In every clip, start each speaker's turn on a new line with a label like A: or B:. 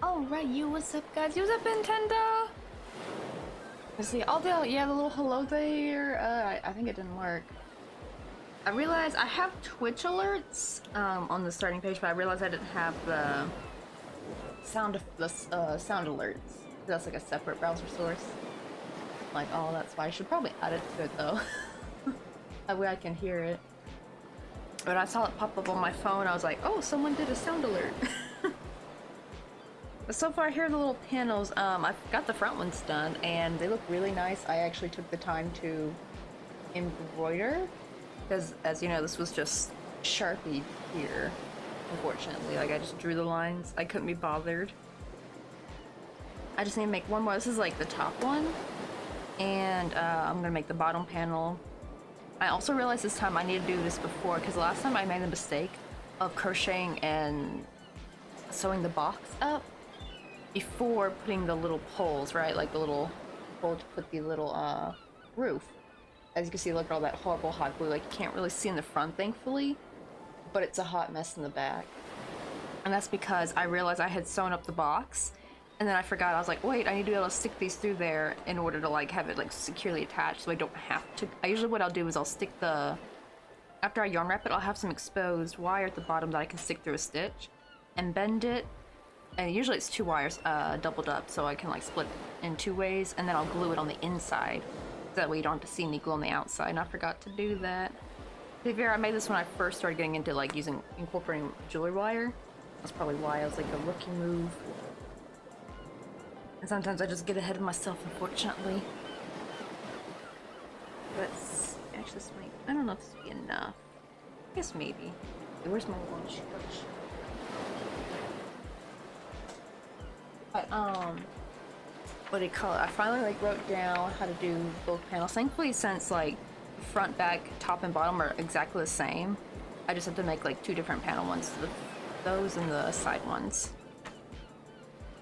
A: Alright, what's up guys? What's up Nintendo? Let's see, all the little hello there, I think it didn't work. I realized I have Twitch alerts on the starting page, but I realized I didn't have the sound alerts. That's like a separate browser source. Like, oh, that's why I should probably add it to it though. That way I can hear it. But I saw it pop up on my phone, I was like, oh, someone did a sound alert. But so far, here are the little panels. I've got the front ones done, and they look really nice. I actually took the time to embroider, because, as you know, this was just Sharpie here, unfortunately. Like, I just drew the lines. I couldn't be bothered. I just need to make one more. This is, like, the top one, and I'm gonna make the bottom panel. I also realized this time I need to do this before, because last time I made the mistake of crocheting and sewing the box up before putting the little poles, right? Like the little pole to put the little roof. As you can see, look at all that horrible hot glue. Like, you can't really see in the front, thankfully, but it's a hot mess in the back. And that's because I realized I had sewn up the box, and then I forgot. I was like, wait, I need to be able to stick these through there in order to like have it like securely attached, so I don't have to. Usually what I'll do is I'll stick the, after I yarn wrap it, I'll have some exposed wire at the bottom that I can stick through a stitch and bend it. And usually it's 2 wires doubled up, so I can like split in 2 ways, and then I'll glue it on the inside. That way you don't have to see me glue on the outside, and I forgot to do that. To be fair, I made this when I first started getting into like incorporating jewelry wire. That's probably why I was like a rookie move. And sometimes I just get ahead of myself, unfortunately. But actually, this might, I don't know if this will be enough. I guess maybe. Where's my lunch? But, what do you call it? I finally like wrote down how to do both panels. Thankfully, since like front, back, top, and bottom are exactly the same, I just have to make like 2 different panel ones, those and the side ones.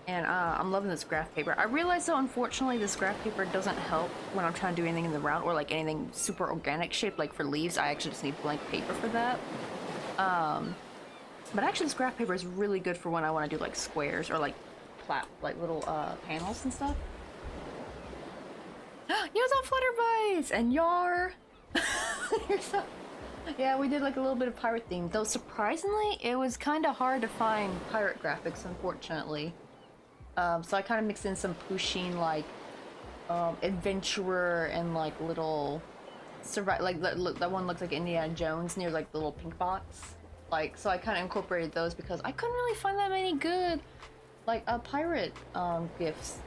A: And I'm loving this graph paper. I realize though, unfortunately, this graph paper doesn't help when I'm trying to do anything in the round or like anything super organic shape. Like for leaves, I actually just need blank paper for that. But actually, this graph paper is really good for when I want to do like squares or like little panels and stuff. Yours on Flutterbytes and Yar. Yeah, we did like a little bit of pirate theme, though surprisingly it was kind of hard to find pirate graphics, unfortunately. So I kind of mixed in some Pusheen like adventurer and like little like that one looks like Indiana Jones near like the little pink box, like, so I kind of incorporated those because I couldn't really find that many good like pirate gifts,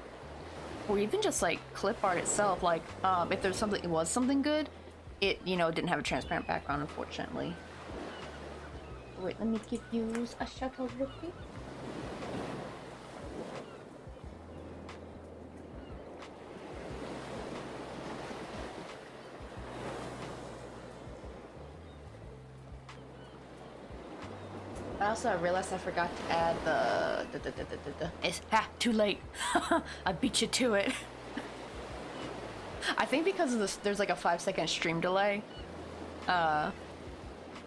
A: or even just like clip art itself. Like if there's something, it was something good, it, you know, didn't have a transparent background, unfortunately. Wait, let me give you a shout out real quick. Also, I realized I forgot to add the. It's too late. I beat you to it. I think because of this, there's like a 5-second stream delay. It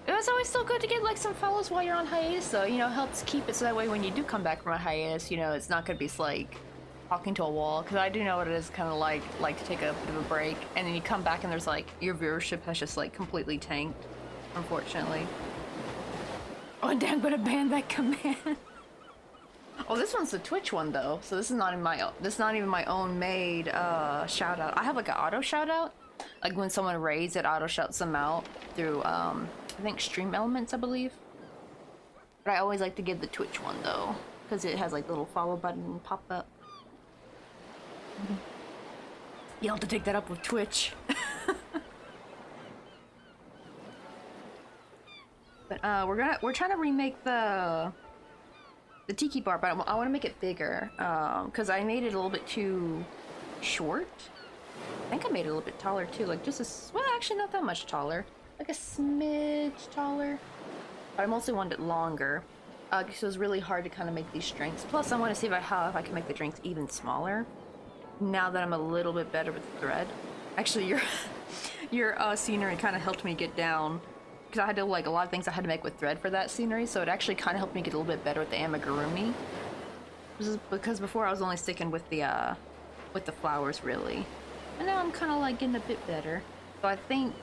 A: was always still good to get like some follows while you're on hiatus, though. You know, helps keep it so that way when you do come back from a hiatus, you know, it's not gonna be like talking to a wall. Because I do know what it is, kind of like to take a bit of a break, and then you come back and there's like your viewership has just like completely tanked, unfortunately. Oh, and I'm gonna ban that command. Oh, this one's the Twitch one though, so this is not even my own made shout out. I have like an auto shout out, like when someone raids, it auto shouts them out through I think Stream Elements, I believe. But I always like to give the Twitch one though, because it has like the little follow button pop up. You'll have to take that up with Twitch. But we're trying to remake the tiki bar, but I want to make it bigger because I made it a little bit too short. I think I made it a little bit taller too, like just well, actually not that much taller, like a smidge taller. But I mostly wanted it longer because it was really hard to kind of make these strings. Plus, I want to see if I can make the strings even smaller. Now that I'm a little bit better with the thread. Actually, your scenery kind of helped me get down. Because I had to, like, a lot of things I had to make with thread for that scenery, so it actually kind of helped me get a little bit better with the amigurumi. This is because before I was only sticking with the flowers, really. And now I'm kind of, like, getting a bit better. So I think,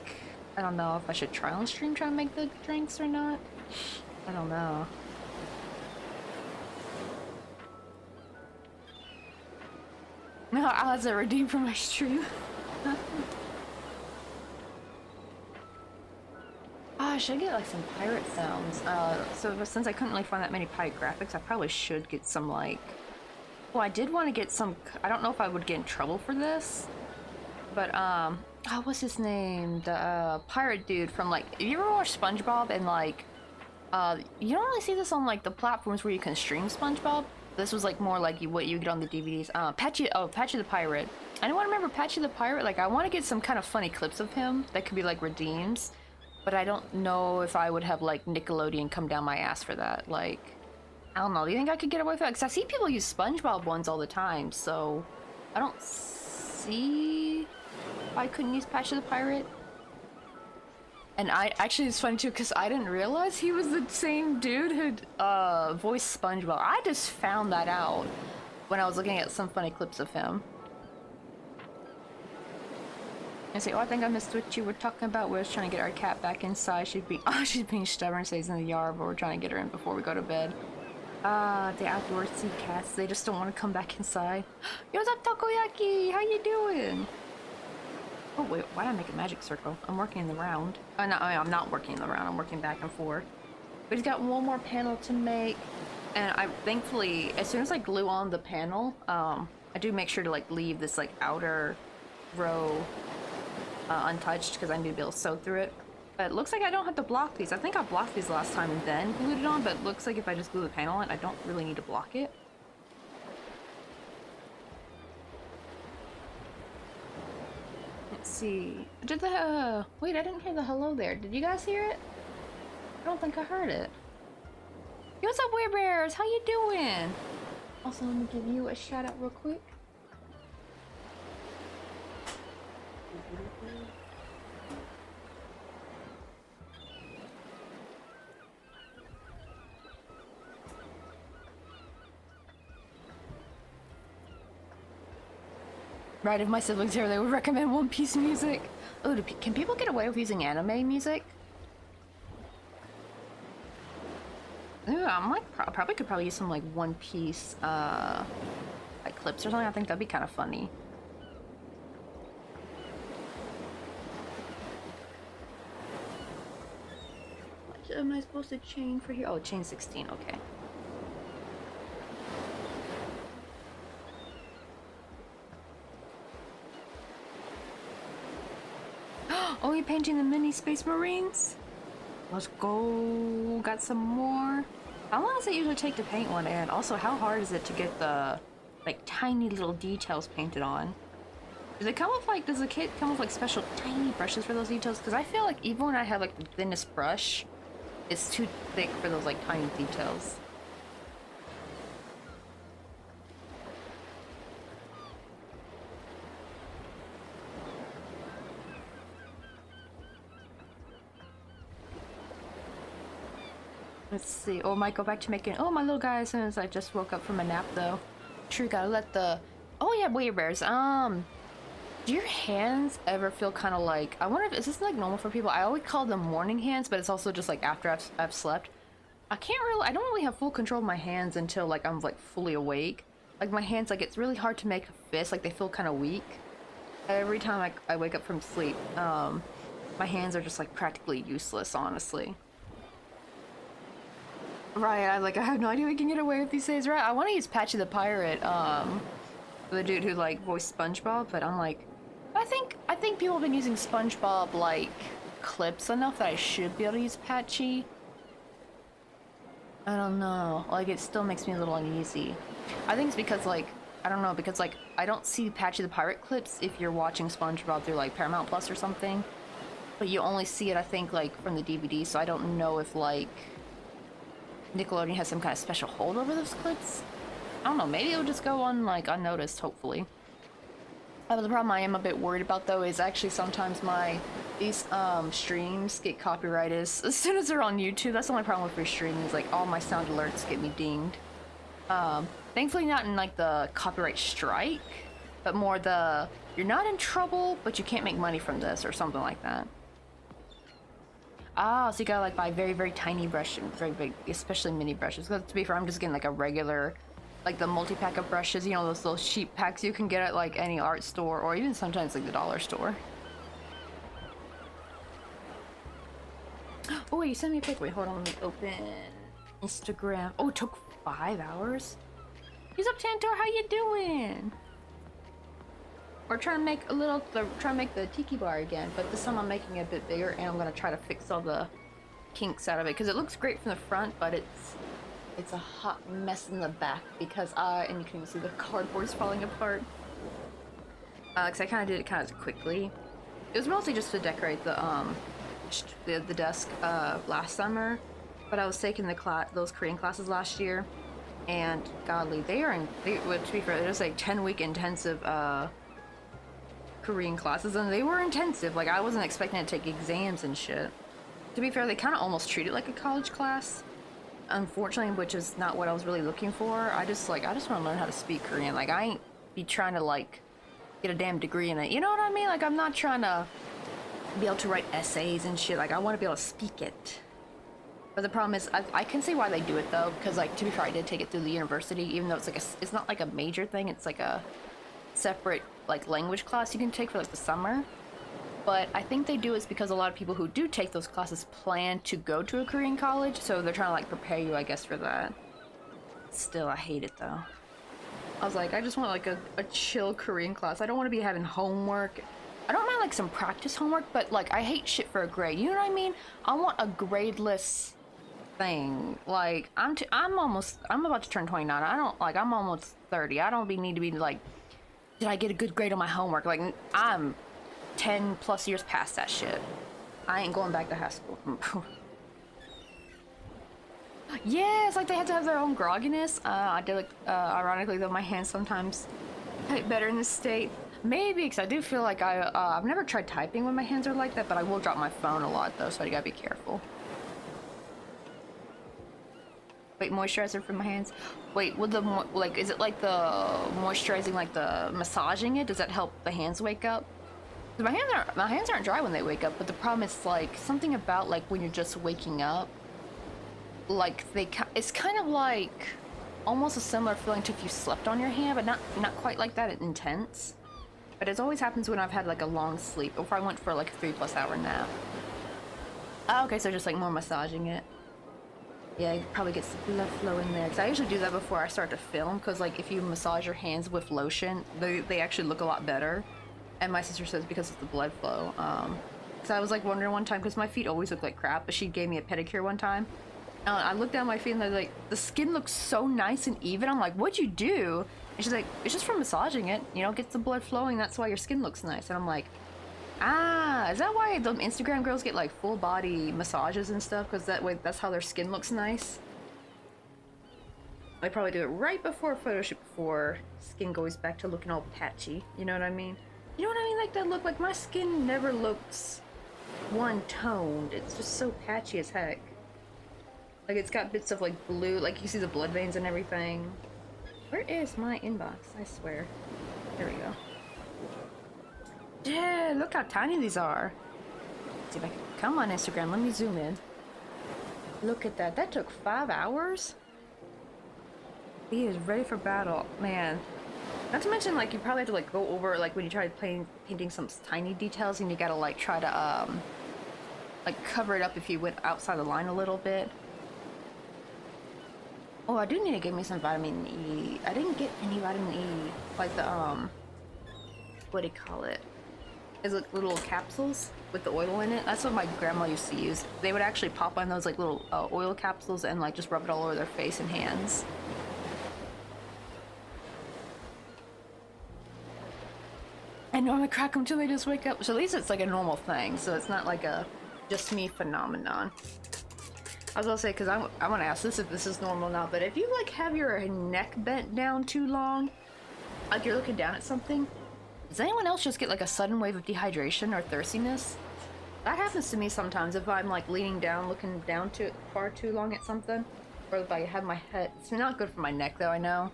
A: I don't know if I should try on stream try and make the drinks or not. I don't know. No, I'll have to redeem for my stream. I should get like some pirate sounds. So since I couldn't really find that many pirate graphics, I probably should get some like... Well, I did want to get some... I don't know if I would get in trouble for this. But, oh, what's his name? The pirate dude from like... Have you ever watched SpongeBob and like... you don't really see this on like the platforms where you can stream SpongeBob. This was like more like what you get on the DVDs. Patchy the Pirate. Anyone remember Patchy the Pirate? Like, I want to get some kind of funny clips of him that could be like redeems. But I don't know if I would have, like, Nickelodeon come down my ass for that. Like, I don't know. Do you think I could get away with that? Because I see people use SpongeBob ones all the time, so... I don't see... I couldn't use Patch the Pirate. And actually, it's funny, too, because I didn't realize he was the same dude who'd, voiced SpongeBob. I just found that out when I was looking at some funny clips of him. I say, oh, I think I missed what you were talking about. We're just trying to get our cat back inside. She's being stubborn, stays in the yard, but we're trying to get her in before we go to bed. The outdoorsy cats, they just don't want to come back inside. Yo, what's up, Takoyaki? How you doing? Oh, wait, why did I make a magic circle? I'm working in the round. No, I'm not working in the round. I'm working back and forth. But he's got one more panel to make. And I, thankfully, as soon as I glue on the panel, I do make sure to, like, leave this, like, outer row untouched because I need to be able to sew through it. But it looks like I don't have to block these. I think I blocked these last time and then glued it on, but it looks like if I just glue the panel on, I don't really need to block it. Let's see. Did the wait, I didn't hear the hello there. Did you guys hear it? I don't think I heard it. Yo, what's up, Weird Bears? How you doing? Also, let me give you a shout out real quick. Right, if my siblings here, they would recommend One Piece music. Oh, can people get away with using anime music? Ooh, I'm like, probably could use some like One Piece, like clips or something. I think that'd be kind of funny. What am I supposed to chain for here? Oh, chain 16, okay. Oh, you're painting the mini Space Marines? Let's go. Got some more. How long does it usually take to paint one? And also, how hard is it to get the, like, tiny little details painted on? Does it come with, like, does the kit come with, like, special tiny brushes for those details? Because I feel like even when I have, like, the thinnest brush, it's too thick for those like tiny details. Let's see. Oh, I might go back to making. Oh, my little guy. As soon as I just woke up from a nap, though. Sure, gotta let the. Oh yeah, Weir Bears. Do your hands ever feel kind of like? I wonder if is this like normal for people? I always call them morning hands, but it's also just like after I've slept. I don't really have full control of my hands until like I'm like fully awake. Like my hands, like it's really hard to make a fist. Like they feel kind of weak. Every time I wake up from sleep, my hands are just like practically useless, honestly. Right, I have no idea we can get away with these days, right? I want to use Patchy the Pirate, the dude who like voiced SpongeBob, but I'm like, I think people have been using SpongeBob like clips enough that I should be able to use Patchy. I don't know, like it still makes me a little uneasy. I think it's because like, I don't know, because like I don't see Patchy the Pirate clips if you're watching SpongeBob through like Paramount Plus or something, but you only see it I think like from the DVD, so I don't know if like Nickelodeon has some kind of special hold over those clips. I don't know, maybe it'll just go on like unnoticed, hopefully. But the problem I am a bit worried about though is actually sometimes these streams get copyrighted as soon as they're on YouTube. That's the only problem with free streaming is like all my sound alerts get me dinged. Thankfully not in like the copyright strike, but more the you're not in trouble but you can't make money from this or something like that. Ah, so you gotta like buy very, very tiny brushes, very big, especially mini brushes. Because to be fair, I'm just getting like a regular, like the multi-pack of brushes, you know, those little cheap packs you can get at like any art store or even sometimes like the dollar store. Oh wait, you sent me a pic. Wait, hold on, let me open Instagram. Oh, it took 5 hours? He's up, Tantor, how you doing? We're trying to make the tiki bar again, but this time I'm making it a bit bigger and I'm gonna try to fix all the kinks out of it because it looks great from the front, but it's a hot mess in the back because and you can see the cardboard's falling apart. Cause I kind of did it kind of quickly. It was mostly just to decorate the desk last summer, but I was taking those Korean classes last year, and godly, to be fair, there's like 10-week intensive Korean classes, and they were intensive. Like I wasn't expecting to take exams and shit. To be fair, they kind of almost treat it like a college class, unfortunately, which is not what I was really looking for. I just want to learn how to speak Korean. Like I ain't be trying to like get a damn degree in it, you know what I mean? Like I'm not trying to be able to write essays and shit. Like I want to be able to speak it. But the problem is I can see why they do it though, because like to be fair, I did take it through the university, even though it's not like a major thing. It's like a separate like language class you can take for like the summer. But I think they do it because a lot of people who do take those classes plan to go to a Korean college, so they're trying to like prepare you, I guess, for that. Still, I hate it though. I was like, I just want like a chill Korean class. I don't want to be having homework. I don't mind like some practice homework, but like I hate shit for a grade. You know what I mean? I want a gradeless thing. Like I'm about to turn 29. I'm almost 30. I don't need to be like, did I get a good grade on my homework? Like I'm 10 plus years past that shit. I ain't going back to high school. Yeah, it's like they had to have their own grogginess. I did like, ironically though, my hands sometimes type better in this state. Maybe, because I do feel like I've never tried typing when my hands are like that, but I will drop my phone a lot though, so I gotta be careful. Wait, moisturizer for my hands? Wait, would is it like the moisturizing, like the massaging it? Does that help the hands wake up? My hands aren't dry when they wake up, but the problem is like something about like when you're just waking up, like it's kind of like almost a similar feeling to if you slept on your hand, but not quite like that intense. But it always happens when I've had like a long sleep, or if I went for like a 3+ hour nap. Oh, okay, so just like more massaging it. Yeah, it probably gets the blood flow in there. Because I usually do that before I start to film, because like if you massage your hands with lotion, they actually look a lot better. And my sister says because of the blood flow. Because I was like wondering one time, because my feet always look like crap, but she gave me a pedicure one time. I looked down my feet and they're like, the skin looks so nice and even. I'm like, what'd you do? And she's like, it's just from massaging it, you know, gets the blood flowing, that's why your skin looks nice. And I'm like, Ah, is that why the Instagram girls get like full body massages and stuff? Because that way, that's how their skin looks nice. They probably do it right before a photo shoot before skin goes back to looking all patchy. You know what I mean? You know what I mean? Like that look, like my skin never looks one-toned. It's just so patchy as heck. Like it's got bits of like blue, like you see the blood veins and everything. Where is my inbox? I swear. There we go. Yeah, look how tiny these are. Let's see if I can... Come on, Instagram, let me zoom in. Look at that. That took 5 hours? He is ready for battle. Man. Not to mention, like, you probably have to, like, go over, like, when you try painting some tiny details and you gotta, like, try to, like, cover it up if you went outside the line a little bit. Oh, I do need to get me some vitamin E. I didn't get any vitamin E. Like the, what do you call it? Is like little capsules with the oil in it. That's what my grandma used to use. They would actually pop on those like little oil capsules and like just rub it all over their face and hands. I normally crack them till they just wake up. So at least it's like a normal thing. So it's not like a just me phenomenon. I was gonna say, because I want to ask this if this is normal now, but if you like have your neck bent down too long, like you're looking down at something, does anyone else just get like a sudden wave of dehydration or thirstiness? That happens to me sometimes if I'm like leaning down, looking down too far too long at something, or if I have my head. It's not good for my neck though, I know,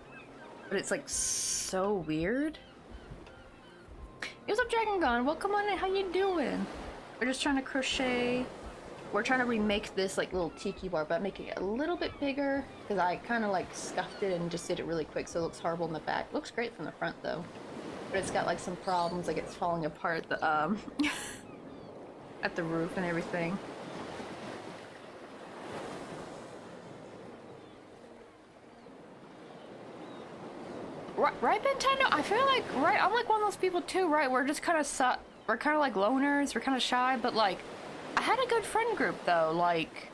A: but it's like so weird. What's up, Dragon Gun? Welcome on in. How you doing? We're just trying to crochet. We're trying to remake this like little tiki bar, but making it a little bit bigger because I kind of like scuffed it and just did it really quick, so it looks horrible in the back. Looks great from the front though, but it's got like some problems, like it's falling apart the at the roof and everything. Right, Nintendo? I feel like I'm like one of those people too, right? We're just kind of we're kind of like loners. We're kind of shy, but like. I had a good friend group though, like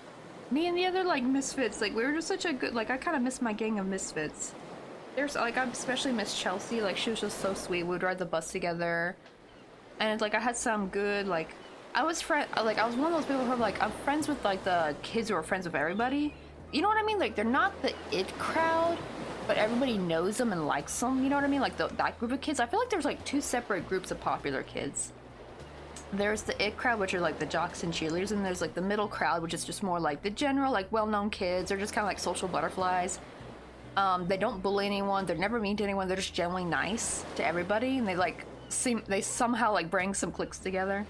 A: me and the other like misfits, like we were just such a good, like I kind of miss my gang of misfits. There's like, I especially miss Chelsea, like she was just so sweet. We would ride the bus together and like I had some good, like I was one of those people who are like, I'm friends with like the kids who are friends with everybody. You know what I mean? Like they're not the it crowd, but everybody knows them and likes them. You know what I mean? Like that group of kids. I feel like there's like two separate groups of popular kids. There's the it crowd, which are like the jocks and cheerleaders, and there's like the middle crowd, which is just more like the general, like well-known kids. They're just kind of like social butterflies. They don't bully anyone. They're never mean to anyone. They're just generally nice to everybody, and they somehow like bring some cliques together.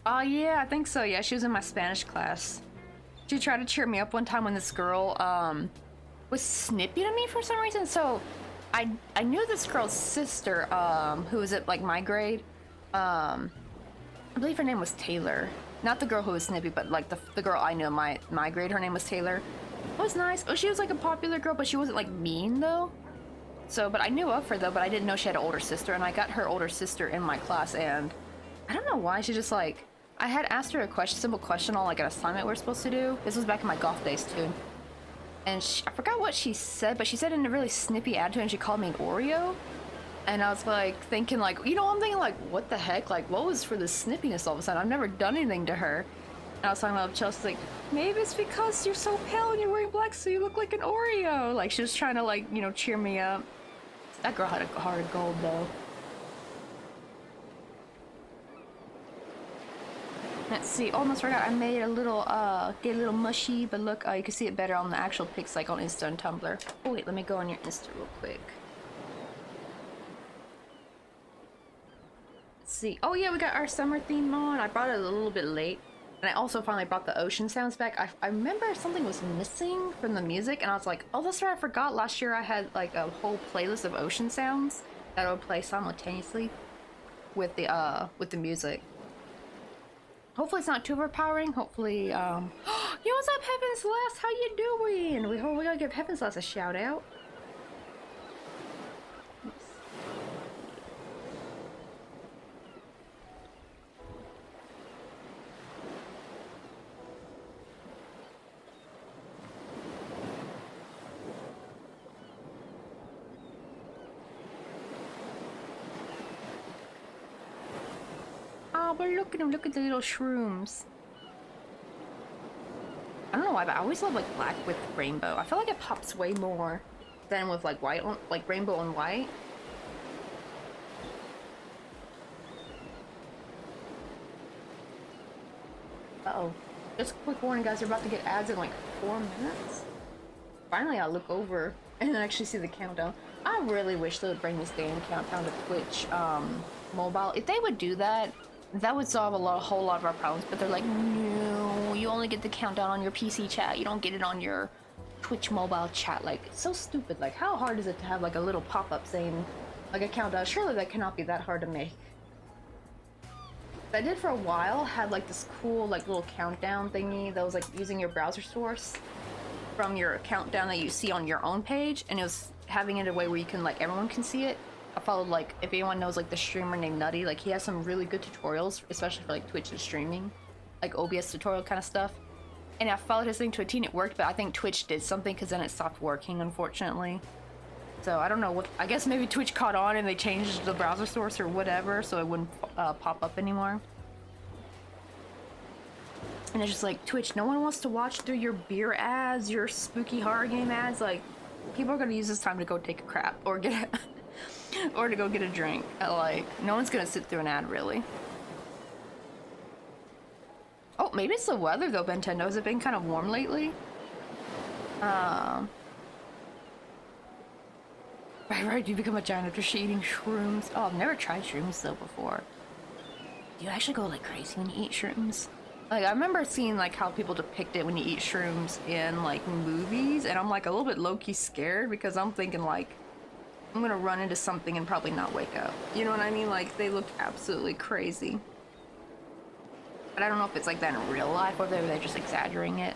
A: Yeah, I think so. Yeah, she was in my Spanish class. She tried to cheer me up one time when this girl, was snippy to me for some reason. So I knew this girl's sister, who was at like my grade. I believe her name was Taylor. Not the girl who was snippy, but like the girl I knew my grade, her name was Taylor. It was nice. Oh, she was like a popular girl, but she wasn't like mean though. So, but I knew of her though, but I didn't know she had an older sister, and I got her older sister in my class, and I don't know why, she just like, I had asked her a simple question on like an assignment we were supposed to do. This was back in my golf days too. And I forgot what she said, but she said in a really snippy attitude, and she called me an Oreo. And I was like thinking like, you know, I'm thinking like, what the heck? Like, what was for the snippiness all of a sudden? I've never done anything to her. And I was talking about Chelsea, like, maybe it's because you're so pale and you're wearing black, so you look like an Oreo. Like, she was trying to like, you know, cheer me up. That girl had a heart of gold though. Let's see, almost forgot, I made a little, get a little mushy, but look, you can see it better on the actual pics, like on Insta and Tumblr. Oh wait, let me go on your Insta real quick. Let's see, oh yeah, we got our summer theme on. I brought it a little bit late, and I also finally brought the ocean sounds back. I remember something was missing from the music, and I was like, oh, that's right, I forgot last year I had like a whole playlist of ocean sounds that I would play simultaneously with the music. Hopefully it's not too overpowering. Hopefully, yo, what's up, Heaven Celeste? How you doing? We gotta give Heaven Celeste a shout out. but look at them. Look at the little shrooms. I don't know why, but I always love like black with rainbow. I feel like it pops way more than with like white on, like rainbow and white. Uh-oh. Just a quick warning, guys. We're about to get ads in like 4 minutes. Finally, I look over and actually see the countdown. I really wish they would bring this damn countdown to Twitch mobile. If they would do that, that would solve a whole lot of our problems. But they're like, no, you only get the countdown on your PC chat. You don't get it on your Twitch mobile chat. Like, it's so stupid. Like, how hard is it to have like a little pop-up saying like a countdown? Surely that cannot be that hard to make. I did for a while had like this cool like little countdown thingy that was like using your browser source from your countdown that you see on your own page, and it was having it a way where you can like everyone can see it. I followed like, if anyone knows like the streamer named Nutty, like he has some really good tutorials, especially for like Twitch and streaming, like OBS tutorial kind of stuff. And I followed his thing to a T and it worked, but I think Twitch did something because then it stopped working, unfortunately. So I don't know what, I guess maybe Twitch caught on and they changed the browser source or whatever so it wouldn't pop up anymore. And it's just like, Twitch, no one wants to watch through your beer ads, your spooky horror game ads. Like, people are gonna use this time to go take a crap or get a, or to go get a drink. Like, no one's gonna sit through an ad, really. Oh, maybe it's the weather though, Nintendo. Has it been kind of warm lately? Right, you become a giant after eating shrooms. Oh, I've never tried shrooms though before. Do you actually go like crazy when you eat shrooms? Like, I remember seeing like how people depict it when you eat shrooms in like movies, and I'm like a little bit low-key scared because I'm thinking like I'm gonna run into something and probably not wake up. You know what I mean? Like, they look absolutely crazy. But I don't know if it's like that in real life or they're just exaggerating it.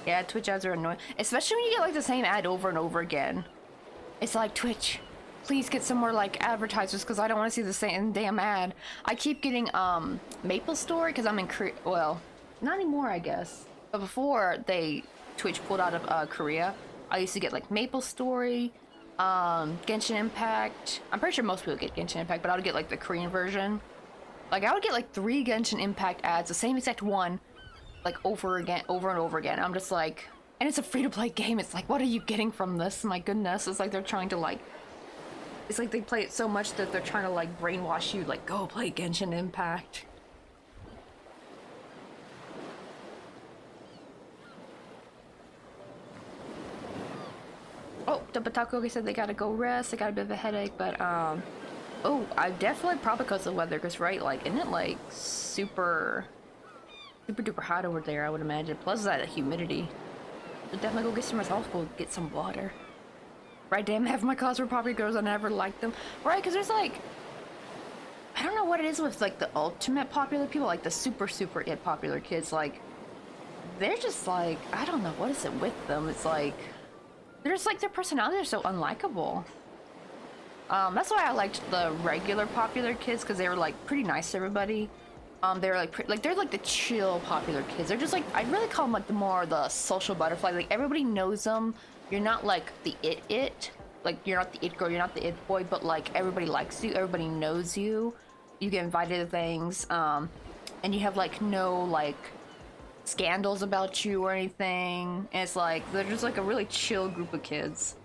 A: Yeah, Twitch ads are annoying, especially when you get like the same ad over and over again. It's like, Twitch, please get some more like advertisers because I don't want to see the same damn ad. I keep getting Maple Story because I'm in Korea. Well, not anymore, I guess. But before Twitch pulled out of Korea, I used to get like Maple Story, Genshin Impact. I'm pretty sure most people get Genshin Impact, but I would get like the Korean version. Like, I would get like 3 Genshin Impact ads, the same exact one, like over and over again. I'm just like, and it's a free-to-play game. It's like, what are you getting from this? My goodness. It's like they're trying to like, it's like they play it so much that they're trying to like brainwash you, like, go play Genshin Impact. Oh, the Batako said they gotta go rest. They got a bit of a headache, but oh, I definitely probably because of the weather. Cause right, like, isn't it like super duper hot over there? I would imagine. Plus that humidity. So definitely go get some myself. Go get some water. Right, damn, half my class were popular girls. I never liked them. Right, because there's like, I don't know what it is with like the ultimate popular people, like the super it popular kids. Like, they're just like, I don't know, what is it with them? It's like, they're just like, their personalities are so unlikable. That's why I liked the regular popular kids, because they were like pretty nice to everybody. They're like they're like the chill popular kids. They're just like, I'd really call them like the social butterfly. Like, everybody knows them. You're not like the it. Like, you're not the it girl, you're not the it boy, but like everybody likes you, everybody knows you. You get invited to things, and you have like no like scandals about you or anything. And it's like, they're just like a really chill group of kids.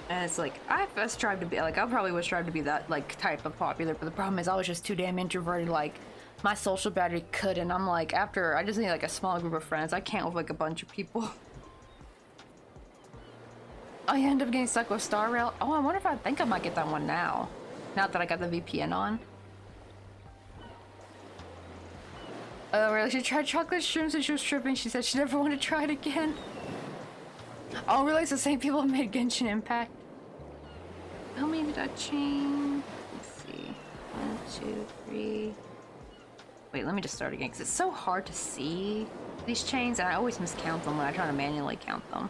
A: And it's like, I strive to be, like, I probably would strive to be that, like, type of popular, but the problem is I was just too damn introverted. Like, my social battery couldn't. I'm like, after, I just need, like, a small group of friends. I can't with, like, a bunch of people. I end up getting stuck with Star Rail. Oh, I wonder if I think I might get that one now. Now that I got the VPN on. Oh, really? She tried chocolate shrooms and she was tripping. She said she never wanted to try it again. Oh, really? It's the same people who made Genshin Impact. How many did I chain? Let's see. 1, 2, 3. Wait, let me just start again, because it's so hard to see these chains, and I always miscount them when I try to manually count them.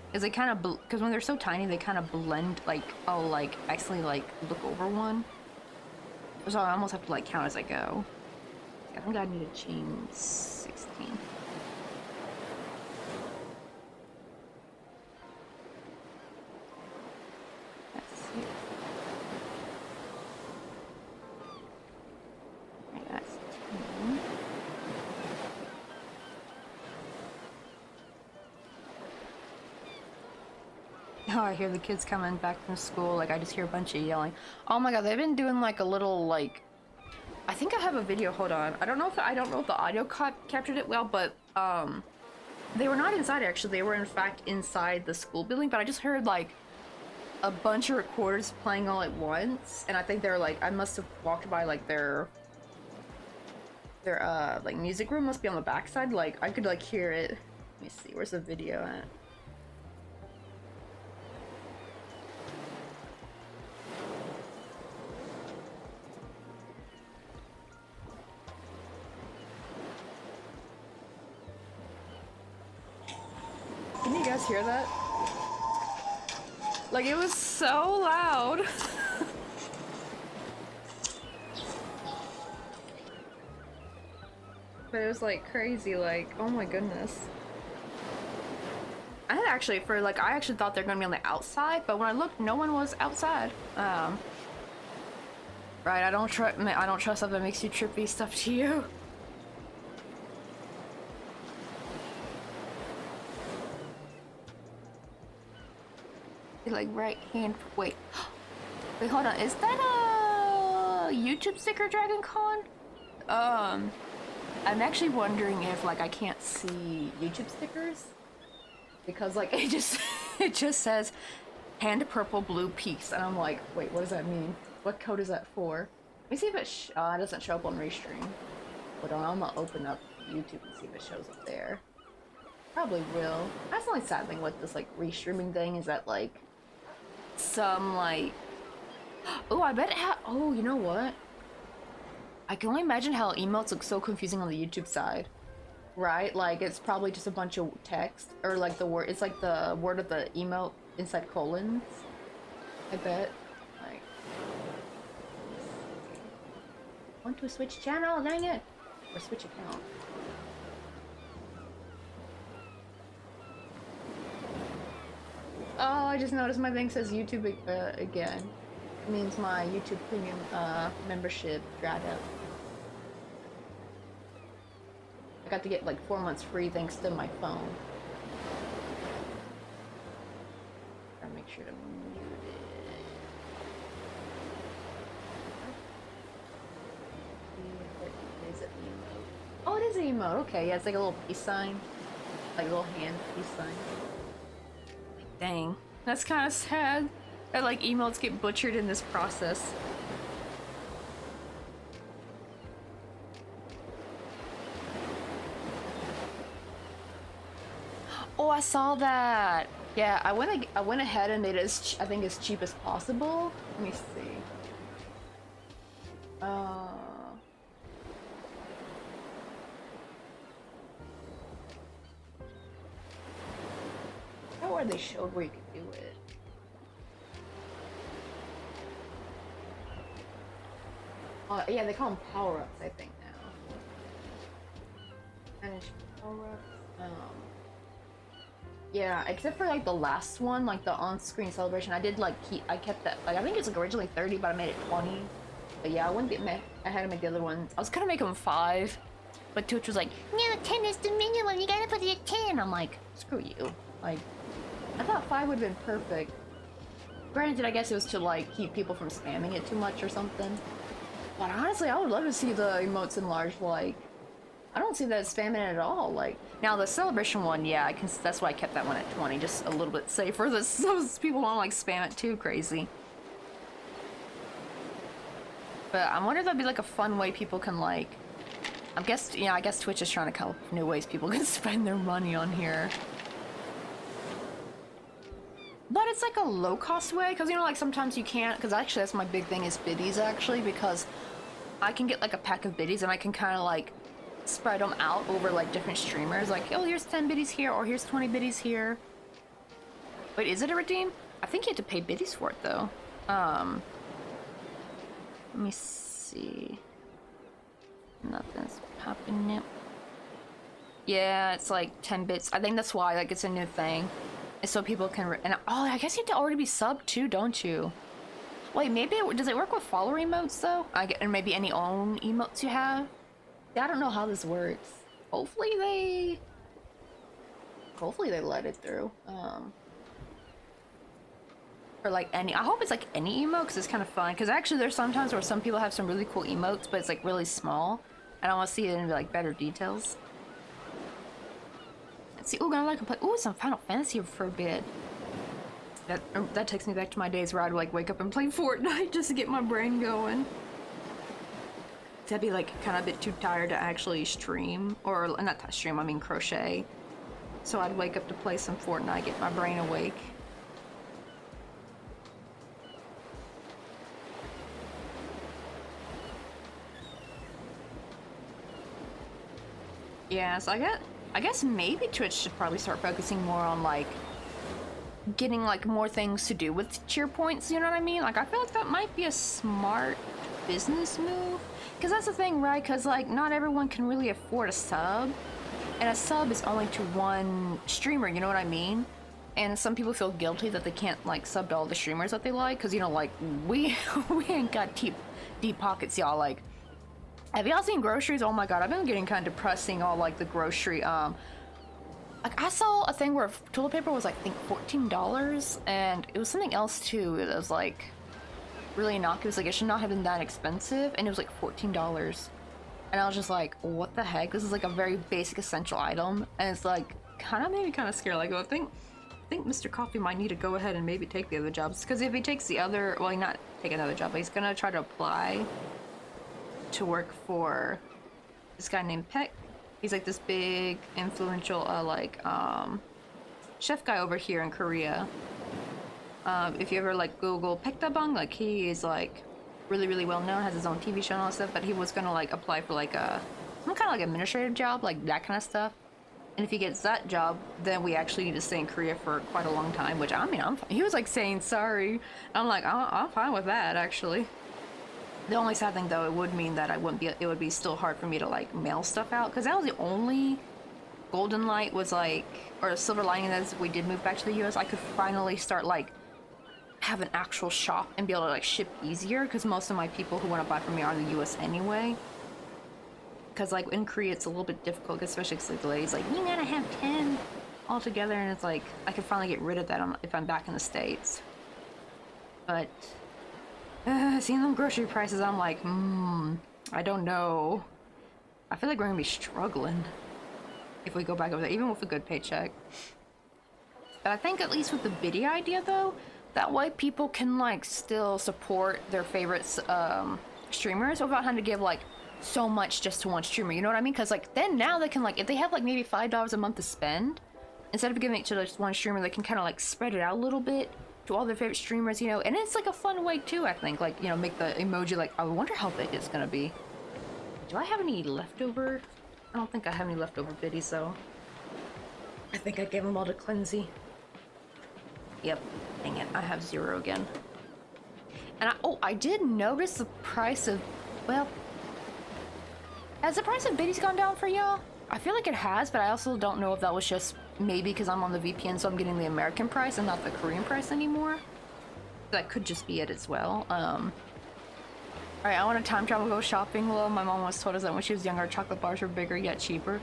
A: Because they kind of, because when they're so tiny, they kind of blend, like, I'll, like, accidentally, like, look over one. So I almost have to, like, count as I go. I think I need to chain 16. Oh, I hear the kids coming back from school. Like, I just hear a bunch of yelling. Oh my god, they've been doing like a little like. I think I have a video. Hold on. I don't know if the audio captured it well, but they were not inside actually. They were in fact inside the school building. But I just heard like a bunch of recorders playing all at once, and I think they're like, I must have walked by like their like music room must be on the backside. Like I could like hear it. Let me see. Where's the video at? Can you guys hear that? Like, it was so loud. But it was like crazy, like, oh my goodness. I had actually, I actually thought they're gonna be on the outside, but when I looked, no one was outside. Right, I don't trust stuff that makes you trippy stuff to you. Like right hand, wait, hold on, is that a YouTube sticker, Dragon Con? I'm actually wondering if like I can't see YouTube stickers because like it just says hand purple blue peace, and I'm like, wait, what does that mean? What code is that for? Let me see if it doesn't show up on Restream. Hold on, I'm gonna open up YouTube and see if it shows up there. Probably will. That's the only sad thing with this like restreaming thing is that like some like, oh, I bet it oh, you know what? I can only imagine how emotes look so confusing on the YouTube side, right? Like it's probably just a bunch of text or like the word. It's like the word of the emote inside colons. I bet. Like, want to switch channel? Dang it! Or switch account. Oh, I just noticed my thing says YouTube again. It means my YouTube Premium membership dried up. I got to get like 4 months free thanks to my phone. Gotta make sure to mute it. Is it emote? Oh, it is an emote. Okay, yeah, it's like a little peace sign, like a little hand peace sign. Dang, that's kind of sad that like emotes get butchered in this process. Oh, I saw that. Yeah, I went ahead and made it as I think as cheap as possible. Let me see. Where they showed where you could do it. Yeah, they call them power-ups, I think now. Manage power-ups. Yeah, except for like the last one, like the on-screen celebration, I did like I kept that. Like I think it's like originally 30, but I made it 20. But yeah, I had to make the other ones. I was gonna make them 5, but Twitch was like, "No, 10 is the minimum. You gotta put it at 10." I'm like, screw you. Like, I thought 5 would have been perfect. Granted, I guess it was to like keep people from spamming it too much or something. But honestly, I would love to see the emotes enlarged. Like, I don't see that spamming it at all. Like, now the celebration one, yeah, I can. That's why I kept that one at 20, just a little bit safer. Those people don't like spam it too crazy. But I wonder if that'd be like a fun way people can like. I guess Twitch is trying to come up with new ways people can spend their money on here. But it's like a low-cost way, because, you know, like, sometimes you can't, because actually that's my big thing is biddies, actually, because I can get, like, a pack of biddies, and I can kind of, like, spread them out over, like, different streamers, like, oh, here's 10 biddies here, or here's 20 biddies here. Wait, is it a redeem? I think you have to pay biddies for it, though. Let me see. Nothing's popping up. Yeah, it's like 10 bits. I think that's why, like, it's a new thing. So people can, and oh, I guess you have to already be subbed too, don't you? Wait, maybe does it work with follower emotes though? And maybe any own emotes you have? Yeah, I don't know how this works. Hopefully they let it through. for like any, I hope it's like any emote because it's kind of fun. Because actually there's sometimes where some people have some really cool emotes, but it's like really small. And I want to see it in like better details. Let's see. Oh, gonna like play. Oh, some Final Fantasy for a bit. That takes me back to my days where I'd like wake up and play Fortnite just to get my brain going. I'd be like kind of a bit too tired to actually stream, or not stream, I mean crochet. So I'd wake up to play some Fortnite, get my brain awake. Yeah, so I guess maybe Twitch should probably start focusing more on like getting like more things to do with cheer points, you know what I mean? Like I feel like that might be a smart business move. Because that's the thing, right? Because like not everyone can really afford a sub. And a sub is only to one streamer, you know what I mean? And some people feel guilty that they can't like sub to all the streamers that they like. Because, you know, like we ain't got deep pockets, y'all. Like, have y'all seen groceries? Oh my god, I've been getting kind of depressed seeing all like the grocery like I saw a thing where toilet paper was like I think $14, and it was something else too. It was like really innocuous, like it should not have been that expensive, and it was like $14. And I was just like, what the heck? This is like a very basic essential item, and it's like kind of made me kind of scared. Like, I think Mr. Coffee might need to go ahead and maybe take the other jobs, because if he takes the other, well, not take another job, but he's gonna try to apply to work for this guy named Peck. He's like this big influential chef guy over here in Korea. If you ever like Google Paektabang, like he is like really well known, has his own TV show and all that stuff, but he was gonna like apply for like some kind of like administrative job, like that kind of stuff. And if he gets that job, then we actually need to stay in Korea for quite a long time, which I mean, he was like saying sorry. I'm like, I'm fine with that actually. The only sad thing though, it would mean that it would be still hard for me to like mail stuff out, because that was the only golden light was like, or silver lining, as we did move back to the US, I could finally start like have an actual shop and be able to like ship easier, because most of my people who want to buy from me are in the US anyway. Because like in Korea it's a little bit difficult, especially because like, the lady's like, you gotta have 10 altogether, and it's like I could finally get rid of that if I'm back in the States. But seeing them grocery prices, I'm like, I don't know. I feel like we're gonna be struggling if we go back over there, even with a good paycheck. But I think at least with the biddy idea though, that way people can like still support their favorite streamers without having to give like so much just to one streamer, you know what I mean? Because like then now they can like, if they have like maybe $5 a month to spend, instead of giving it to just one streamer, they can kind of like spread it out a little bit to all their favorite streamers, you know. And it's like a fun way too, I think, like, you know, make the emoji like, I wonder how big it's gonna be. Do I have any leftover? I don't think I have any leftover biddies though. I think I gave them all to Cleansey. Yep, dang it, I have 0 again. And I did notice the price of, well, has the price of biddies gone down for y'all? I feel like it has, but I also don't know if that was just maybe because I'm on the VPN, so I'm getting the American price and not the Korean price anymore. That could just be it as well. Alright, I want to time travel, go shopping. Well, my mom once told us that when she was younger, chocolate bars were bigger yet cheaper.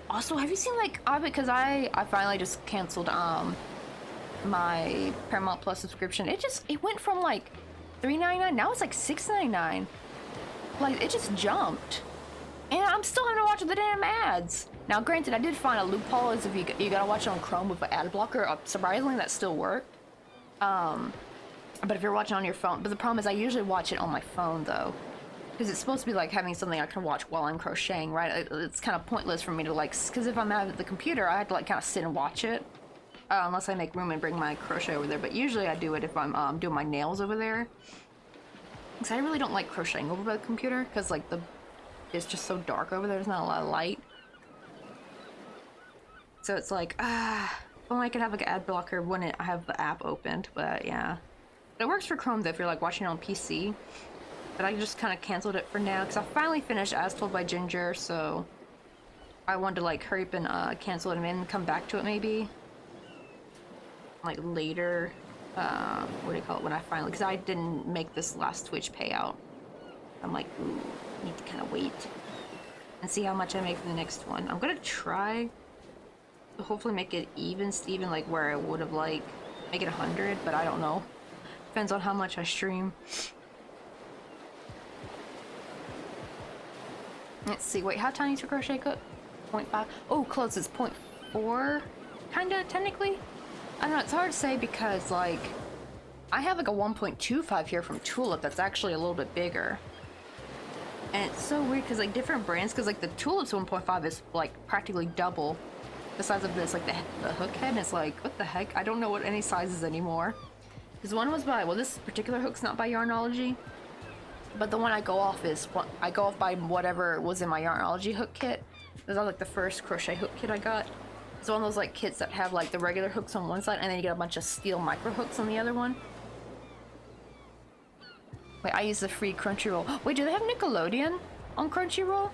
A: Also, have you seen like, because I finally just canceled my Paramount Plus subscription. It went from like $3.99, now it's like $6.99. Like, it just jumped. And I'm still having to watch the damn ads. Now, granted, I did find a loophole, is if you gotta watch it on Chrome with an ad blocker. Surprisingly, that still worked. But if you're watching on your phone, but the problem is I usually watch it on my phone though, because it's supposed to be like having something I can watch while I'm crocheting, right? It's kind of pointless for me to like, because if I'm at the computer, I have to like kind of sit and watch it, unless I make room and bring my crochet over there. But usually I do it if I'm doing my nails over there, because I really don't like crocheting over by the computer, because like it's just so dark over there. There's not a lot of light. So it's like, well, I could have like an ad blocker when I have the app opened, but yeah. It works for Chrome though if you're like watching it on PC. But I just kind of canceled it for now because I finally finished As Told by Ginger, so I wanted to like hurry up and cancel it and then come back to it maybe. Like later, what do you call it, when I finally, because I didn't make this last Twitch payout. I'm like, ooh, I need to kind of wait and see how much I make for the next one. I'm gonna try to hopefully make it even Steven, like where I would have like make it 100, but I don't know. Depends on how much I stream. Let's see, wait, how tiny is your crochet hook? 0.5? Oh, close, it's 0.4, kinda, technically? I don't know, it's hard to say because, like, I have like a 1.25 here from Tulip that's actually a little bit bigger. And it's so weird because, like, different brands, because, like, the Tulip's 1.5 is, like, practically double the size of this, like, the hook head, and it's like, what the heck? I don't know what any sizes anymore. Because one was by, well, this particular hook's not by Yarnology, but the one I go off is, I go off by whatever was in my Yarnology hook kit. This was like the first crochet hook kit I got. It's one of those like kits that have like the regular hooks on one side and then you get a bunch of steel micro hooks on the other one. Wait, I use the free Crunchyroll. Wait, do they have Nickelodeon on Crunchyroll?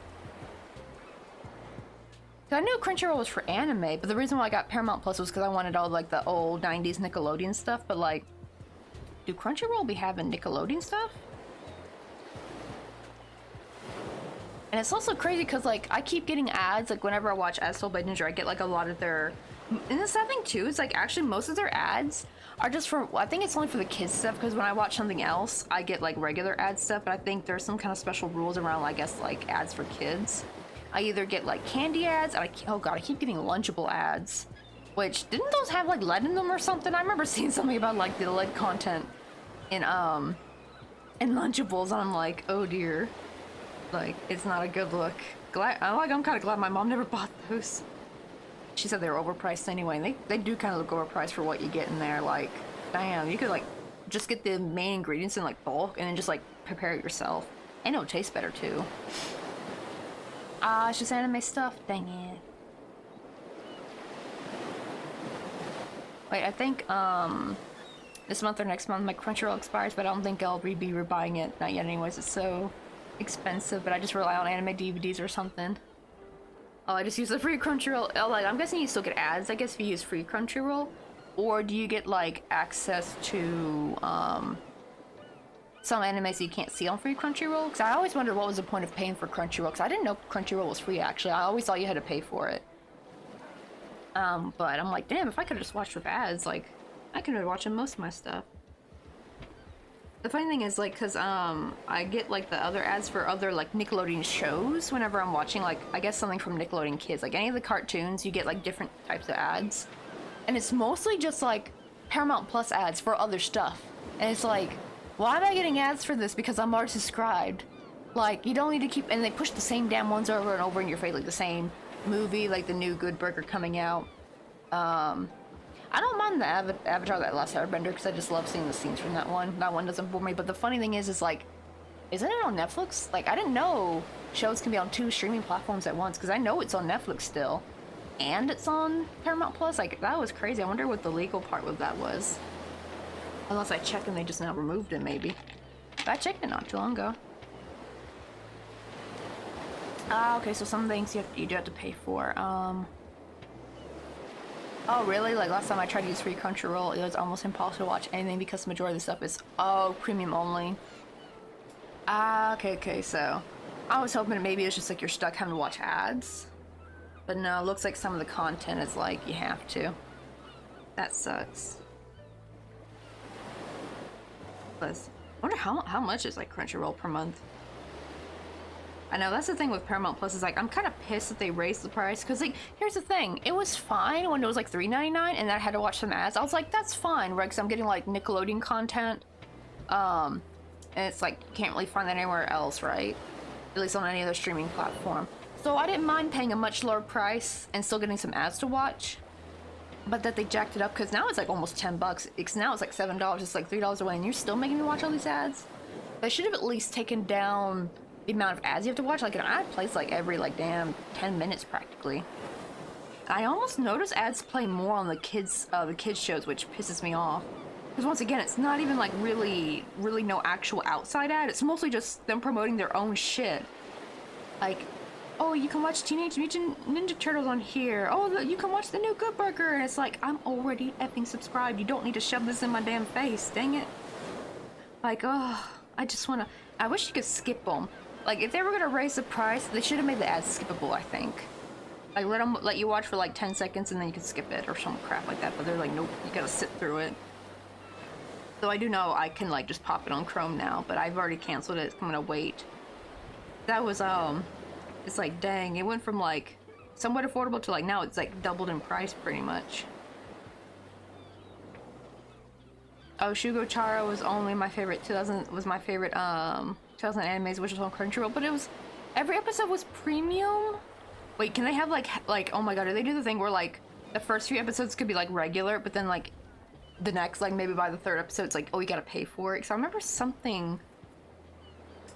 A: I knew Crunchyroll was for anime, but the reason why I got Paramount Plus was because I wanted all like the old 90s Nickelodeon stuff, but like, do Crunchyroll be having Nickelodeon stuff? And it's also crazy because, like, I keep getting ads, like, whenever I watch As Told by Ninja, I get, like, a lot of their... And the sad thing, too, is, like, actually most of their ads are just for... I think it's only for the kids stuff, because when I watch something else, I get, like, regular ad stuff, but I think there's some kind of special rules around, I guess, like, ads for kids. I either get, like, candy ads, and oh god, I keep getting Lunchable ads. Which, didn't those have, like, lead in them or something? I remember seeing something about, like, the lead content in Lunchables, and I'm like, oh dear. Like, it's not a good look. I'm kind of glad my mom never bought those. She said they were overpriced anyway, and they do kind of look overpriced for what you get in there. Like, damn, you could, like, just get the main ingredients in, like, bulk, and then just, like, prepare it yourself. And it'll taste better, too. Ah, it's just anime stuff? Dang it. Wait, I think, this month or next month my Crunchyroll expires, but I don't think I'll be rebuying it. Not yet anyways, it's so expensive, but I just rely on anime DVDs or something. Oh, I just use the free Crunchyroll. Oh, like, I'm guessing you still get ads, I guess, if you use free Crunchyroll. Or do you get, like, access to, some animes you can't see on free Crunchyroll? Because I always wondered what was the point of paying for Crunchyroll, because I didn't know Crunchyroll was free, actually. I always thought you had to pay for it. But I'm like, damn, if I could've just watched with ads, like, I could have watching most of my stuff. The funny thing is, like, because, I get, like, the other ads for other, like, Nickelodeon shows whenever I'm watching, like, I guess something from Nickelodeon Kids. Like, any of the cartoons, you get, like, different types of ads. And it's mostly just, like, Paramount Plus ads for other stuff. And it's like, why am I getting ads for this? Because I'm already subscribed. Like, you don't need to keep... And they push the same damn ones over and over in your face, like, the same movie, like the new Good Burger coming out. I don't mind the Avatar That Last Airbender because I just love seeing the scenes from that one. That one doesn't bore me, but the funny thing is like, isn't it on Netflix? Like, I didn't know shows can be on 2 streaming platforms at once, because I know it's on Netflix still. And it's on Paramount Plus? Like, that was crazy. I wonder what the legal part of that was. Unless I checked and they just now removed it, maybe. But I checked it not too long ago. Ah, okay, so some things you do have to pay for. Oh, really? Like, last time I tried to use free Crunchyroll, it was almost impossible to watch anything because the majority of the stuff is, premium only. Ah, okay, so... I was hoping maybe it's just like you're stuck having to watch ads. But no, it looks like some of the content is like, you have to. That sucks. Plus, I wonder how much is, like, Crunchyroll per month? I know, that's the thing with Paramount Plus, is like, I'm kind of pissed that they raised the price, because, like, here's the thing, it was fine when it was like $3.99 and I had to watch some ads. I was like, that's fine, right? Because I'm getting, like, Nickelodeon content, and it's like, you can't really find that anywhere else, right? At least on any other streaming platform. So I didn't mind paying a much lower price and still getting some ads to watch, but that they jacked it up, because now it's like almost $10. Now it's like $7, it's like $3 away, and you're still making me watch all these ads? They should have at least taken down the amount of ads you have to watch. Like, an ad plays like every, like, damn 10 minutes practically. I almost notice ads play more on the kids shows, which pisses me off. Because once again, it's not even like really no actual outside ad. It's mostly just them promoting their own shit. Like, oh, you can watch Teenage Mutant Ninja Turtles on here. Oh, you can watch the new Good Burger. And it's like, I'm already effing subscribed. You don't need to shove this in my damn face. Dang it. Like, oh, I wish you could skip them. Like, if they were gonna raise the price, they should have made the ads skippable, I think. Like, let you watch for like 10 seconds and then you can skip it or some crap like that, but they're like, nope, you gotta sit through it. So I do know I can like just pop it on Chrome now, but I've already canceled it. I'm gonna wait. That was it's like dang, it went from like somewhat affordable to like now it's like doubled in price pretty much. Oh, Shugo Chara was only my favorite 2000 was my favorite 2000 animes, which was on Crunchyroll, but it was every episode was premium. Wait, can they have like oh my god, do they do the thing where like the first few episodes could be like regular, but then like the next, like maybe by the third episode, it's like, oh, you gotta pay for it? Because I remember something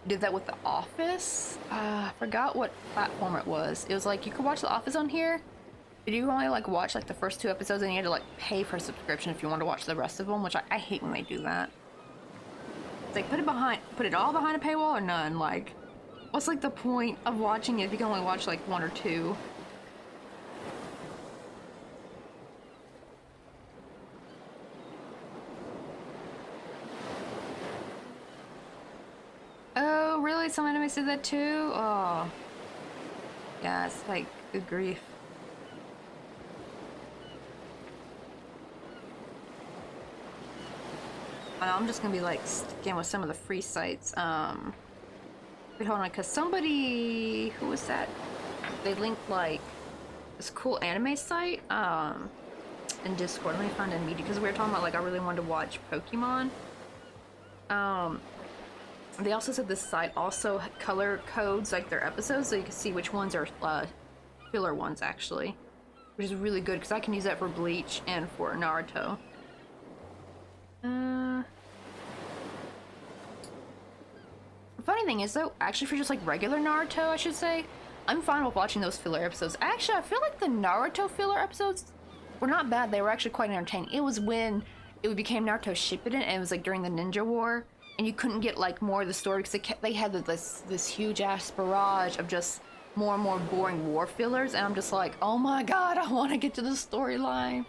A: did that with The Office. I forgot what platform it was. It was like you could watch The Office on here, but you only like watch like the first 2 episodes, and you had to like pay for a subscription if you wanted to watch the rest of them, which I hate when they do that. It's like put it all behind a paywall or none. Like, what's like the point of watching it if you can only watch like 1 or 2? Oh, really? Some anime did that too? Oh. Yeah, it's like, good grief. I'm just gonna be like sticking with some of the free sites. Wait, hold on, because somebody, who was that? They linked like this cool anime site in Discord. Let me find a media, because we were talking about like I really wanted to watch Pokemon. They also said this site also color codes like their episodes, so you can see which ones are filler ones actually, which is really good because I can use that for Bleach and for Naruto. Funny thing is though, actually for just like regular Naruto, I should say, I'm fine with watching those filler episodes. Actually, I feel like the Naruto filler episodes were not bad. They were actually quite entertaining. It was when it became Naruto Shippuden, and it was like during the Ninja War, and you couldn't get like more of the story because they had this huge ass barrage of just more and more boring war fillers, and I'm just like, oh my god, I want to get to the storyline.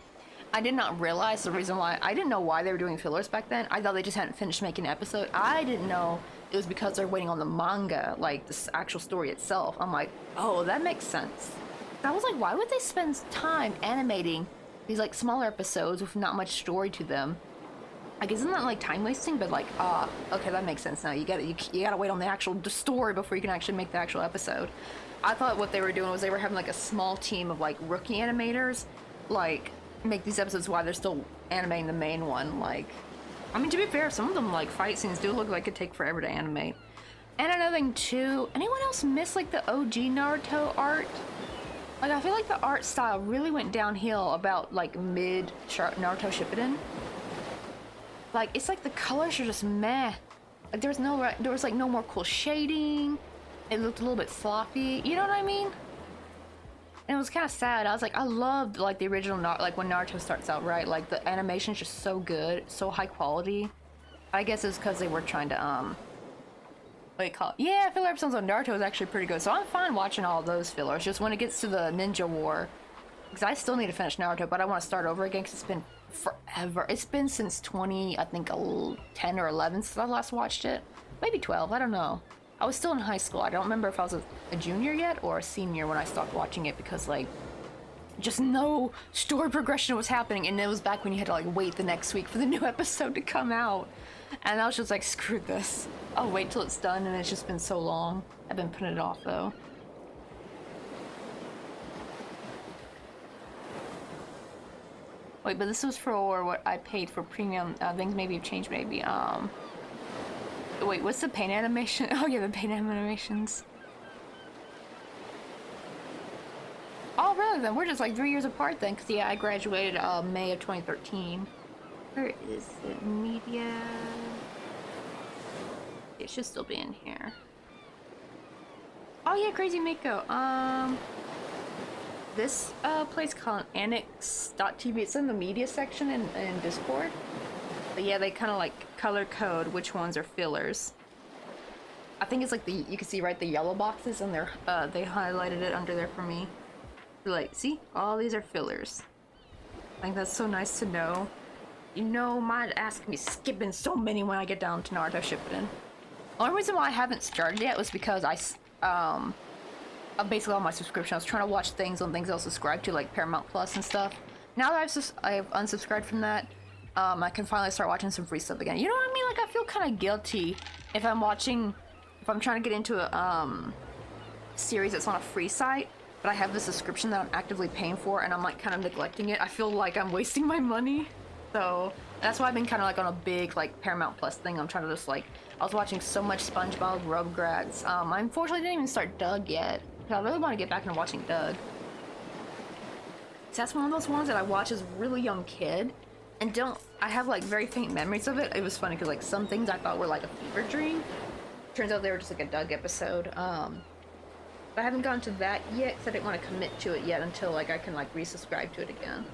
A: I did not realize the reason why. I didn't know why they were doing fillers back then. I thought they just hadn't finished making an episode. I didn't know it was because they're waiting on the manga, like the actual story itself. I'm like, oh, that makes sense. I was like, why would they spend time animating these like smaller episodes with not much story to them? Like, isn't that like time wasting? But like, okay, that makes sense now. You gotta wait on the actual story before you can actually make the actual episode. I thought what they were doing was they were having like a small team of like rookie animators, like make these episodes while they're still animating the main one. Like, I mean, to be fair, some of them like fight scenes do look like it take forever to animate. And another thing too, anyone else miss like the OG Naruto art? Like, I feel like the art style really went downhill about like mid Naruto Shippuden. Like, it's like the colors are just meh. Like, there was like no more cool shading. It looked a little bit sloppy. You know what I mean? And it was kind of sad. I was like, I loved like the original like when Naruto starts out, right? Like the animation's just so good, so high quality. I guess it's because they were trying to what do you call it? Yeah, filler episodes on Naruto is actually pretty good. So I'm fine watching all those fillers. Just when it gets to the Ninja War, because I still need to finish Naruto, but I want to start over again because it's been forever. It's been since 20, I think 10 or 11 since I last watched it. Maybe 12. I don't know. I was still in high school. I don't remember if I was a junior yet or a senior when I stopped watching it because, like, just no story progression was happening. And it was back when you had to, like, wait the next week for the new episode to come out. And I was just like, screw this. I'll wait till it's done, and it's just been so long. I've been putting it off, though. Wait, but this was for what I paid for premium. Things maybe have changed, maybe. Wait, what's the paint animation? Oh yeah, the paint animations. Oh really? Then we're just like 3 years apart then, because yeah, I graduated May of 2013. Where is it? Media. It should still be in here. Oh yeah, Crazy Mako. This place called Annex.tv. It's in the media section in Discord. But yeah, they kind of like color code which ones are fillers. I think it's like you can see right the yellow boxes, and they highlighted it under there for me. Like, see, all these are fillers. Like, that's so nice to know. You know, my ass can be skipping so many when I get down to Naruto Shippuden. The only reason why I haven't started yet was because basically on my subscription, I was trying to watch things on things I was subscribed to, like Paramount Plus and stuff. Now that I've unsubscribed from that, I can finally start watching some free stuff again. You know what I mean? Like, I feel kind of guilty if I'm watching, if I'm trying to get into a series that's on a free site, but I have the subscription that I'm actively paying for, and I'm like kind of neglecting it. I feel like I'm wasting my money. So that's why I've been kind of like on a big like Paramount Plus thing. I'm trying to just like, I was watching so much SpongeBob, Rugrats. I unfortunately didn't even start Doug yet. I really want to get back into watching Doug. So that's one of those ones that I watched as a really young kid, and I have like very faint memories of it. It was funny because like some things I thought were like a fever dream. Turns out they were just like a Doug episode. But I haven't gotten to that yet because I didn't want to commit to it yet until like I can like resubscribe to it again.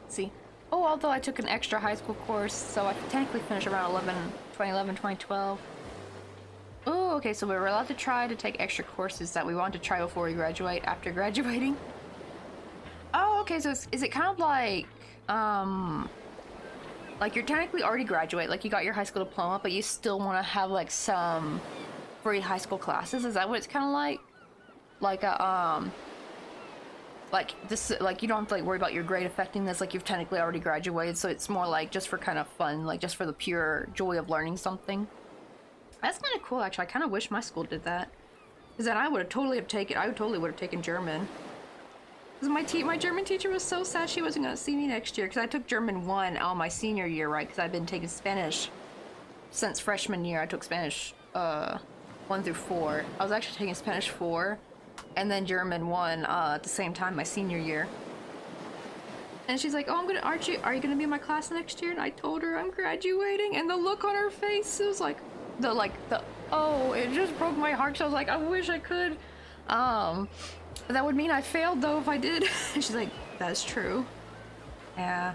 A: See. Oh, although I took an extra high school course, so I technically finished around 2011, 2012. Oh, okay, so we were allowed to try to take extra courses that we wanted to try before we graduate, after graduating. Oh, okay, so is it kind of like you're technically already graduate, like you got your high school diploma, but you still want to have like some free high school classes? Is that what it's kind of like? Like a, like this, like you don't have to like worry about your grade affecting this, like you've technically already graduated, so it's more like just for kind of fun, like just for the pure joy of learning something. That's kind of cool, actually. I kind of wish my school did that, because then I would have totally taken German. Because my German teacher was so sad she wasn't going to see me next year, because I took German 1 on my senior year, right? Because I've been taking Spanish since freshman year. I took Spanish 1 through 4. I was actually taking Spanish 4 and then German 1 at the same time my senior year. And she's like, "Oh, are you gonna be in my class next year?" And I told her I'm graduating, and the look on her face, it was like oh, it just broke my heart. So I was like, I wish I could. That would mean I failed though if I did. And she's like, "That's true." Yeah.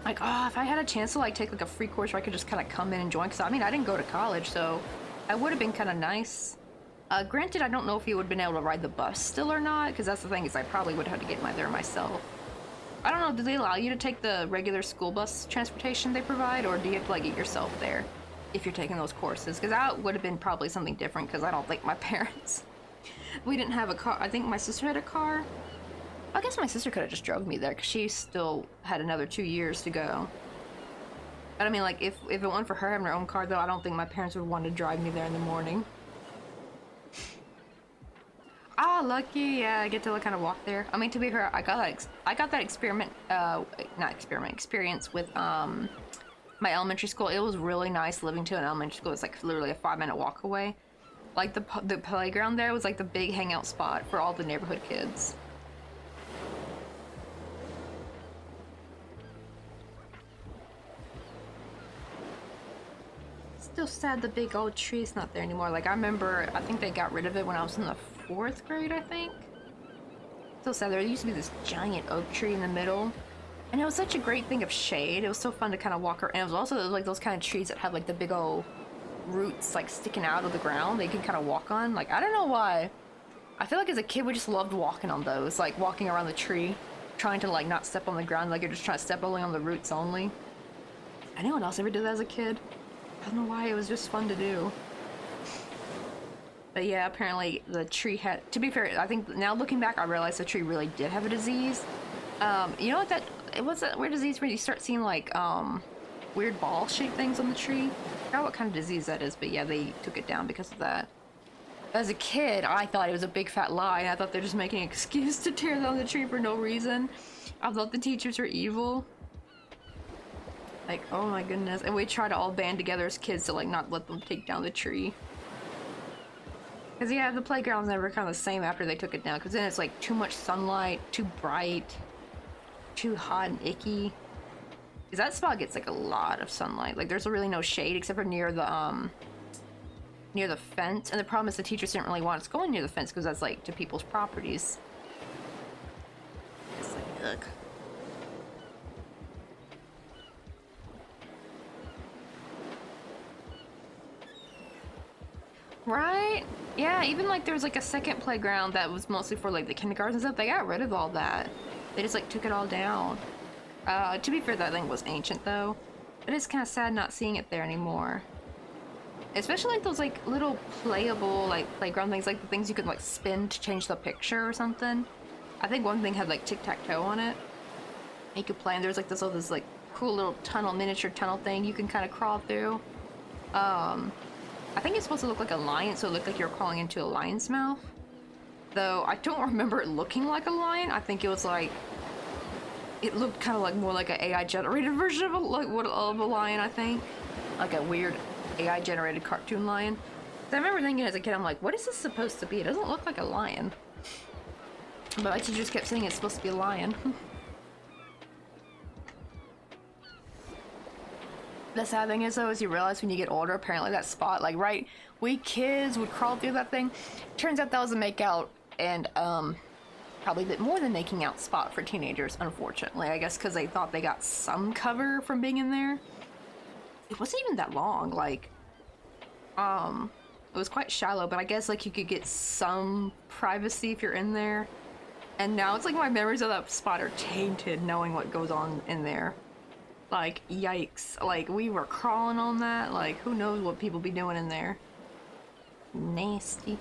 A: Like, oh, if I had a chance to like take like a free course where I could just kind of come in and join, because I mean I didn't go to college, so that would have been kind of nice. Granted, I don't know if you would have been able to ride the bus still or not, because that's the thing, is I probably would have had to get there myself. I don't know, do they allow you to take the regular school bus transportation they provide, or do you have to like get yourself there if you're taking those courses? Because that would have been probably something different, because I don't think my parents, we didn't have a car. I think my sister had a car. I guess my sister could have just drove me there, because she still had another 2 years to go. But I mean, like, if it weren't for her having her own car, though, I don't think my parents would want to drive me there in the morning. Ah, lucky. Yeah, I get to kind of walk there. I mean, to be fair, I got that experience with my elementary school. It was really nice living to an elementary school. It's like literally a 5-minute walk away. Like the playground there was like the big hangout spot for all the neighborhood kids. Still sad the big old tree's not there anymore. Like I remember, I think they got rid of it when I was in the 4th grade, I think. Still sad. There used to be this giant oak tree in the middle, and it was such a great thing of shade. It was so fun to kind of walk around. And it was also like those kind of trees that have like the big old roots like sticking out of the ground that you can kind of walk on. Like, I don't know why. I feel like as a kid we just loved walking on those, like walking around the tree, trying to like not step on the ground, like you're just trying to step only on the roots only. Anyone else ever did that as a kid? I don't know why, it was just fun to do. But yeah, apparently the tree had, to be fair, I think now looking back I realized the tree really did have a disease. You know what it was, that weird disease where you start seeing like weird ball shaped things on the tree? I forgot what kind of disease that is, but yeah, they took it down because of that. As a kid, I thought it was a big fat lie, and I thought they're just making an excuse to tear down the tree for no reason. I thought the teachers were evil. Like, oh my goodness. And we tried to all band together as kids to like not let them take down the tree. Because yeah, the playground's never kind of the same after they took it down, because then it's like too much sunlight, too bright, too hot and icky. Because that spot gets like a lot of sunlight. Like there's really no shade except for near the fence. And the problem is the teachers didn't really want us going near the fence because that's like to people's properties. It's like, ugh. Right? Yeah, even like there was like a second playground that was mostly for like the kindergartens and stuff. They got rid of all that. They just like took it all down. To be fair, that thing was ancient though. it is kind of sad not seeing it there anymore. Especially like those like little playable like playground things, like the things you could like spin to change the picture or something. I think one thing had like tic-tac-toe on it. You could play, and there's like this like cool little tunnel, miniature tunnel thing you can kind of crawl through. I think it's supposed to look like a lion, so it looked like you were crawling into a lion's mouth. Though I don't remember it looking like a lion. I think it was like, it looked kind of like more like an AI generated version of a, of a lion, I think. Like a weird AI generated cartoon lion. So I remember thinking as a kid, I'm like, what is this supposed to be? It doesn't look like a lion. But my teachers kept saying it's supposed to be a lion. The sad thing is though, is you realize when you get older, apparently that spot, like right, we kids would crawl through that thing. Turns out that was a make out, and probably a bit more than making out spot for teenagers, unfortunately. I guess because they thought they got some cover from being in there. It wasn't even that long, like, it was quite shallow, but I guess like you could get some privacy if you're in there. And now it's like my memories of that spot are tainted knowing what goes on in there. Like, yikes. Like, we were crawling on that. Like, who knows what people be doing in there. Nasty.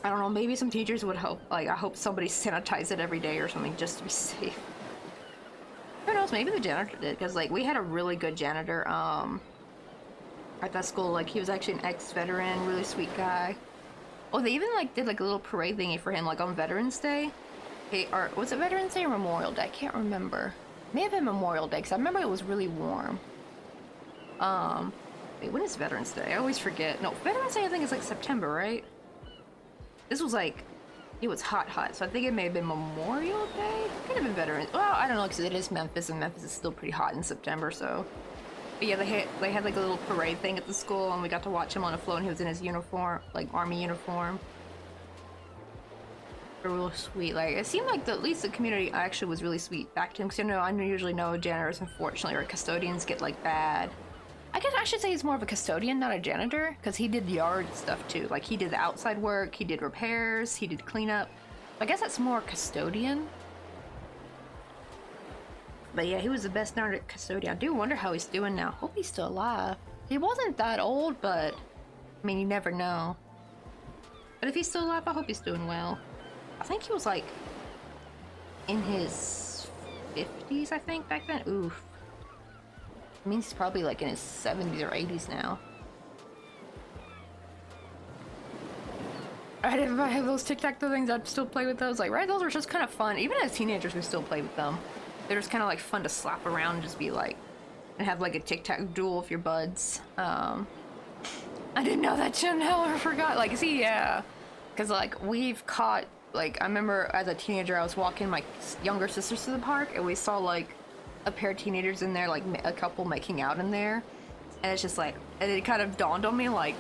A: I don't know, maybe some teachers would help. Like, I hope somebody sanitized it every day or something just to be safe. Who knows, maybe the janitor did, because, like, we had a really good janitor, at that school. Like, he was actually an ex-veteran, really sweet guy. Oh, they even, like, did, like, a little parade thingy for him, like, on Veterans Day. Hey, or, was it Veterans Day or Memorial Day? I can't remember. May have been Memorial Day, because I remember it was really warm. Wait, when is Veterans Day? I always forget. No, Veterans Day I think is like September, right? This was like, it was hot, so I think it may have been Memorial Day? Could have been Veterans. Well, I don't know, because it is Memphis, and Memphis is still pretty hot in September, so. But yeah, they had like a little parade thing at the school, and we got to watch him on a float, and he was in his uniform, like army uniform. Real sweet. Like, it seemed like at least the community actually was really sweet back to him, because I usually know janitors, unfortunately, or custodians get like bad. I guess I should say he's more of a custodian, not a janitor, because he did yard stuff too. Like, he did the outside work, he did repairs, he did cleanup. I guess that's more custodian. But yeah, he was the best darn custodian. I do wonder how he's doing now. Hope he's still alive. He wasn't that old, but I mean, you never know. But if he's still alive, I hope he's doing well. I think he was like in his 50s, I think, back then. Oof. I mean, he's probably like in his 70s or 80s now. I didn't have those tic-tac-toe things. I'd still play with those. Like, right? Those were just kind of fun. Even as teenagers, we still played with them. They're just kind of like fun to slap around and just be like, and have like a tic-tac duel with your buds. I didn't know that, Jim. Hell, I forgot. Like, see, yeah. Because like, we've caught, like, I remember as a teenager, I was walking my younger sisters to the park, and we saw like a pair of teenagers in there, like a couple making out in there. And it's just like, and it kind of dawned on me, like,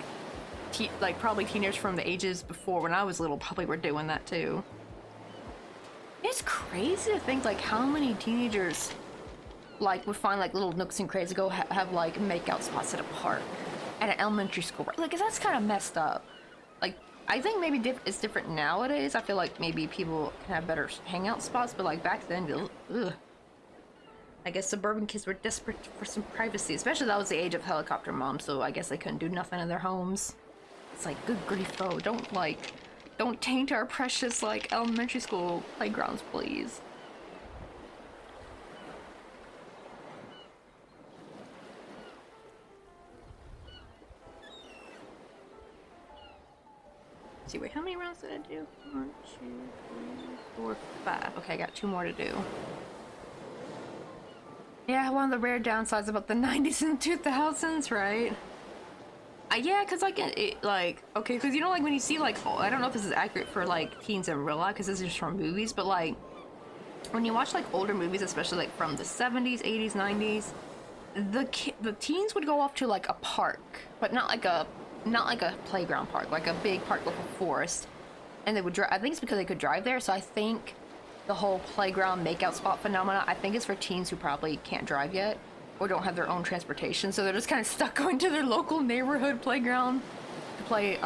A: like probably teenagers from the ages before when I was little probably were doing that too. It's crazy to think like how many teenagers like would find like little nooks and crannies to go have like make out spots at a park, at an elementary school. Like, that's kind of messed up. Like, I think maybe it's different nowadays. I feel like maybe people can have better hangout spots, but like back then, ugh. I guess suburban kids were desperate for some privacy, especially that was the age of helicopter moms, so I guess they couldn't do nothing in their homes. It's like, good grief, though. Don't taint our precious, like, elementary school playgrounds, please. Let's see, wait, how many rounds did I do? 1, 2, 3, 4, 5. Okay, I got 2 more to do. Yeah, one of the rare downsides about the 90s and 2000s, right? Yeah, because, like, okay, because, you know, like, when you see, like, oh, I don't know if this is accurate for, like, teens in real life, because this is just from movies, but, like, when you watch, like, older movies, especially, like, from the 70s, 80s, 90s, the teens would go off to, like, a park, but not like a playground park, like a big park with a forest, and they would drive. I think it's because they could drive there, so I think the whole playground makeout spot phenomena, I think it's for teens who probably can't drive yet or don't have their own transportation, so they're just kind of stuck going to their local neighborhood playground to play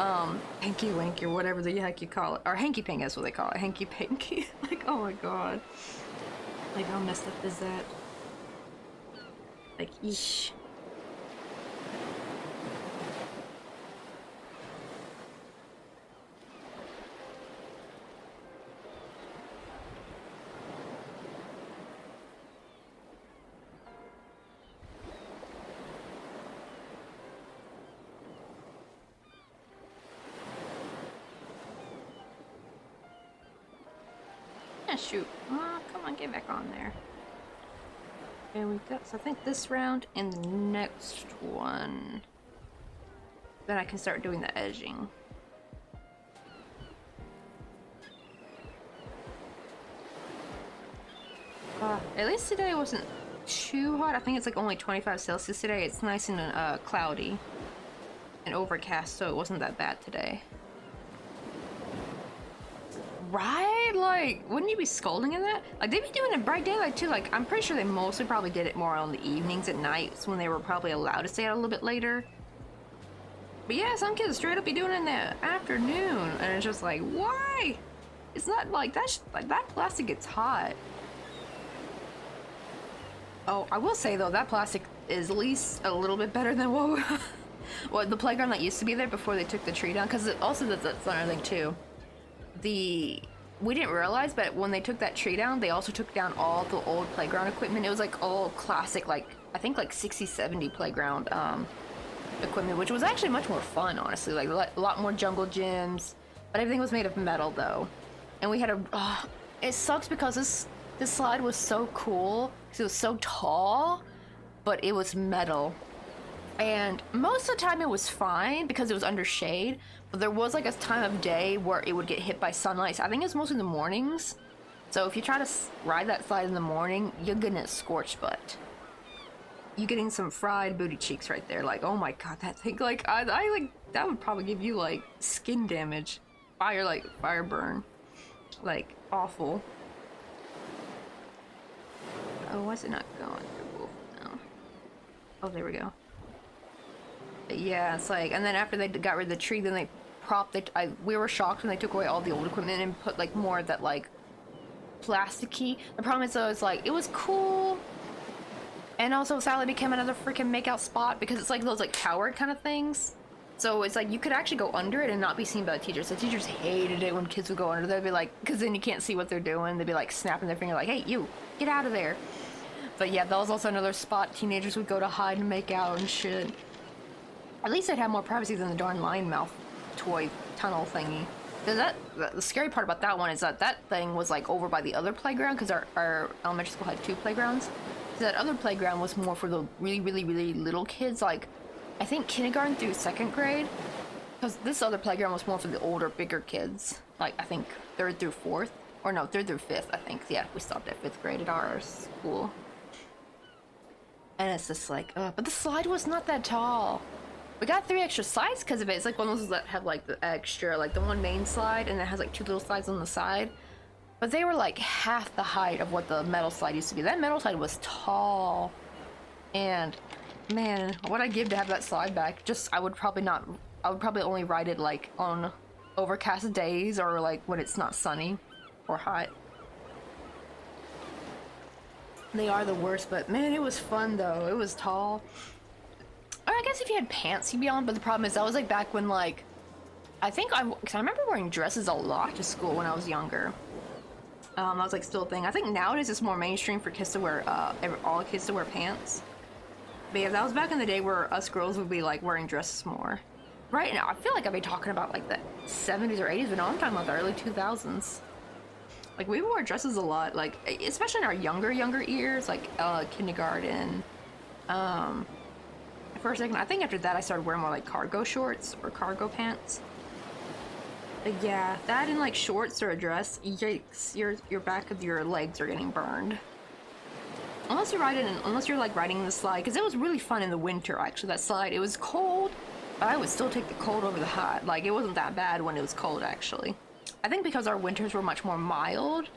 A: Hanky Winky or whatever the heck you call it, or Hanky Pink is what they call it, Hanky Pinky. Like, oh my god, like how messed up is that? Like, eesh. Yeah, shoot. Oh, come on, get back on there. Okay, we got, so I think this round and the next one. Then I can start doing the edging. At least today wasn't too hot. I think it's like only 25 Celsius today. It's nice and cloudy and overcast, so it wasn't that bad today. Right? Like, wouldn't you be scolding in that? Like, they'd be doing it bright daylight too. Like, I'm pretty sure they mostly probably did it more on the evenings at nights when they were probably allowed to stay out a little bit later. But yeah, some kids straight up be doing it in the afternoon, and it's just like, why? It's not like that. Like, that plastic gets hot. Oh, I will say though, that plastic is at least a little bit better than what the playground that used to be there before they took the tree down. Because also that's another thing too. We didn't realize, but when they took that tree down, they also took down all the old playground equipment. It was like all classic, like I think like 60, 70 playground equipment, which was actually much more fun, honestly. Like a lot more jungle gyms, but everything was made of metal though. And we had a. It sucks because this slide was so cool because it was so tall, but it was metal. And most of the time it was fine because it was under shade, but there was like a time of day where it would get hit by sunlight. So I think it's mostly in the mornings. So if you try to ride that slide in the morning, you're getting it scorched butt. You're getting some fried booty cheeks right there. Like, oh my god, that thing, like, I like, that would probably give you like skin damage. Fire burn. Like, awful. Oh, why is it not going through? No. Oh, there we go. But yeah, it's like, and then after they got rid of the tree, then they propped it. We were shocked when they took away all the old equipment and put like more of that like plasticky. The problem is though, it's like it was cool, and also sadly became another freaking makeout spot because it's like those like tower kind of things. So it's like you could actually go under it and not be seen by the teachers. The teachers hated it when kids would go under. They'd be like, because then you can't see what they're doing. They'd be like snapping their finger like, hey, you, get out of there. But yeah, that was also another spot teenagers would go to hide and make out and shit. At least they'd have more privacy than the darn lion mouth toy tunnel thingy. The scary part about that one is that that thing was like over by the other playground because our elementary school had 2 playgrounds. So that other playground was more for the really, really, really little kids, like I think kindergarten through 2nd grade. Because this other playground was more for the older, bigger kids. Like I think 3rd through 4th. Or no, 3rd through 5th, I think. Yeah, we stopped at 5th grade at our school. And it's just like, but the slide was not that tall. We got 3 extra slides because of it. It's like one of those that have like the extra, like the one main slide and it has like 2 little slides on the side. But they were like half the height of what the metal slide used to be. That metal slide was tall. And man, what I'd give to have that slide back. Just, I would probably only ride it like on overcast days or like when it's not sunny or hot. They are the worst, but man, it was fun though. It was tall. Or I guess if you had pants, you'd be on, but the problem is that was like back when like, because I remember wearing dresses a lot to school when I was younger. That was like still a thing. I think nowadays it's more mainstream for kids to wear, all kids to wear pants. But yeah, that was back in the day where us girls would be like wearing dresses more. Right now, I feel like I'd be talking about like the 70s or 80s, but no, I'm talking about the early 2000s. Like we wore dresses a lot, like especially in our younger years, like kindergarten. For a second, I think after that I started wearing more like cargo shorts or cargo pants. But yeah, that and like shorts or a dress, yikes, your back of your legs are getting burned. Unless you're like riding the slide, because it was really fun in the winter actually, that slide. It was cold, but I would still take the cold over the hot. Like it wasn't that bad when it was cold actually. I think because our winters were much more mild,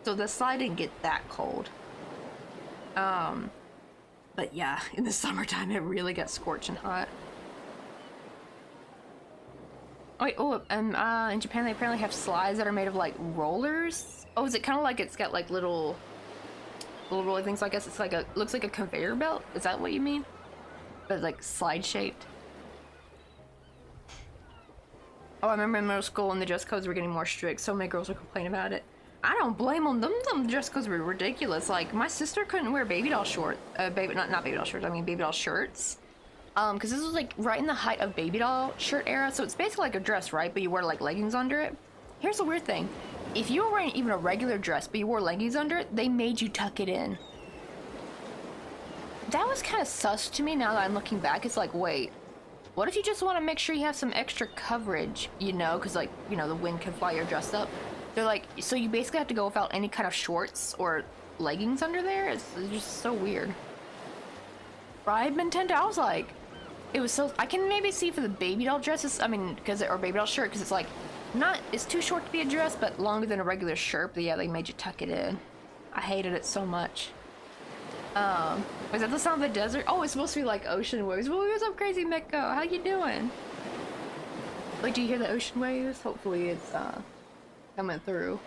A: so the slide didn't get that cold. But yeah, in the summertime it really got scorching hot. Oh wait, in Japan they apparently have slides that are made of like rollers. Oh, is it kind of like it's got like little, little rolly things. So I guess it's like looks like a conveyor belt. Is that what you mean? But like slide shaped. Oh, I remember in middle school when the dress codes were getting more strict, so many girls would complain about it. I don't blame them. Them dress codes were ridiculous. Like, my sister couldn't wear baby doll shorts. Not baby doll shorts, I mean baby doll shirts. Because this was like right in the height of baby doll shirt era, so it's basically like a dress, right? But you wear like leggings under it. Here's the weird thing. If you were wearing even a regular dress, but you wore leggings under it, they made you tuck it in. That was kind of sus to me now that I'm looking back. It's like, wait. What if you just want to make sure you have some extra coverage, you know, because, like, you know, the wind can fly your dress up. They're like, so you basically have to go without any kind of shorts or leggings under there? It's just so weird. Right, Nintendo? I was like, it was so... I can maybe see for the baby doll dresses, I mean, or baby doll shirt, because it's like, it's too short to be a dress, but longer than a regular shirt. But yeah, they made you tuck it in. I hated it so much. Was that the sound of the desert? Oh, it's supposed to be like ocean waves. Well, what's up, Crazy Mecco? How you doing? Like, do you hear the ocean waves? Hopefully it's, coming through.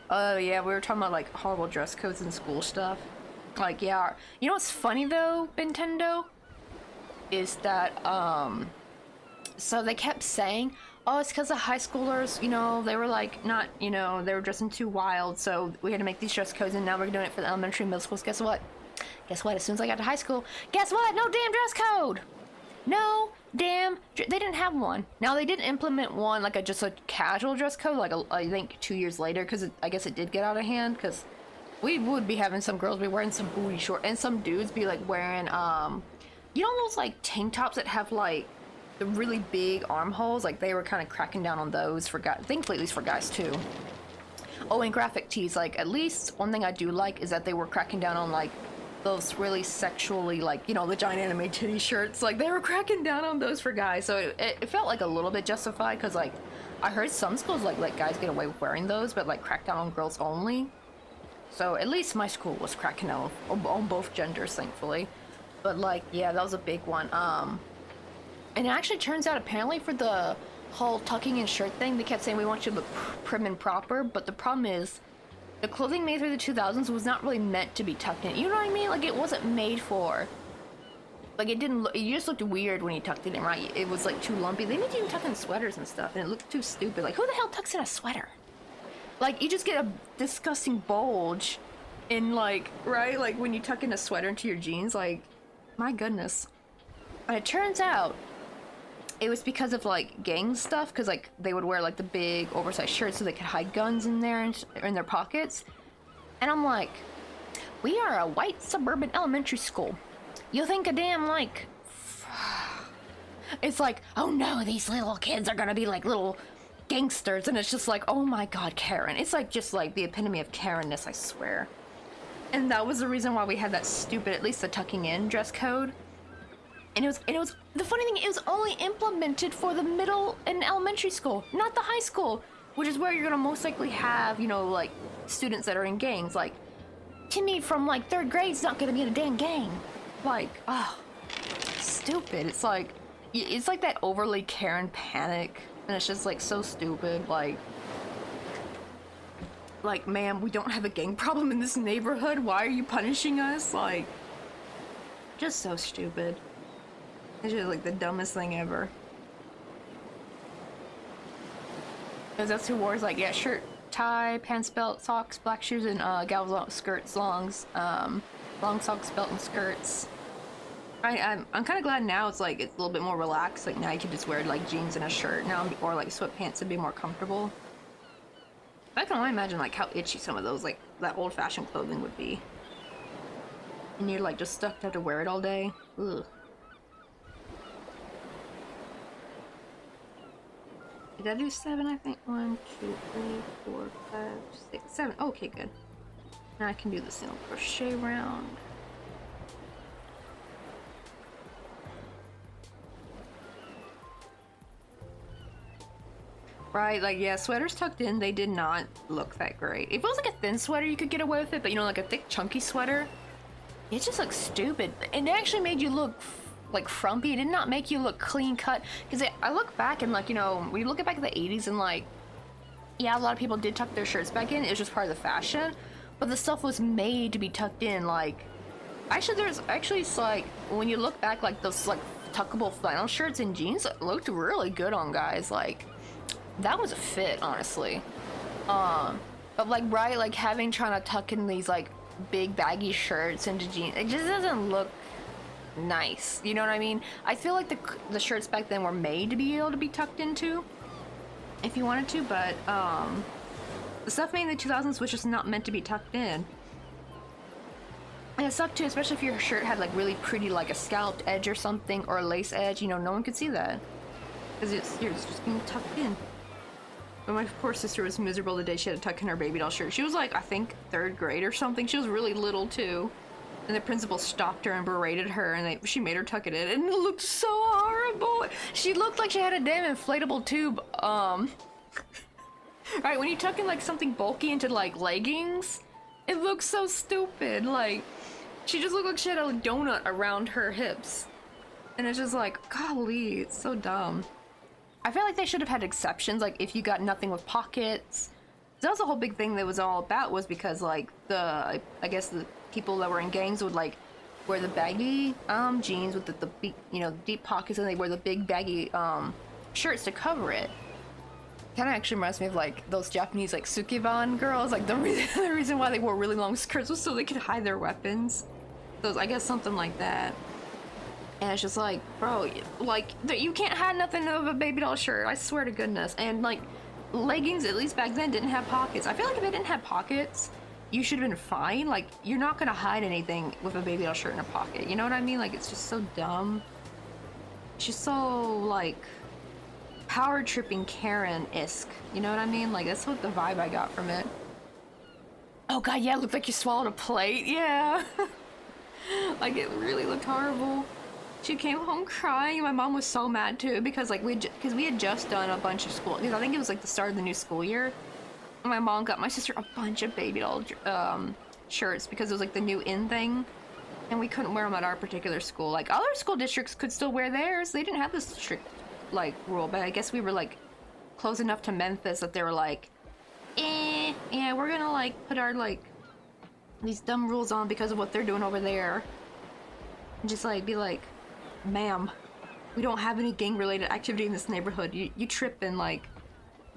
A: Oh, yeah, we were talking about, like, horrible dress codes and school stuff. Like, yeah. You know what's funny, though, Nintendo? Is that, so they kept saying, oh, it's because the high schoolers, you know, they were like, not, you know, they were dressing too wild, so we had to make these dress codes, and now we're doing it for the elementary and middle schools. Guess what? Guess what? As soon as I got to high school, guess what? No damn dress code! No damn, they didn't have one. Now, they did implement one, like just a casual dress code, like I think 2 years later, because I guess it did get out of hand, because we would be having some girls be wearing some booty short, and some dudes be like wearing, you know those like tank tops that have like the really big armholes? Like they were kind of cracking down on those for guys, thankfully at least for guys too. Oh, and graphic tees, like at least one thing I do like is that they were cracking down on like those really sexually, like, you know, the giant anime titty shirts. Like they were cracking down on those for guys, so it felt like a little bit justified, because like I heard some schools like let guys get away with wearing those, but like crack down on girls only. So at least my school was cracking down on both genders, thankfully. But like, yeah, that was a big one. And it actually turns out, apparently, for the whole tucking in shirt thing, they kept saying we want you to look prim and proper, but the problem is the clothing made through the 2000s was not really meant to be tucked in. You know what I mean? Like, it wasn't made for... Like, it didn't look... You just looked weird when you tucked it in, right? It was, like, too lumpy. They made you tuck in sweaters and stuff, and it looked too stupid. Like, who the hell tucks in a sweater? Like, you just get a disgusting bulge in, like, right? Like, when you tuck in a sweater into your jeans, like, my goodness. And it turns out it was because of, like, gang stuff, because, like, they would wear, like, the big oversized shirts so they could hide guns in there and in their pockets. And I'm like, we are a white suburban elementary school. You think a damn, like... It's like, oh no, these little kids are gonna be, like, little gangsters. And it's just like, oh my god, Karen. It's, like, just, like, the epitome of Karen-ness, I swear. And that was the reason why we had that stupid, at least the tucking in dress code. And it was, the funny thing, it was only implemented for the middle and elementary school, not the high school, which is where you're gonna most likely have, you know, like, students that are in gangs. Like, Timmy from, like, 3rd grade's not gonna be in a damn gang. Like, oh, stupid. It's like that overly Karen panic, and it's just, like, so stupid, like, ma'am, we don't have a gang problem in this neighborhood. Why are you punishing us? Like, just so stupid. It's just, like, the dumbest thing ever. Because that's who wore, like, yeah, shirt, tie, pants, belt, socks, black shoes, and, gals, skirts, long socks, belt, and skirts. I'm kind of glad now it's, like, it's a little bit more relaxed. Like, now you can just wear, like, jeans and a shirt now, or, like, sweatpants to be more comfortable. I can only imagine, like, how itchy some of those, like, that old-fashioned clothing would be. And you're, like, just stuck to have to wear it all day. Ugh. Did I do 7, I think? 1, 2, 3, 4, 5, 6, 7. Okay, good. Now I can do the single crochet round. Right, like, yeah, sweaters tucked in, they did not look that great. If it was like a thin sweater, you could get away with it, but you know, like a thick, chunky sweater, it just looks stupid. And it actually made you look, like, frumpy. It did not make you look clean cut. Because I look back and, like, you know, we look back at the 80s and, like, yeah, a lot of people did tuck their shirts back in. It was just part of the fashion. but the stuff was made to be tucked in. Like, actually, there's actually, it's like, when you look back, like, those, like, tuckable flannel shirts and jeans looked really good on guys. Like, that was a fit, honestly. But, like, right, like, trying to tuck in these, like, big baggy shirts into jeans, it just doesn't look nice. You know what I mean? I feel like the shirts back then were made to be able to be tucked into if you wanted to, but, the stuff made in the 2000s was just not meant to be tucked in. And it sucked too, especially if your shirt had like really pretty, like a scalloped edge or something, or a lace edge, you know, no one could see that. Because it's just being tucked in. But my poor sister was miserable the day she had to tuck in her baby doll shirt. She was like, I think 3rd grade or something. She was really little too. And the principal stopped her and berated her, and she made her tuck it in, and it looked so horrible. She looked like she had a damn inflatable tube. Right, when you tuck in like something bulky into like leggings, it looks so stupid. Like, she just looked like she had a donut around her hips. And it's just like, golly, it's so dumb. I feel like they should have had exceptions, like if you got nothing with pockets. That was the whole big thing that was all about, was because like I guess the people that were in gangs would like wear the baggy jeans with the big, you know, deep pockets, and they wear the big baggy shirts to cover it. Kind of actually reminds me of like those Japanese like sukeban girls. Like the reason why they wore really long skirts was so they could hide their weapons. So I guess something like that. And it's just like, bro, like you can't hide nothing of a baby doll shirt. I swear to goodness. And like leggings, at least back then, didn't have pockets. I feel like if they didn't have pockets, you should have been fine. Like, you're not gonna hide anything with a baby doll shirt in a pocket. You know what I mean? Like, it's just so dumb. It's just so like power tripping Karen-esque. You know what I mean? Like, that's what the vibe I got from it. Oh god, yeah, it looked like you swallowed a plate. Yeah. Like, it really looked horrible. She came home crying, and my mom was so mad too, because like we had just done a bunch of school, because I think it was like the start of the new school year. And my mom got my sister a bunch of baby doll shirts because it was like the new in thing, and we couldn't wear them at our particular school. Like, other school districts could still wear theirs. They didn't have this strict like rule, but I guess we were like close enough to Memphis that they were like, yeah, we're gonna like put our like these dumb rules on because of what they're doing over there, and just like be like, ma'am, we don't have any gang related activity in this neighborhood. You tripping, like,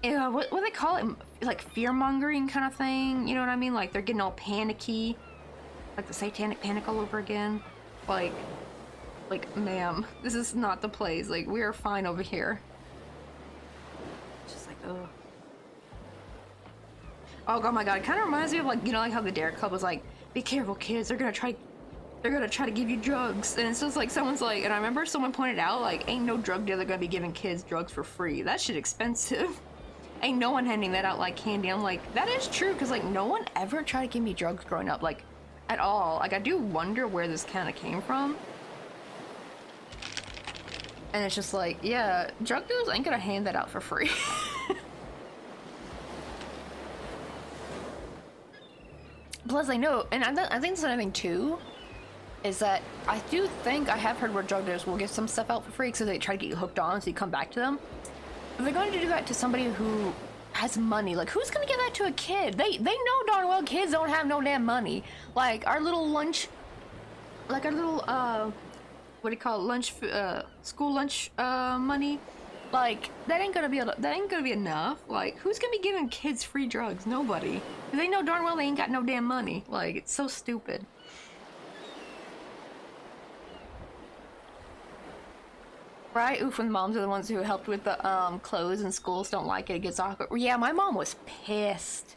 A: what do they call it, like fear mongering kind of thing, you know what I mean? Like, they're getting all panicky, like the satanic panic all over again. Like ma'am, this is not the place. Like, we are fine over here. Just like, ugh. Oh my god, it kind of reminds me of like, you know, like how the Dare Club was like, be careful kids, they're gonna try to give you drugs. And it's just like, someone's like, and I remember someone pointed out, like, ain't no drug dealer gonna be giving kids drugs for free. That shit expensive. Ain't no one handing that out like candy. I'm like, that is true, because like no one ever tried to give me drugs growing up, like at all. Like, I do wonder where this kind of came from. And it's just like, yeah, drug dealers ain't gonna hand that out for free. Plus, I know, and I think it's another thing too, is that I do think I have heard where drug dealers will give some stuff out for free because they try to get you hooked on so you come back to them. But they're going to do that to somebody who has money. Like, who's going to give that to a kid? They know darn well kids don't have no damn money. Like, our little lunch, like our little, what do you call it, lunch, school lunch, money. Like, that ain't gonna be enough. Like, who's gonna be giving kids free drugs? Nobody. They know darn well they ain't got no damn money. Like, it's so stupid. Right? Oof, when moms are the ones who helped with the clothes and schools don't like it, it gets awkward. Yeah, my mom was pissed.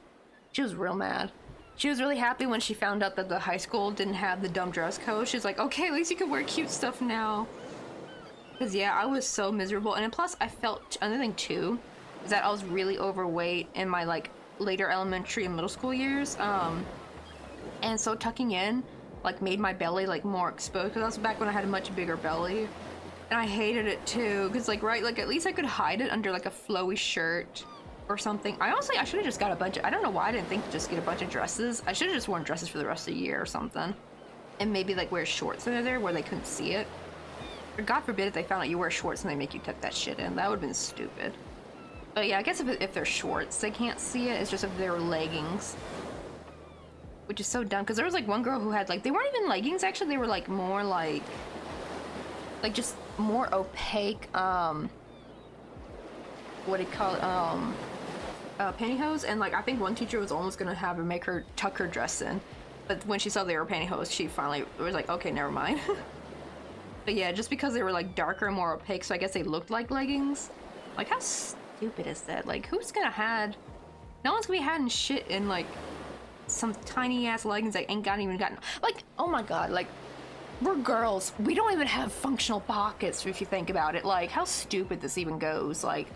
A: She was real mad. She was really happy when she found out that the high school didn't have the dumb dress code. She's like, okay, at least you can wear cute stuff now. Because, yeah, I was so miserable. And then plus, I felt, another thing, too, is that I was really overweight in my, like, later elementary and middle school years. And so tucking in, like, made my belly, like, more exposed. Because that was back when I had a much bigger belly. And I hated it, too. Because, like, right, like, at least I could hide it under, like, a flowy shirt or something. I should have just got a bunch of, I don't know why I didn't think to just get a bunch of dresses. I should have just worn dresses for the rest of the year or something. And maybe, like, wear shorts under there where they couldn't see it. Or God forbid if they found out you wear shorts and they make you tuck that shit in. That would have been stupid. But yeah, I guess if they're shorts, they can't see it. It's just if they're leggings. which is so dumb because there was like one girl who had like, they weren't even leggings actually, they were like more like just more opaque what do you call it, pantyhose. And like I think one teacher was almost gonna have her make her tuck her dress in, but when she saw they were pantyhose, she finally was like, okay, never mind. But yeah, just because they were like darker and more opaque, so I guess they looked like leggings. Like how stupid is that? Like who's gonna had, no one's gonna be having shit in like some tiny ass leggings that ain't even gotten, like, oh my god, like we're girls, we don't even have functional pockets if you think about it. Like how stupid this even goes. Like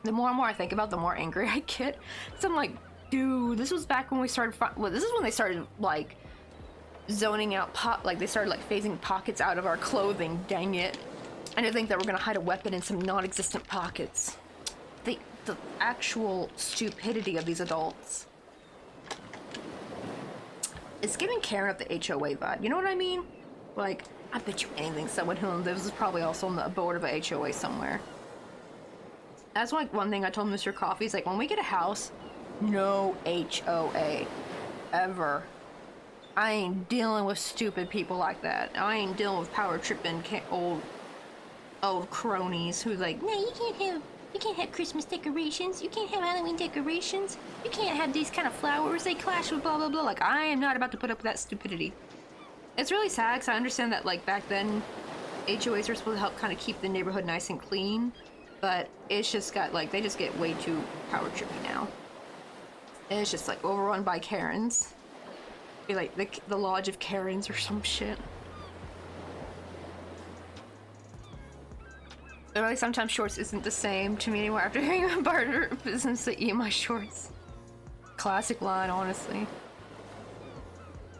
A: the more and more I think about it, the more angry I get. So I'm like, dude, this was back when we started, well, this is when they started like zoning out like they started like phasing pockets out of our clothing, dang it. And to think that we're gonna hide a weapon in some non-existent pockets. The actual stupidity of these adults. It's giving Karen up the HOA vibe, you know what I mean? Like, I bet you anything someone who lives is probably also on the board of a HOA somewhere. That's like one thing I told Mr. Coffee is like, when we get a house, no HOA. Ever. I ain't dealing with stupid people like that. I ain't dealing with power tripping old cronies who's like, no, you can't have Christmas decorations. You can't have Halloween decorations. You can't have these kind of flowers. They clash with blah blah blah. Like I am not about to put up with that stupidity. It's really sad because I understand that like back then, HOAs were supposed to help kind of keep the neighborhood nice and clean, but it's just got like they just get way too power trippy now. And it's just like overrun by Karens. Be like the Lodge of Karens or some shit. Really, sometimes shorts isn't the same to me anymore after hearing about barter business that eat my shorts. Classic line, honestly.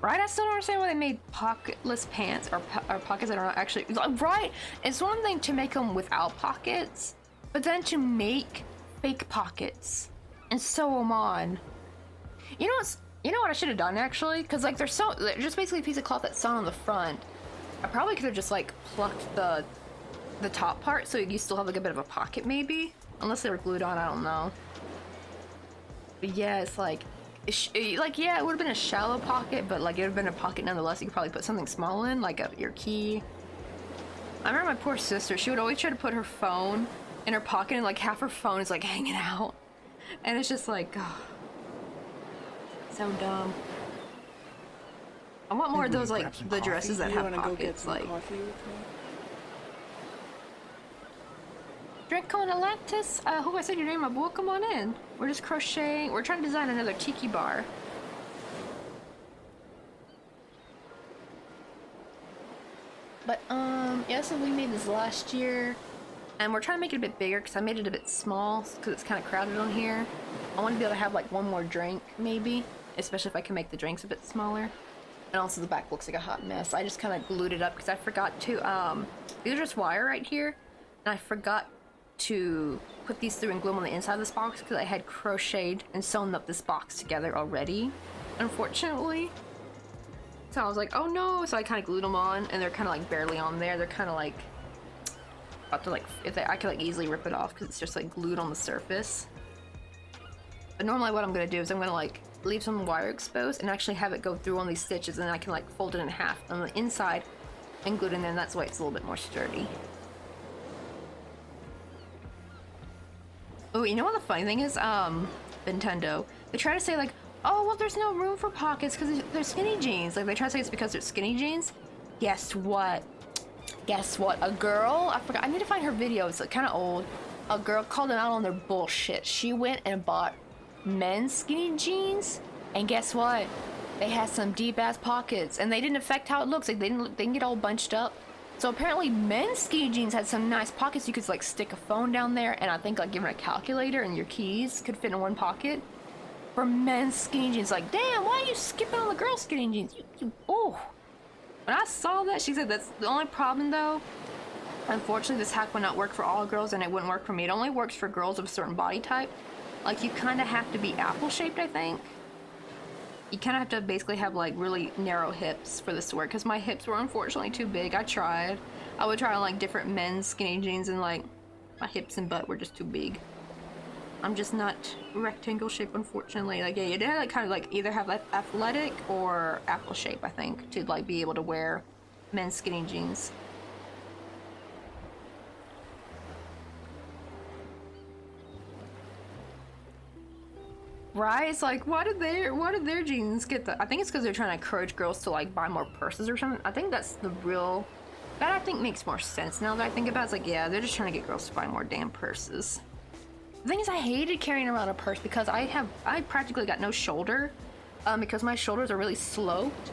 A: Right? I still don't understand why they made pocketless pants or pockets that are not actually right. It's one thing to make them without pockets, but then to make fake pockets and sew them on. You know what I should have done actually? Because like they're just basically a piece of cloth that's sewn on the front. I probably could have just like plucked the top part so you still have like a bit of a pocket maybe, unless they were glued on, I don't know. But yeah, it's like yeah, it would have been a shallow pocket, but like it would have been a pocket nonetheless. You could probably put something small in, like your key. I remember my poor sister, she would always try to put her phone in her pocket and like half her phone is like hanging out, and it's just like, oh, so dumb. I want more of those like the dresses that have pockets. Like drink on Electus. Who I said your name, my boy? Come on in. We're just crocheting. We're trying to design another tiki bar. But yeah, so we made this last year, and we're trying to make it a bit bigger because I made it a bit small because it's kind of crowded on here. I want to be able to have like one more drink maybe, especially if I can make the drinks a bit smaller. And also the back looks like a hot mess. I just kind of glued it up because I forgot to these are just wire right here, and I forgot to put these through and glue them on the inside of this box because I had crocheted and sewn up this box together already, unfortunately. So I was like, oh no, so I kind of glued them on, and they're kind of like barely on there. They're kind of like about to like, I could like easily rip it off because it's just like glued on the surface. But normally what I'm gonna do is I'm gonna like leave some wire exposed and actually have it go through on these stitches, and then I can like fold it in half on the inside and glue it in there, and that's why it's a little bit more sturdy. Oh, you know what the funny thing is? Nintendo. They try to say like, oh, well, there's no room for pockets because they're skinny jeans. Like, they try to say it's because they're skinny jeans. Guess what? Guess what? A girl, I forgot, I need to find her video. It's like, kind of old. A girl called them out on their bullshit. She went and bought men's skinny jeans, and guess what? They had some deep-ass pockets, and they didn't affect how it looks. Like, they didn't get all bunched up. So apparently men's skinny jeans had some nice pockets. You could like stick a phone down there, and I think like even a calculator and your keys could fit in one pocket. For men's skinny jeans, like, damn, why are you skipping on the girls' skinny jeans? Oh. When I saw that, she said that's the only problem though. Unfortunately, this hack would not work for all girls, and it wouldn't work for me. It only works for girls of a certain body type. Like, you kind of have to be apple-shaped, I think. You kind of have to basically have like really narrow hips for this to work, because my hips were unfortunately too big. I tried. I would try on like different men's skinny jeans, and like my hips and butt were just too big. I'm just not rectangle shape, unfortunately. Like, yeah, you did like kind of like either have like athletic or apple shape, I think, to like be able to wear men's skinny jeans. Right? It's like, why did their jeans get the? I think it's because they're trying to encourage girls to like buy more purses or something. I think that's the real. That I think makes more sense now that I think about it. It's like, yeah, they're just trying to get girls to buy more damn purses. The thing is, I hated carrying around a purse because I practically got no shoulder, because my shoulders are really sloped.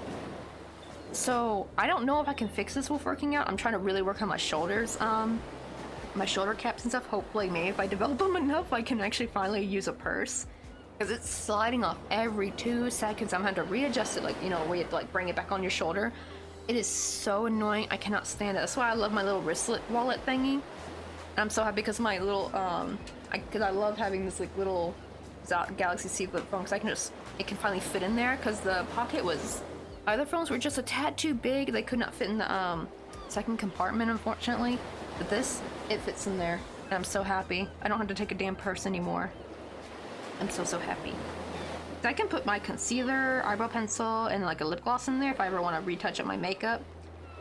A: So I don't know if I can fix this with working out. I'm trying to really work on my shoulders, my shoulder caps and stuff. Hopefully, maybe if I develop them enough, I can actually finally use a purse. Because it's sliding off every 2 seconds. I'm having to readjust it, like, you know, where you have to like bring it back on your shoulder. It is so annoying. I cannot stand it. That's why I love my little wristlet wallet thingy. And I'm so happy because my little because I love having this like little Galaxy C flip phone, because it can finally fit in there, because the pocket was, other phones were just a tad too big. They could not fit in the second compartment, unfortunately. But this, it fits in there, and I'm so happy. I don't have to take a damn purse anymore. I'm so happy. So I can put my concealer, eyebrow pencil, and like a lip gloss in there if I ever want to retouch up my makeup.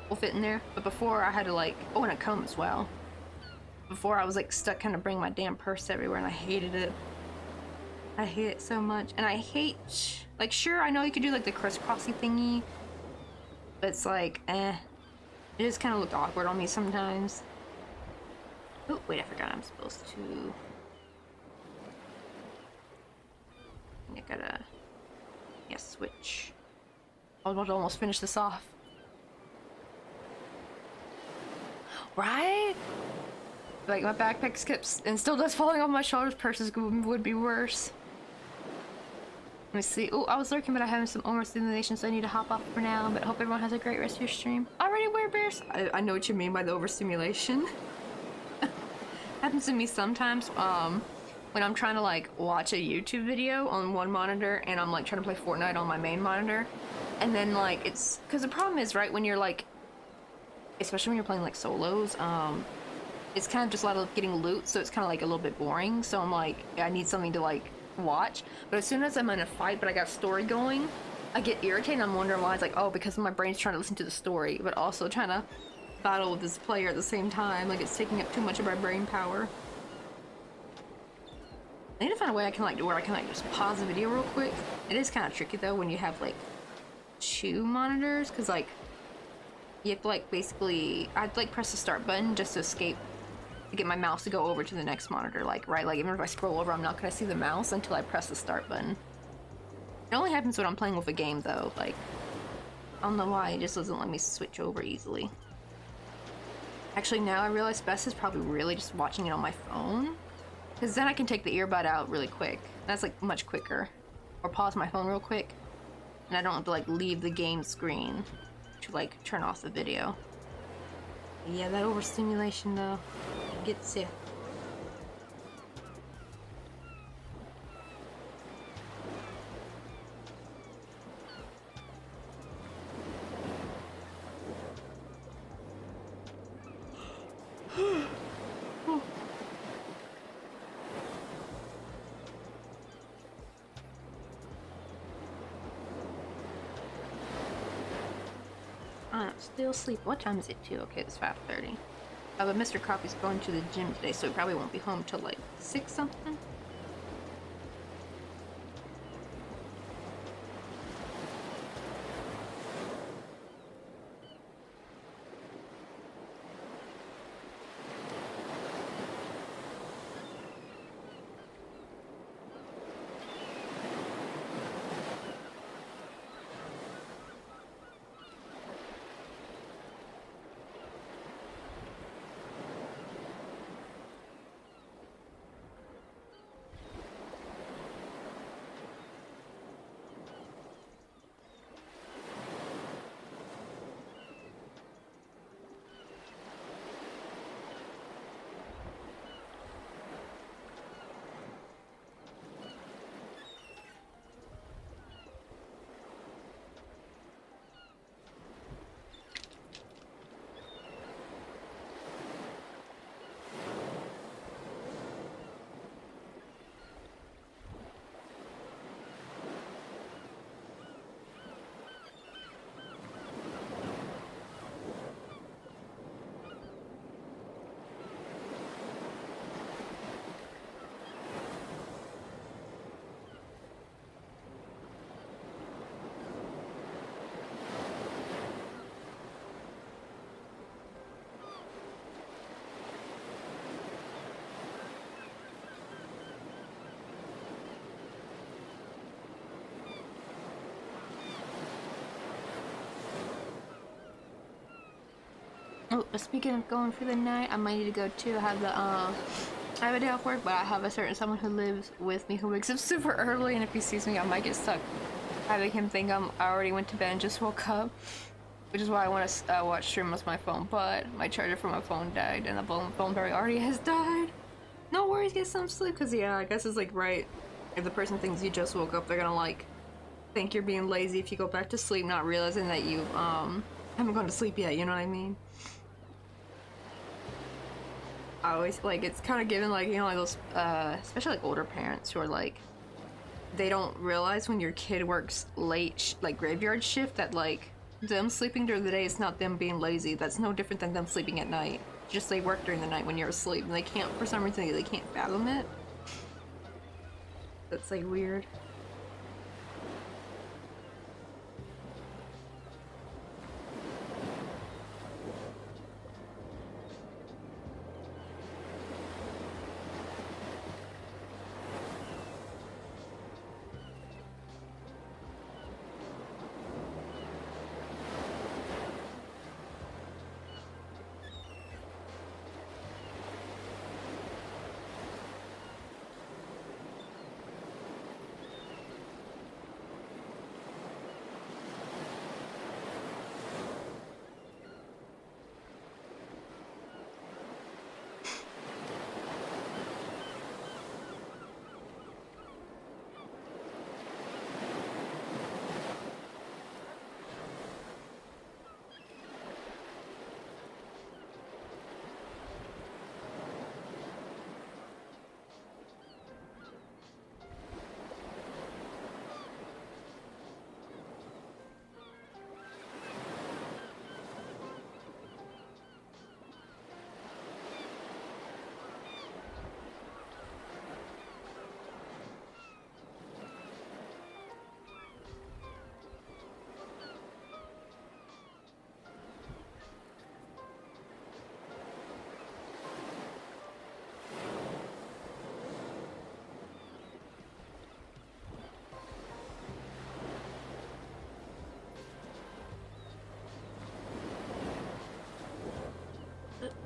A: Will fit in there. But before I had to like, oh, and a comb as well. Before I was like stuck kind of bringing my damn purse everywhere, and I hated it. I hate it so much. And I hate, like, sure, I know you could do like the crisscrossy thingy, but it's like, it just kind of looked awkward on me sometimes. Oh, wait, I forgot I'm supposed to. I gotta, yeah, switch. I was about to almost finish this off. Right? Like, my backpack skips and still does falling off my shoulders. Purses would be worse. Let me see. Oh, I was lurking, but I'm having some overstimulation, so I need to hop off for now. But I hope everyone has a great rest of your stream. Alrighty, werebears. I know what you mean by the overstimulation. Happens to me sometimes. When I'm trying to like watch a YouTube video on one monitor and I'm like trying to play Fortnite on my main monitor, and then like it's because the problem is, right, when you're like, especially when you're playing like solos, it's kind of just a lot of getting loot, so it's kind of like a little bit boring. So I'm like, I need something to like watch. But as soon as I'm in a fight but I got story going, I get irritated. I'm wondering why. It's like, oh, because my brain's trying to listen to the story but also trying to battle with this player at the same time. Like, it's taking up too much of my brain power. I need to find a way I can like do where I can like just pause the video real quick. It is kind of tricky though when you have like 2 monitors, because like you have to like basically, I'd like press the start button just to escape, to get my mouse to go over to the next monitor. Like, right, like even if I scroll over, I'm not gonna see the mouse until I press the start button. It only happens when I'm playing with a game though. Like, I don't know why it just doesn't let me switch over easily. Actually, now I realize best is probably really just watching it on my phone, because then I can take the earbud out really quick. That's like much quicker. Or pause my phone real quick, and I don't have to like leave the game screen to like turn off the video. Yeah, that overstimulation though, it gets you. I'm still asleep. What time is it too? Okay, it's 5:30. But Mr. Coffee's going to the gym today, so he probably won't be home till like 6 something. Oh, speaking of going for the night, I might need to go too. I have the I have a day off work, but I have a certain someone who lives with me who wakes up super early, and if he sees me, I might get stuck having him think I already went to bed and just woke up, which is why I want to watch stream with my phone. But my charger for my phone died, and the phone battery already has died. No worries, get some sleep, cause yeah, I guess it's like right. If the person thinks you just woke up, they're gonna like think you're being lazy if you go back to sleep, not realizing that you haven't gone to sleep yet. You know what I mean? I always like it's kind of given like like those especially like older parents who are like they don't realize when your kid works late like graveyard shift that like them sleeping during the day is not them being lazy. That's no different than them sleeping at night. Just they work during the night when you're asleep and they can't for some reason they can't fathom it. That's like weird.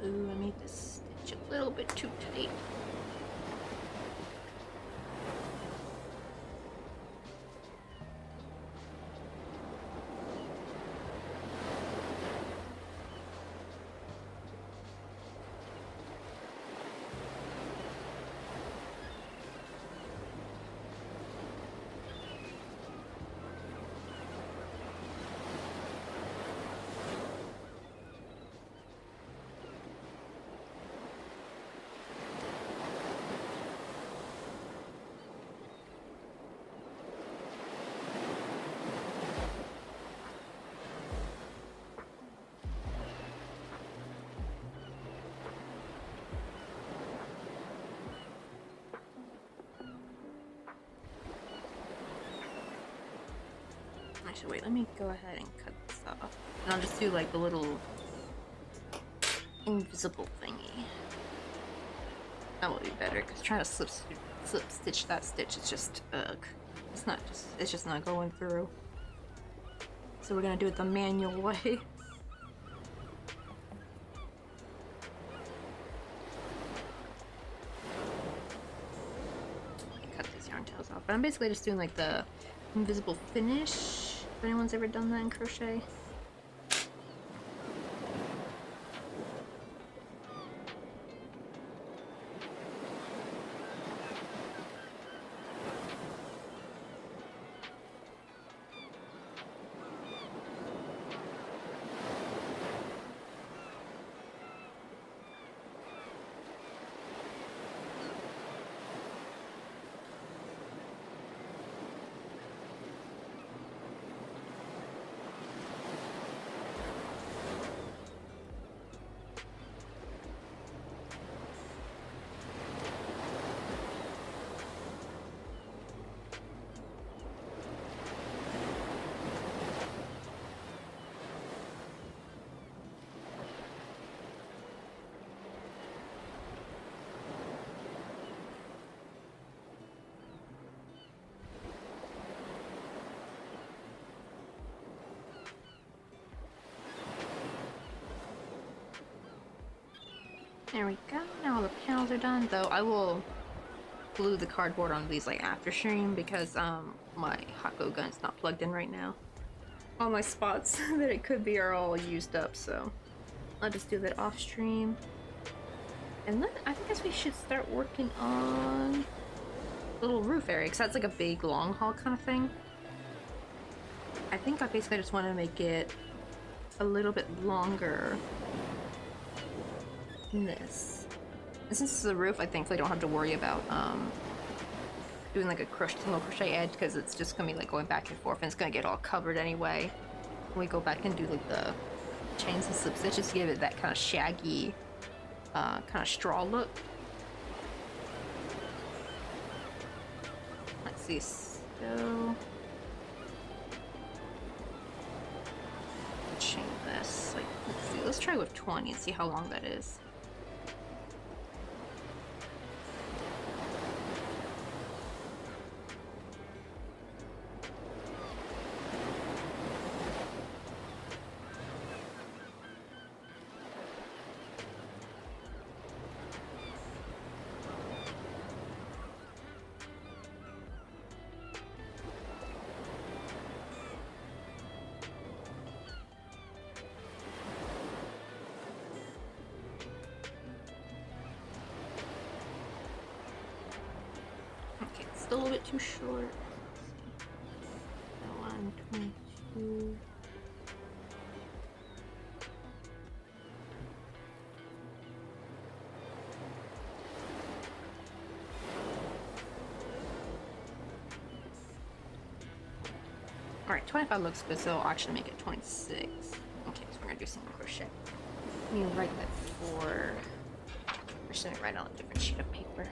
A: Ooh, I made this stitch a little bit too tight. Actually, wait, let me go ahead and cut this off. And I'll just do like the little invisible thingy. That will be better, because trying to slip stitch that stitch is just, ugh. It's just not going through. So we're gonna do it the manual way. Cut these yarn tails off. But I'm basically just doing like the invisible finish. If anyone's ever done that in crochet. There we go. Now all the panels are done. Though I will glue the cardboard on these like after stream because my hot glue gun's not plugged in right now. All my spots that it could be are all used up, so I'll just do that off stream. And then I guess we should start working on the little roof area because that's like a big long haul kind of thing. I think I basically just want to make it a little bit longer than this. And since this is a roof, I thankfully don't have to worry about doing like a single crochet edge because it's just gonna be like going back and forth and it's gonna get all covered anyway. When we go back and do like the chains and slip stitches to give it that kind of shaggy kind of straw look. Let's see, so chain this. Like, let's see, let's try with 20 and see how long that is. Still a little bit too short. So 122. Alright, 25 looks good, so I'll actually make it 26. Okay, so we're gonna do single crochet. Let me write that for. We're just gonna write on a different sheet of paper.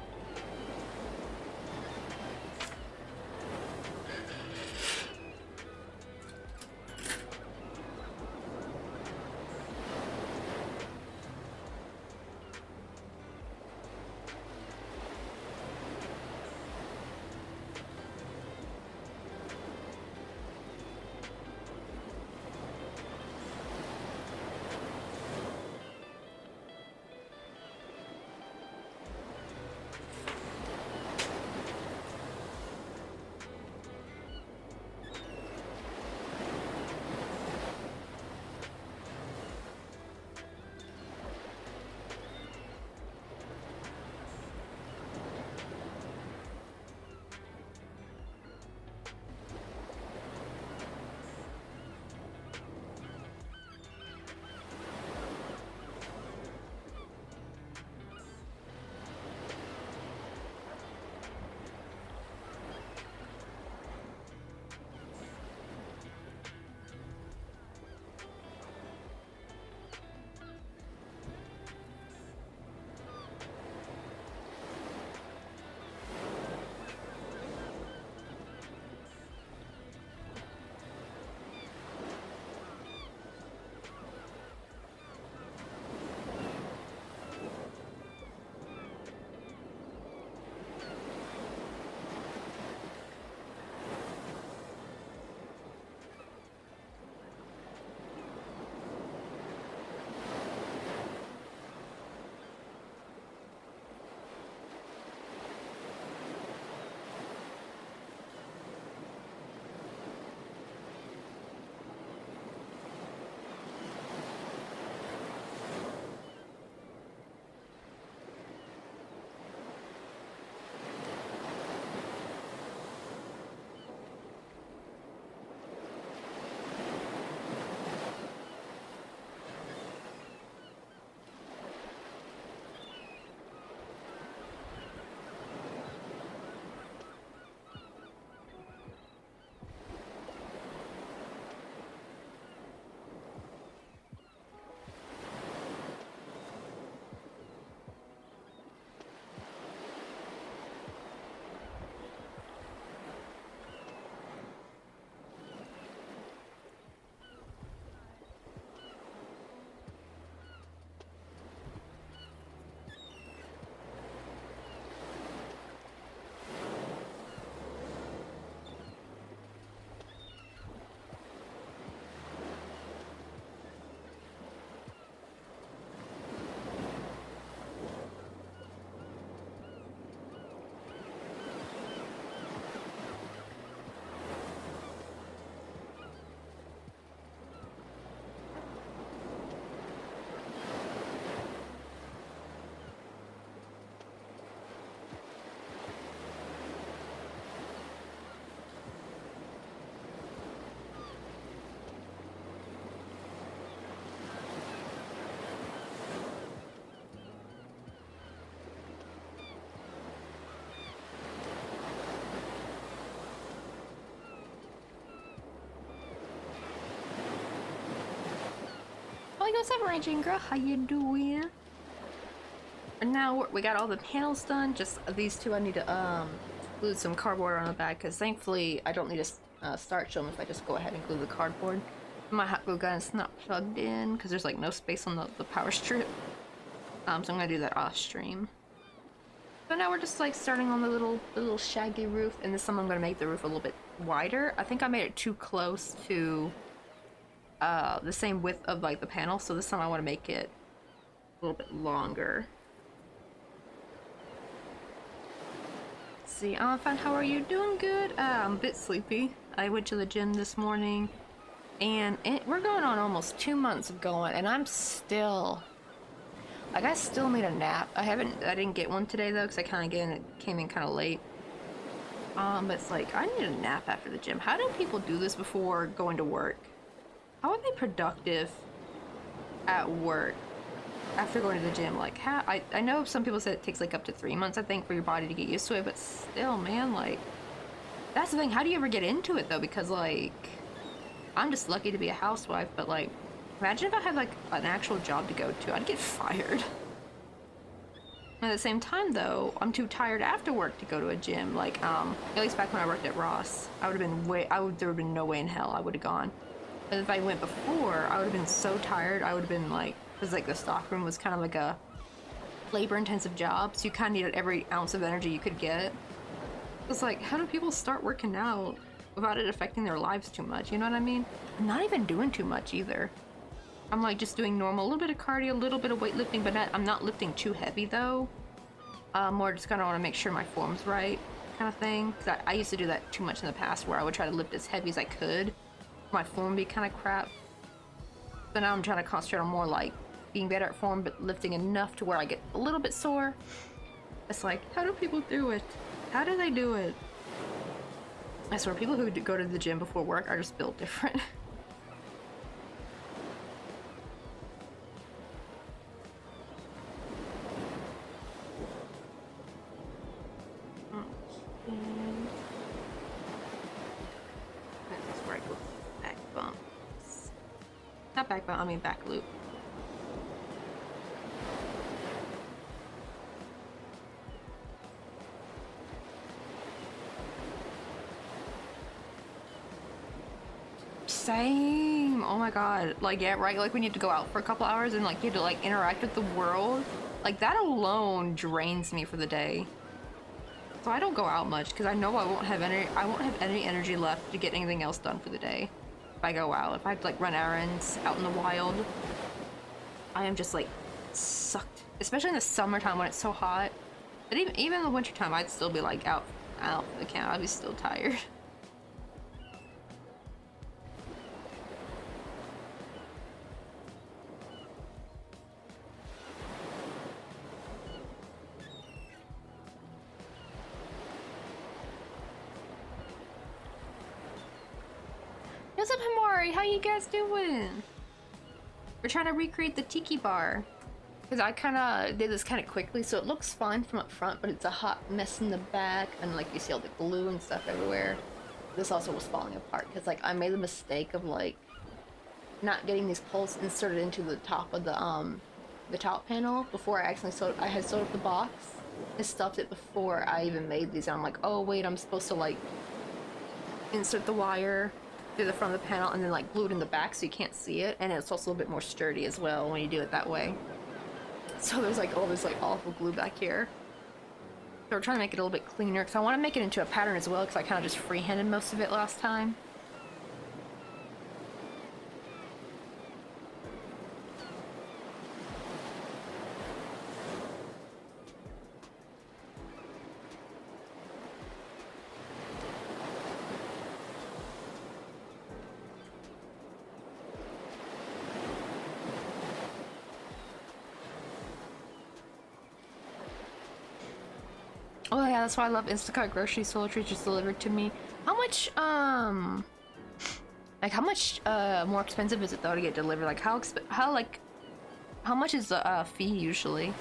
A: Oh, what's up, Raging Girl? How you doing? And now we got all the panels done. Just these two, I need to glue some cardboard on the back because thankfully I don't need to start them if I just go ahead and glue the cardboard. My hot glue gun is not plugged in because there's like no space on the power strip. So I'm gonna do that off stream. So now we're just like starting on the little shaggy roof, and this time I'm gonna make the roof a little bit wider. I think I made it too close to the same width of like the panel, so this time I want to make it a little bit longer. Let's see, Fan, how are you? Doing good? I'm a bit sleepy. I went to the gym this morning, and we're going on almost 2 months of going, and I'm still... Like, I still need a nap. I didn't get one today, though, because I kind of came in kind of late. But it's like, I need a nap after the gym. How do people do this before going to work? How are they productive at work after going to the gym? Like, how... I know some people said it takes, like, up to 3 months, I think, for your body to get used to it, but still, man, like... That's the thing. How do you ever get into it, though? Because, like... I'm just lucky to be a housewife, but, like... Imagine if I had, like, an actual job to go to. I'd get fired. At the same time, though, I'm too tired after work to go to a gym. Like, at least back when I worked at Ross, there would have been no way in hell I would have gone. But if I went before, I would have been so tired. I would have been, like, because, like, the stockroom was kind of like a labor-intensive job, so you kind of needed every ounce of energy you could get. It's like, how do people start working out without it affecting their lives too much? You know what I mean? I'm not even doing too much, either. I'm like just doing normal, a little bit of cardio, a little bit of weightlifting, but I'm not lifting too heavy though. More just kind of want to make sure my form's right, kind of thing. Because I used to do that too much in the past, where I would try to lift as heavy as I could. My form would be kind of crap. But now I'm trying to concentrate on more like being better at form, but lifting enough to where I get a little bit sore. It's like, how do people do it? How do they do it? I swear, people who go to the gym before work are just built different. Not back bump, I mean back loop. Same. Oh my god. Like, yeah, right? Like, when you have to go out for a couple hours and, like, you have to, like, interact with the world. Like, that alone drains me for the day. So I don't go out much, because I know I won't have any energy left to get anything else done for the day. If I go out, if I have to like run errands out in the wild, I am just like sucked. Especially in the summertime when it's so hot. But even in the wintertime, I'd still be like out for the camp. I'd be still tired. What's up, Himori? How you guys doing? We're trying to recreate the tiki bar. Because I kind of did this kind of quickly, so it looks fine from up front, but it's a hot mess in the back, and like you see all the glue and stuff everywhere. This also was falling apart, because like I made the mistake of like not getting these poles inserted into the top of the top panel before I had sewed up the box. I stuffed it before I even made these, and I'm like, oh wait, I'm supposed to like insert the wire through the front of the panel and then like glue it in the back so you can't see it, and it's also a little bit more sturdy as well when you do it that way. So there's like all this like awful glue back here. So we're trying to make it a little bit cleaner because I want to make it into a pattern as well, because I kind of just freehanded most of it last time. Oh yeah, that's why I love Instacart grocery solo treats just delivered to me. How much, like how much, more expensive is it though to get delivered? Like how much is the, fee usually?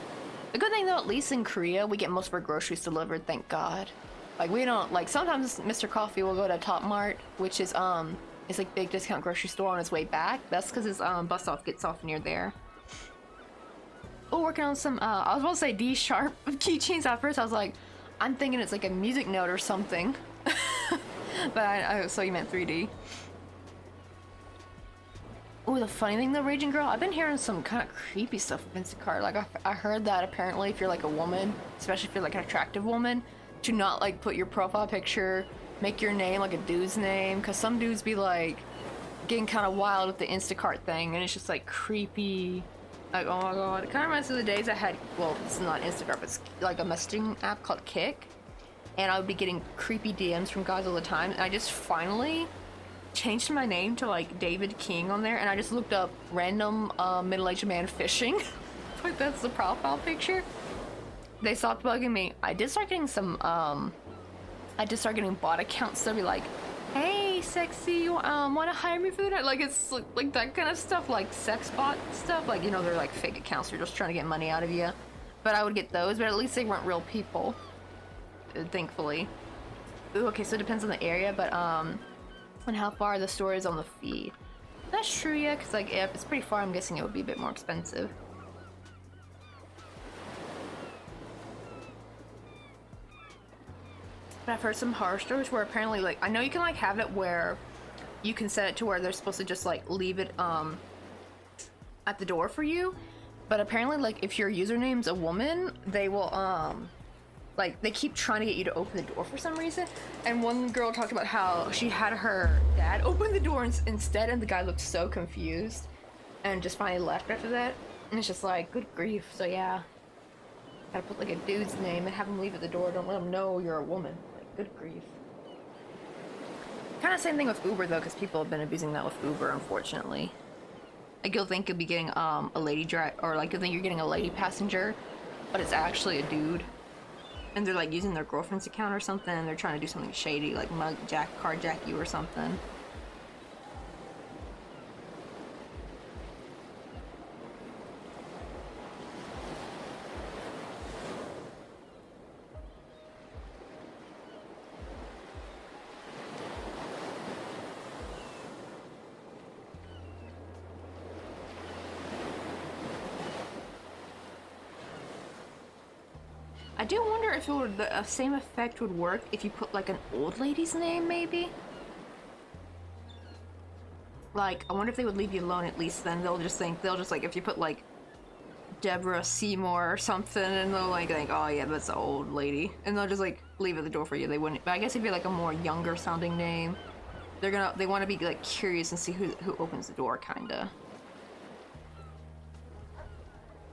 A: The good thing though, at least in Korea, we get most of our groceries delivered, thank God. Like we don't, like sometimes Mr. Coffee will go to Top Mart, which is, It's like big discount grocery store on its way back. That's because his bus stop gets off near there. Oh, working on some, I was about to say D sharp keychains at first. I was like, I'm thinking it's like a music note or something. But I so you meant 3D. Oh, the funny thing though, Raging Girl, I've been hearing some kind of creepy stuff with Instacart. Like, I heard that apparently if you're like a woman, especially if you're like an attractive woman, to not like put your profile picture, make your name like a dude's name, because some dudes be like getting kind of wild with the Instacart thing, and it's just like creepy. Like, oh my god, it kind of reminds me of the days I had, well, it's not Instacart, but it's like a messaging app called Kick, and I would be getting creepy DMs from guys all the time, and I just finally changed my name to like David King on there, and I just looked up random middle-aged man fishing. Like, that's the profile picture. They stopped bugging me. I did start getting some bot accounts that be like, hey sexy, you want to hire me for that? Like, it's like that kind of stuff, like sex bot stuff, like, you know, they're like fake accounts, they're just trying to get money out of you. But I would get those, but at least they weren't real people, thankfully. Ooh, okay, so it depends on the area, but and how far the store is on the feed. That's true, yeah, because like if it's pretty far, I'm guessing it would be a bit more expensive. But I've heard some horror stories where apparently, like, I know you can like have it where you can set it to where they're supposed to just like leave it at the door for you, but apparently like if your username's a woman, they will like, they keep trying to get you to open the door for some reason. And one girl talked about how she had her dad open the door instead, and the guy looked so confused and just finally left after that. And it's just like, good grief. So yeah, gotta put like a dude's name and have him leave at the door. Don't let him know you're a woman. Like, good grief. Kind of same thing with Uber though, because people have been abusing that with Uber, unfortunately. Like, you'll think you'll be getting a lady drive, or like you'll think you're getting a lady passenger, but it's actually a dude. And they're like using their girlfriend's account or something, and they're trying to do something shady, like carjack you or something. I do wonder if it would, the same effect would work if you put like an old lady's name, maybe? Like, I wonder if they would leave you alone at least then. They'll just like, if you put like Deborah Seymour or something, and they'll like think, oh yeah, that's an old lady. And they'll just like leave it at the door for you. They wouldn't, but I guess if you're like a more younger sounding name, they want to be like curious and see who opens the door, kinda.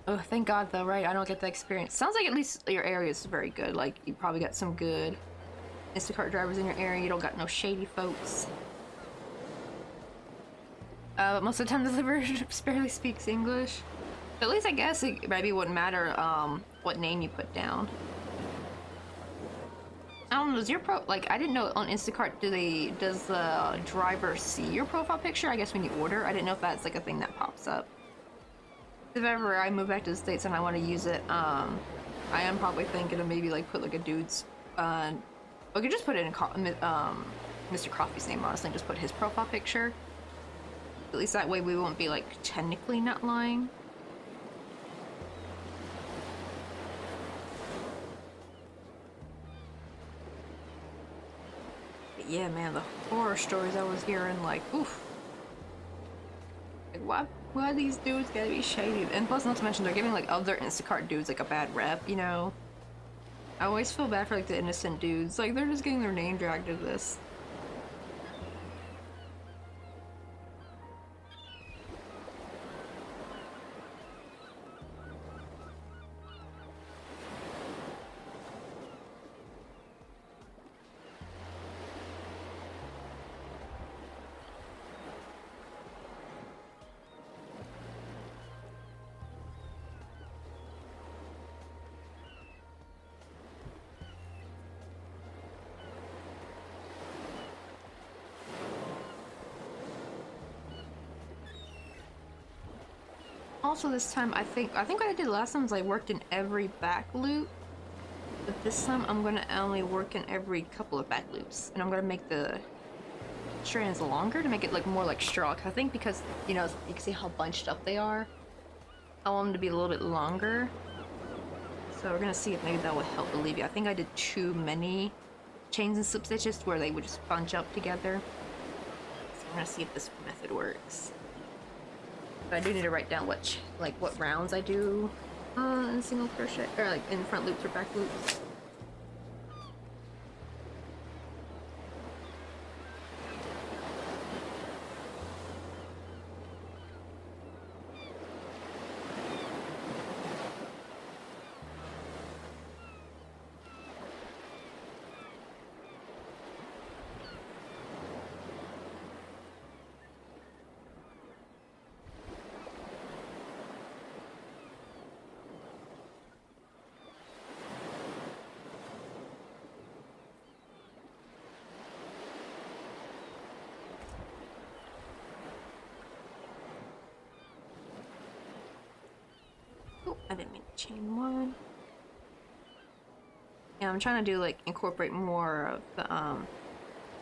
A: Oh, thank God though, right? I don't get the experience. Sounds like at least your area is very good. Like, you probably got some good Instacart drivers in your area. You don't got no shady folks. But most of the time the deliverer barely speaks English. But at least I guess it maybe wouldn't matter what name you put down. I don't know, does your like, I didn't know on Instacart, does the driver see your profile picture? I guess when you order, I didn't know if that's like a thing that pops up. If ever I move back to the States and I want to use it, I am probably thinking of maybe like put like a dude's, we could just put it in Mr. Coffee's name, honestly, and just put his profile picture. At least that way we won't be like technically not lying. But yeah, man, the horror stories I was hearing, like, oof. Like, why these dudes gotta be shady? And plus, not to mention, they're giving like other Instacart dudes like a bad rep, you know? I always feel bad for like the innocent dudes. Like, they're just getting their name dragged to this. Also this time, I think what I did last time was I worked in every back loop, but this time I'm gonna only work in every couple of back loops, and I'm gonna make the strands longer to make it look more like straw. 'Cause I think because, you know, you can see how bunched up they are. I want them to be a little bit longer. So we're gonna see if maybe that will help alleviate. I think I did too many chains and slip stitches where they would just bunch up together. So we're gonna see if this method works. But I do need to write down what rounds I do in single crochet, or like in front loops or back loops. Oh, I didn't mean to chain one. Yeah, I'm trying to do like incorporate more of the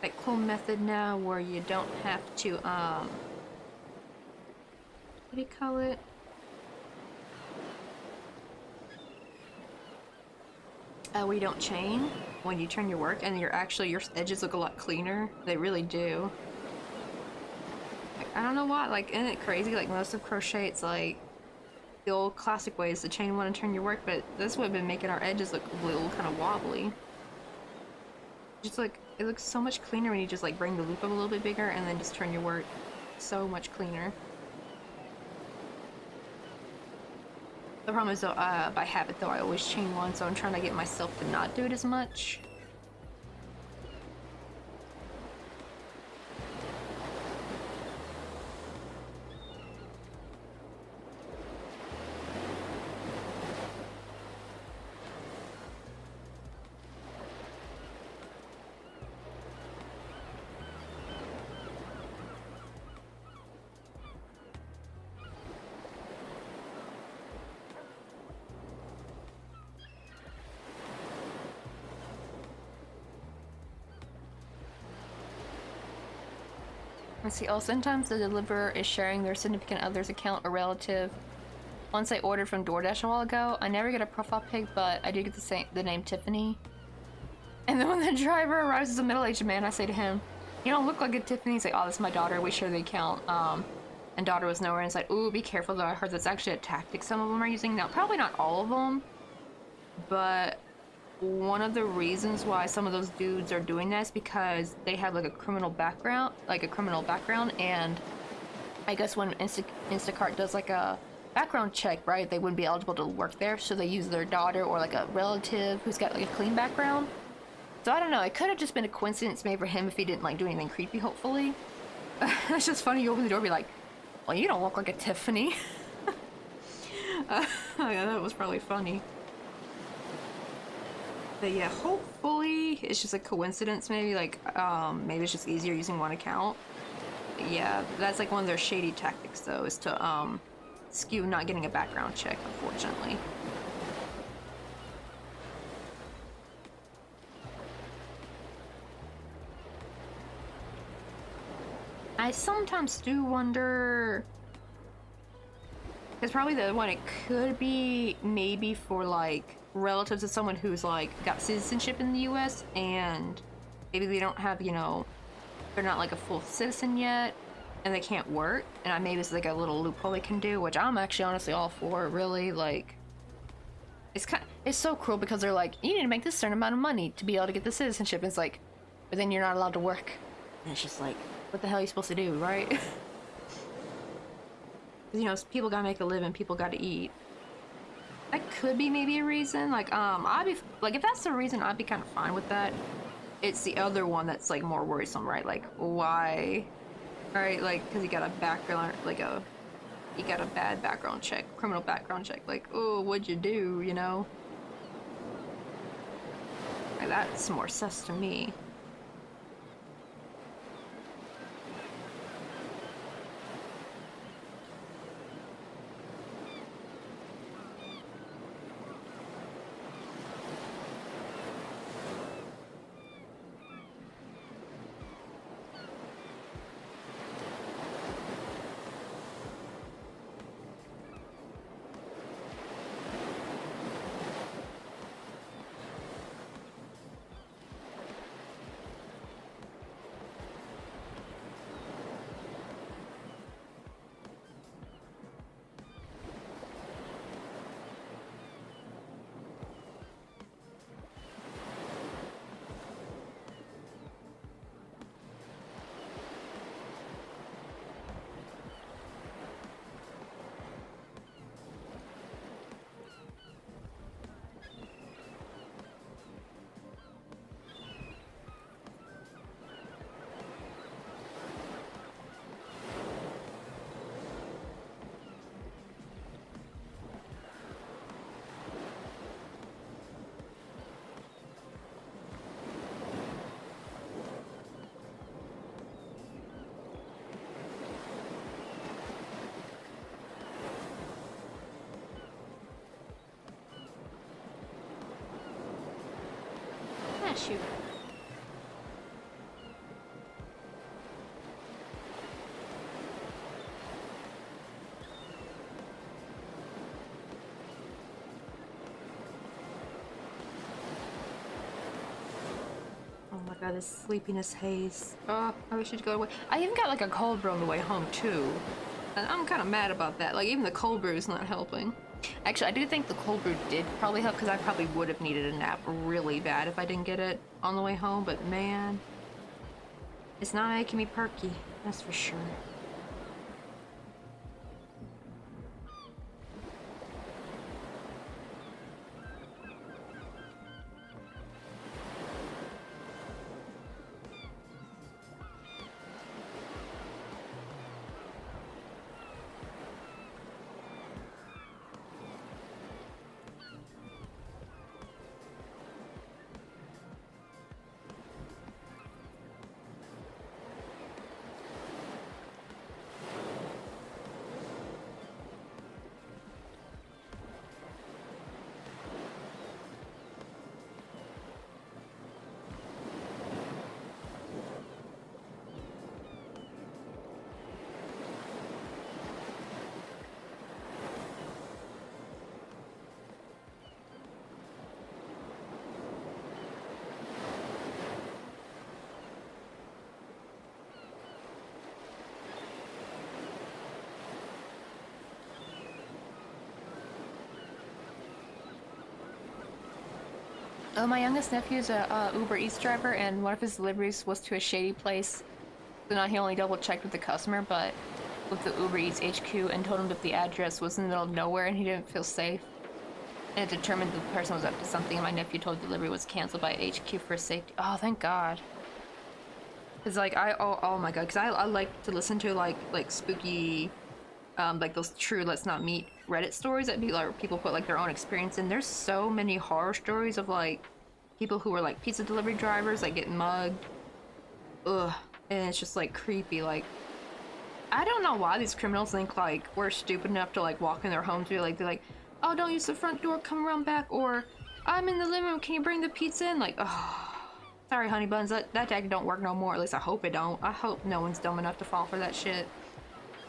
A: like cool method now where you don't have to what do you call it? Where you don't chain when you turn your work, and your edges look a lot cleaner. They really do. Like, I don't know why. Like, isn't it crazy? Like most of crochet, it's like the old classic ways to chain one and turn your work, but this would have been making our edges look a little kind of wobbly. Just like it looks so much cleaner when you just like bring the loop up a little bit bigger and then just turn your work. So much cleaner. The problem is though, by habit though, I always chain one, so I'm trying to get myself to not do it as much. Let's see. Oh, sometimes the deliverer is sharing their significant other's account or relative. Once I ordered from DoorDash a while ago, I never get a profile pic, but I do get the name Tiffany. And then when the driver arrives as a middle-aged man, I say to him, "You don't look like a Tiffany." He's like, "Oh, that's my daughter. We share the account." And daughter was nowhere inside. Ooh, be careful though. I heard that's actually a tactic some of them are using now. Probably not all of them, but one of the reasons why some of those dudes are doing that is because they have like a criminal background, and I guess when Instacart does like a background check, right, they wouldn't be eligible to work there, so they use their daughter or like a relative who's got like a clean background. So I don't know, it could have just been a coincidence made for him if he didn't like do anything creepy, hopefully. It's just funny, you open the door and be like, "Well, you don't look like a Tiffany." Yeah, that was probably funny. But yeah, hopefully it's just a coincidence, maybe like maybe it's just easier using one account. But yeah, that's like one of their shady tactics though, is to skew not getting a background check, unfortunately. I sometimes do wonder, because probably the one it could be maybe for like relatives of someone who's like got citizenship in the US and maybe they don't have, you know, they're not like a full citizen yet and they can't work, and maybe it's like a little loophole they can do, which I'm actually honestly all for. Really, like, it's so cruel because they're like, you need to make this certain amount of money to be able to get the citizenship. It's like, but then you're not allowed to work, and it's just like, what the hell are you supposed to do, right? You know, people gotta make a living, people gotta eat. That could be maybe a reason. Like, I'd be like, if that's the reason, I'd be kind of fine with that. It's the other one that's like more worrisome, right? Like, why? Right? Like, because you got a background, you got a bad background check, criminal background check. Like, oh, what'd you do? You know? Like, that's more sus to me. Shoot. Oh my god, this sleepiness haze. Oh, I wish it'd go away. I even got like a cold brew on the way home too. And I'm kind of mad about that. Like, even the cold brew is not helping. Actually, I do think the cold brew did probably help because I probably would have needed a nap really bad if I didn't get it on the way home. But man, it's not making me perky, that's for sure. Oh, my youngest nephew's a Uber Eats driver, and one of his deliveries was to a shady place. So now he only double-checked with the customer, but with the Uber Eats HQ, and told him that the address was in the middle of nowhere and he didn't feel safe. And it determined that the person was up to something, and my nephew told the delivery was canceled by HQ for safety. Oh, thank God. Cause like oh my God, cause I like to listen to like spooky, like those true Let's Not Meet Reddit stories that be like people put like their own experience in. There's so many horror stories of like people who were like pizza delivery drivers like getting mugged. Ugh, and it's just like creepy. Like, I don't know why these criminals think like we're stupid enough to like walk in their home through, like they're like, oh, don't use the front door, come around back, or I'm in the living room, can you bring the pizza in? Like, oh, sorry honey buns, that tag don't work no more. At least I hope it don't. I hope no one's dumb enough to fall for that shit.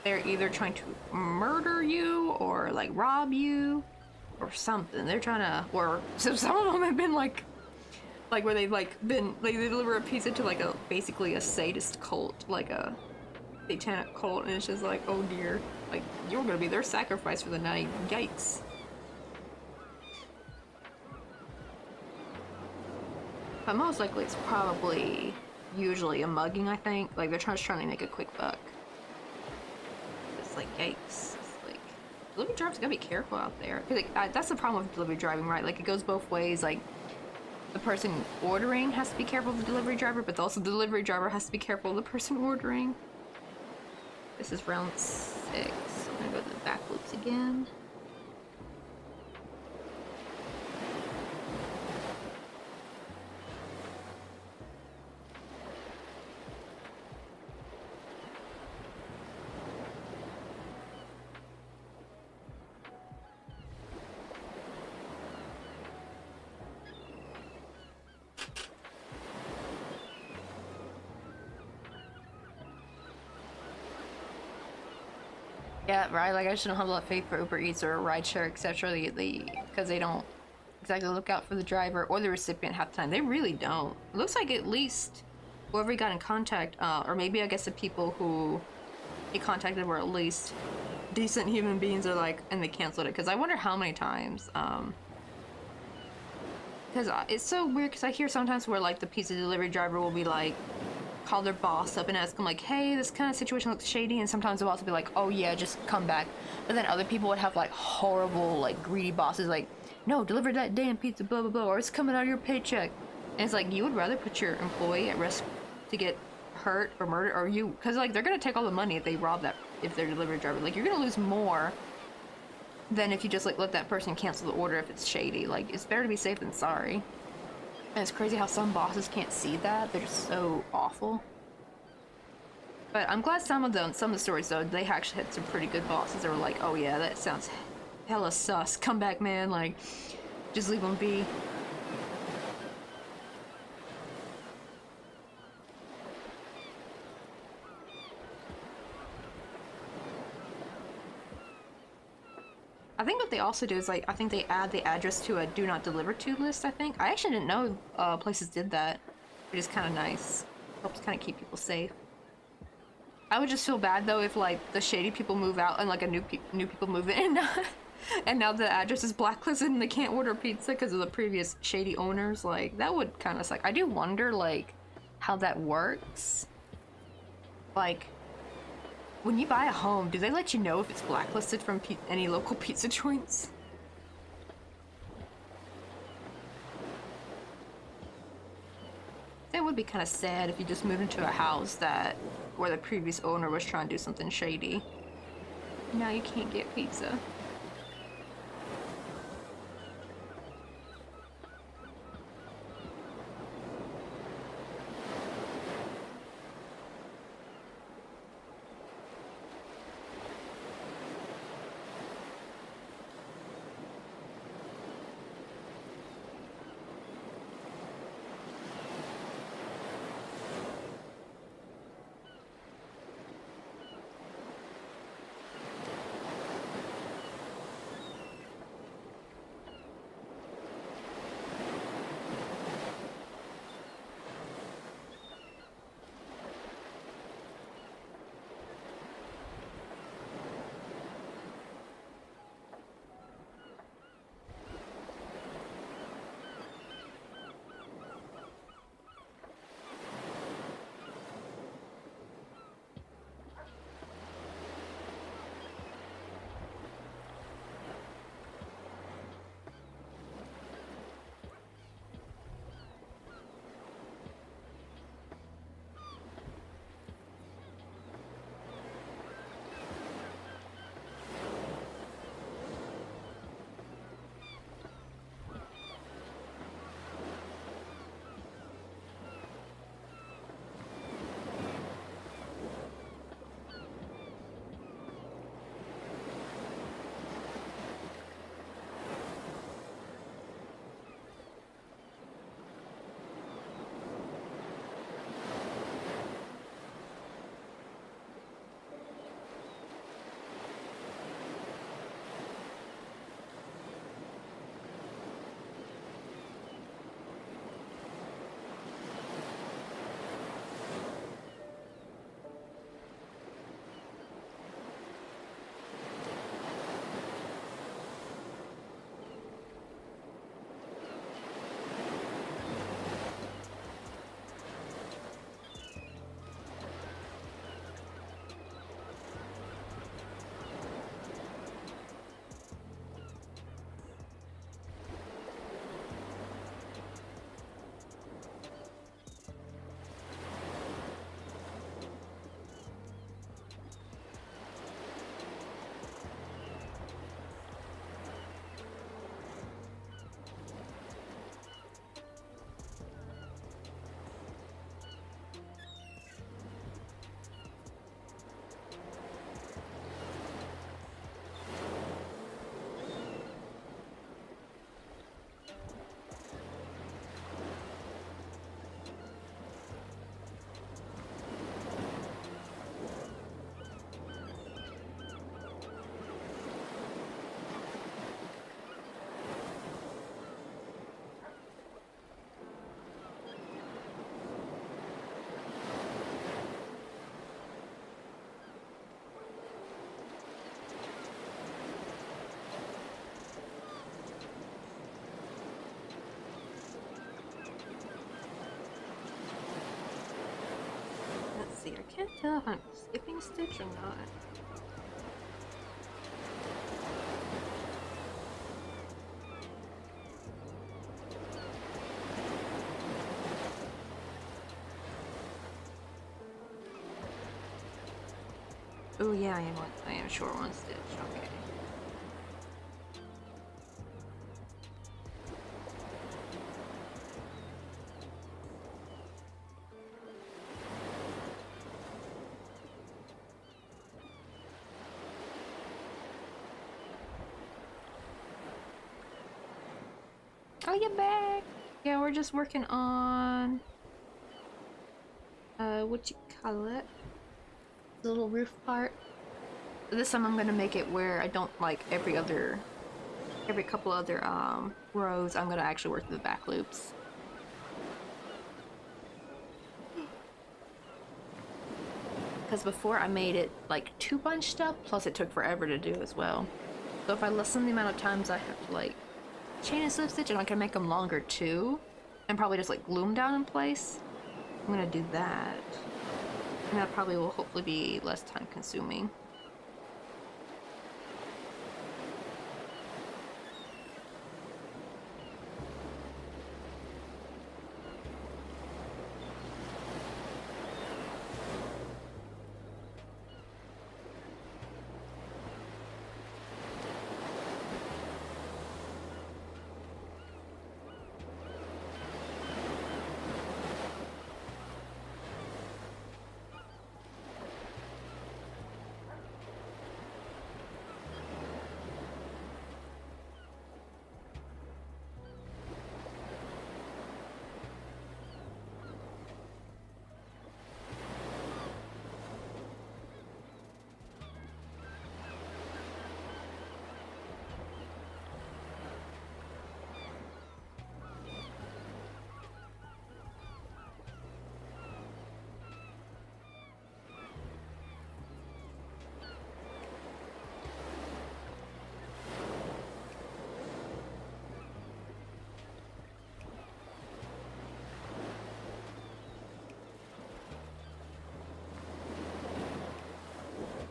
A: They're either trying to murder you or like rob you or something. They're trying to, or so some of them have been like where they've like been, like they deliver a pizza to like a, basically a sadist cult, like a satanic cult, and it's just like, oh dear, like you're gonna be their sacrifice for the night. Yikes. But most likely it's probably usually a mugging, I think. Like they're just trying to make a quick buck. It's like, yikes. It's like, delivery drivers gotta be careful out there. Like, that's the problem with delivery driving, right? Like it goes both ways. Like the person ordering has to be careful of the delivery driver, but also the delivery driver has to be careful of the person ordering. This is round 6. I'm gonna go to the back loops again. Yeah, right. Like I shouldn't have a lot of faith for Uber Eats or rideshare, etc. Because they don't exactly look out for the driver or the recipient half the time. They really don't. It looks like at least whoever he got in contact, or maybe I guess the people who he contacted were at least decent human beings, or like, and they canceled it. Because I wonder how many times. Because it's so weird. Because I hear sometimes where like the pizza delivery driver will be like, call their boss up and ask them like, hey, this kind of situation looks shady, and sometimes the boss will be like, oh yeah, just come back. But then other people would have like horrible, like greedy bosses, like, no, deliver that damn pizza, blah blah blah, or it's coming out of your paycheck. And it's like, you would rather put your employee at risk to get hurt or murdered, or you, because like they're gonna take all the money if they rob that, if they're a delivery driver. Like you're gonna lose more than if you just like let that person cancel the order if it's shady. Like it's better to be safe than sorry. And it's crazy how some bosses can't see that. They're just so awful. But I'm glad some of the stories though, they actually had some pretty good bosses that were like, oh yeah, that sounds hella sus. Come back, man. Like, just leave them be. I think what they also do is like I think they add the address to a do not deliver to list. I think I actually didn't know places did that. It is kind of nice. Helps kind of keep people safe. I would just feel bad though if like the shady people move out and like a new people move in, and now the address is blacklisted and they can't order pizza because of the previous shady owners. Like that would kind of suck. I do wonder like how that works. Like when you buy a home, do they let you know if it's blacklisted from any local pizza joints? That would be kind of sad if you just moved into a house that where the previous owner was trying to do something shady. Now you can't get pizza. See, I can't tell if I'm skipping a stitch or not. Oh yeah, I am short one stitch, okay. Oh, you're back! Yeah, we're just working on... what you call it? The little roof part. This time I'm gonna make it where I don't like every other every couple other rows, I'm gonna actually work the back loops. Because before I made it like too bunched up, plus it took forever to do as well. So if I lessen the amount of times I have to like chain and slip stitch, and I can make them longer too, and probably just like glue them down in place, I'm gonna do that. And that probably will hopefully be less time consuming.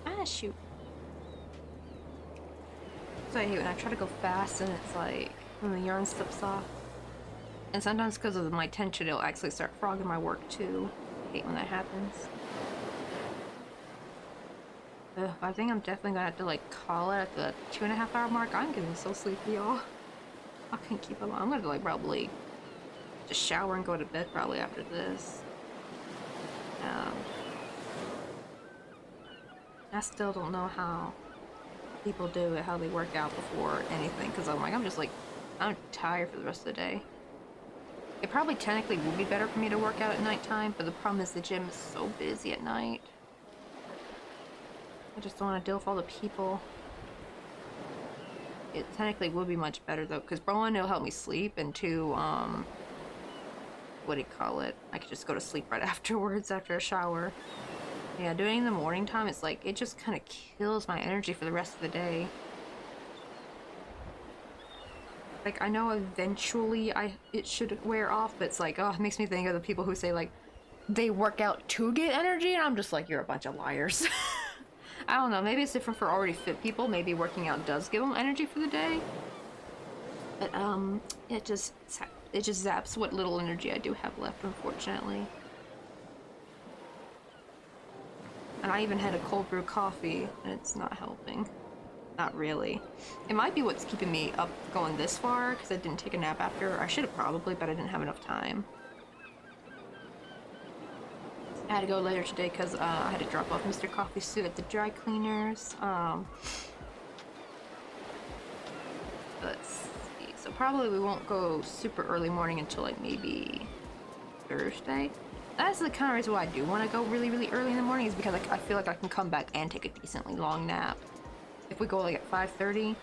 A: Ah, shoot. So I hate when I try to go fast and it's like when the yarn slips off. And sometimes because of my tension, it'll actually start frogging my work too. I hate when that happens. Ugh, I think I'm definitely gonna have to like call it at the 2.5 hour mark. I'm getting so sleepy, y'all. I can't keep up. I'm gonna like probably just shower and go to bed probably after this. I still don't know how people do it, how they work out before anything, because I'm just like, I'm tired for the rest of the day. It probably technically would be better for me to work out at nighttime, but the problem is the gym is so busy at night. I just don't want to deal with all the people. It technically would be much better though, because for one, it'll help me sleep, and two, what do you call it? I could just go to sleep right afterwards after a shower. Yeah, doing it in the morning time, it's like, it just kind of kills my energy for the rest of the day. Like, I know eventually it should wear off, but it's like, oh, it makes me think of the people who say, like, they work out to get energy, and I'm just like, you're a bunch of liars. I don't know, maybe it's different for already fit people. Maybe working out does give them energy for the day. But, it just zaps what little energy I do have left, unfortunately. And I even had a cold brew coffee, and it's not helping. Not really. It might be what's keeping me up going this far, because I didn't take a nap after. I should have probably, but I didn't have enough time. I had to go later today because I had to drop off Mr. Coffee's suit at the dry cleaners. Let's see. So probably we won't go super early morning until like maybe Thursday. That's the kind of reason why I do want to go really, really early in the morning, is because I feel like I can come back and take a decently long nap. If we go like at 5:30,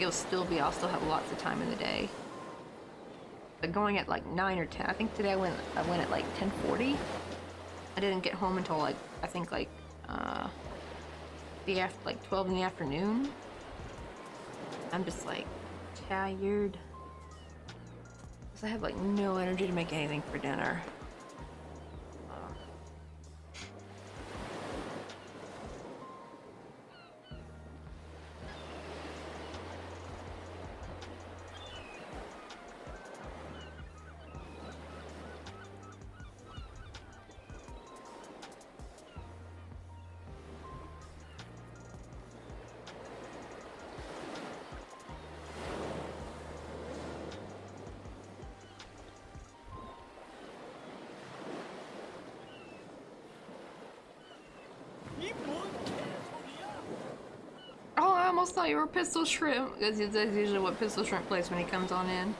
A: I'll still have lots of time in the day. But going at like 9 or 10, I think today I went at like 10:40. I didn't get home until like, I think like, like 12 in the afternoon. I'm just like tired. Because I have like no energy to make anything for dinner. Oh, I almost thought you were Pistol Shrimp, because that's usually what Pistol Shrimp plays when he comes on in.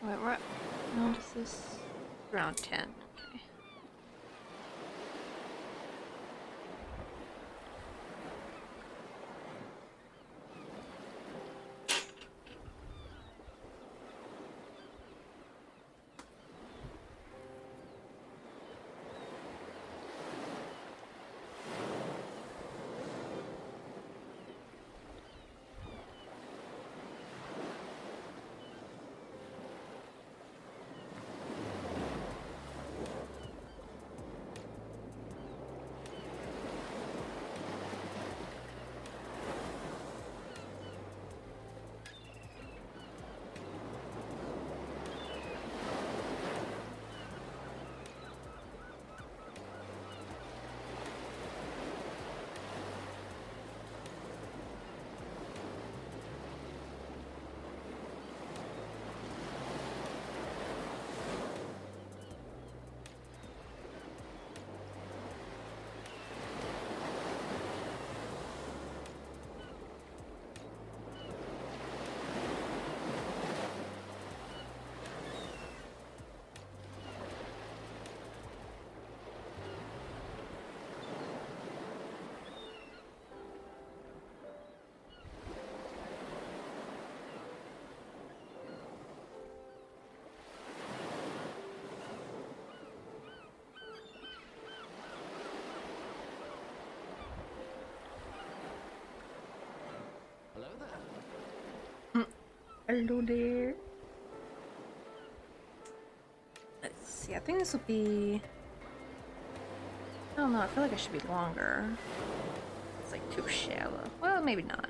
A: Wait, what? No, this is around 10. Okay. Hello there. Let's see, I think this will be... I don't know, I feel like it should be longer. It's like too shallow. Well, maybe not.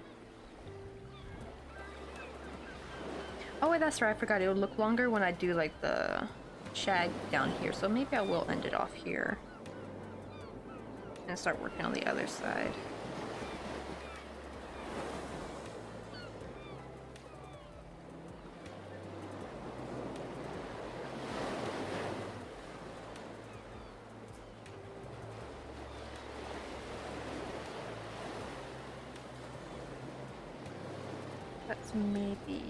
A: Oh wait, that's right, I forgot it would look longer when I do like the shag down here. So maybe I will end it off here. And start working on the other side. That's maybe...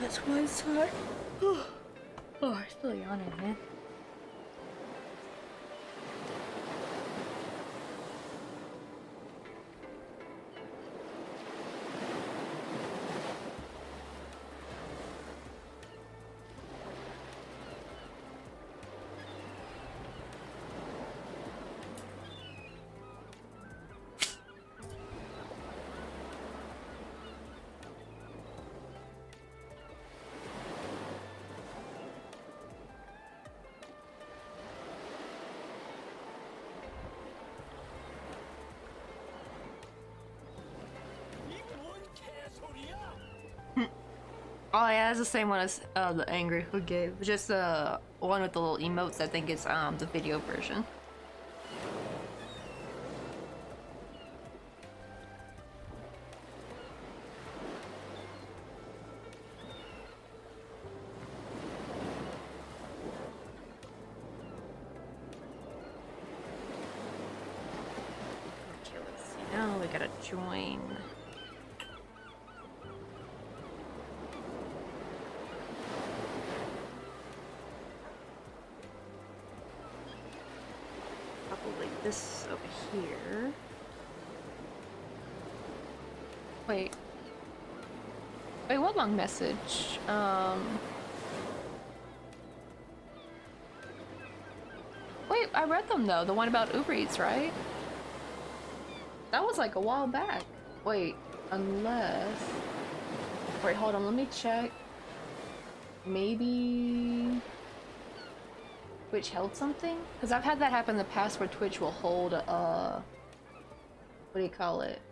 A: That's one side. Oh, I'm still yawning, man. Oh yeah, it's the same one as the angry who gave. Just the one with the little emotes. I think it's the video version. Okay, let's see. Now we gotta join. This over here. Wait, what long message? Wait, I read them though. The one about Uber Eats, right? That was like a while back. Wait, unless... Wait, hold on, let me check. Maybe... Twitch held something? Because I've had that happen in the past where Twitch will hold, what do you call it?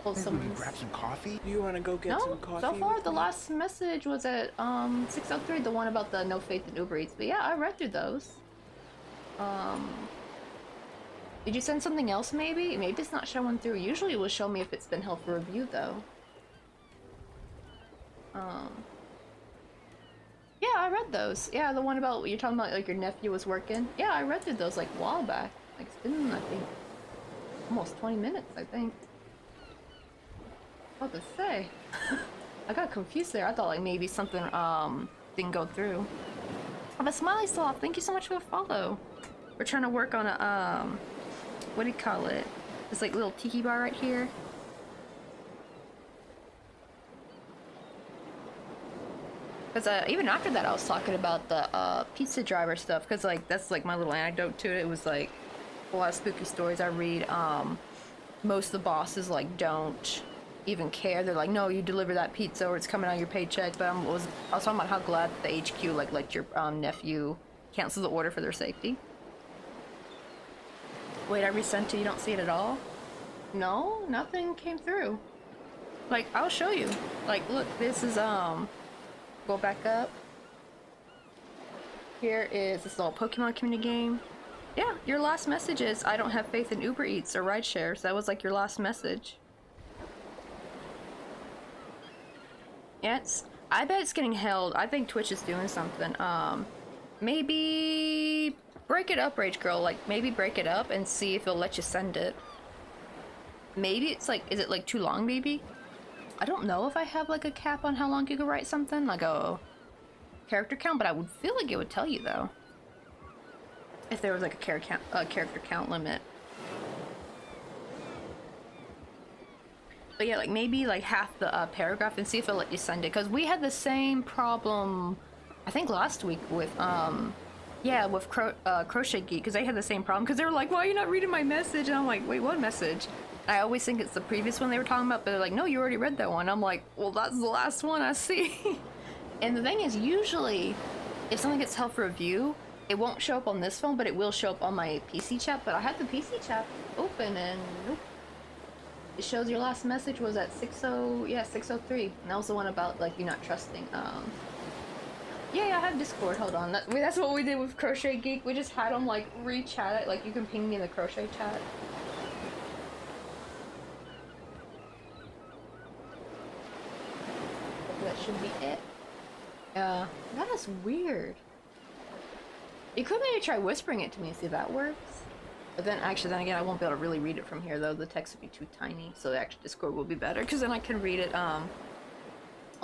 A: Hold some...
B: grab some coffee?
C: Do you want to go get some coffee?
A: So far the last message was at, 603, the one about the no faith in Uber Eats. But yeah, I read through those. Did you send something else maybe? Maybe it's not showing through. Usually it will show me if it's been held for review though. Yeah, I read those. Yeah, the one about, you're talking about like your nephew was working. Yeah, I read through those like a while back. Like it's been, I think, almost 20 minutes, I think. What to say? I got confused there. I thought like maybe something didn't go through. But Smiley Soft, thank you so much for the follow. We're trying to work on a what do you call it? This like little tiki bar right here. Because even after that, I was talking about the pizza driver stuff. Because like that's like my little anecdote to it. It was like a lot of spooky stories I read. Most of the bosses like don't even care. They're like, no, you deliver that pizza or it's coming on your paycheck. But I was talking about how glad the HQ like let your nephew cancel the order for their safety. Wait, I resent it. You don't see it at all? No, nothing came through. Like, I'll show you. Like, look, this is go back up. Here is this little Pokemon community game. Yeah, your last message is, I don't have faith in Uber Eats or rideshare. So that was like your last message. Yeah, I bet it's getting held. I think Twitch is doing something. Maybe break it up, Rage Girl. Like, maybe break it up and see if it'll let you send it. Maybe it's like, is it like too long, maybe? I don't know if I have like a cap on how long you could write something, like a character count, but I would feel like it would tell you though. If there was like a character count limit. But yeah, like maybe like half the paragraph and see if it'll let you send it. Cause we had the same problem, I think last week with, yeah, with Crochet Geek, cause they had the same problem. Cause they were like, why are you not reading my message? And I'm like, wait, what message? I always think it's the previous one they were talking about, but they're like, no, you already read that one. I'm like, well, that's the last one I see. And the thing is, usually, if something gets held for review, it won't show up on this phone, but it will show up on my PC chat. But I had the PC chat open, and nope. It shows your last message was at 603. And that was the one about, like, you not trusting. Yeah, I have Discord. Hold on. That's what we did with Crochet Geek. We just had them, like, re-chat it. Like, you can ping me in the Crochet chat. That should be it. That is weird. You could maybe try whispering it to me and see if that works. But then then again, I won't be able to really read it from here though. The text would be too tiny. So actually Discord will be better because then I can read it on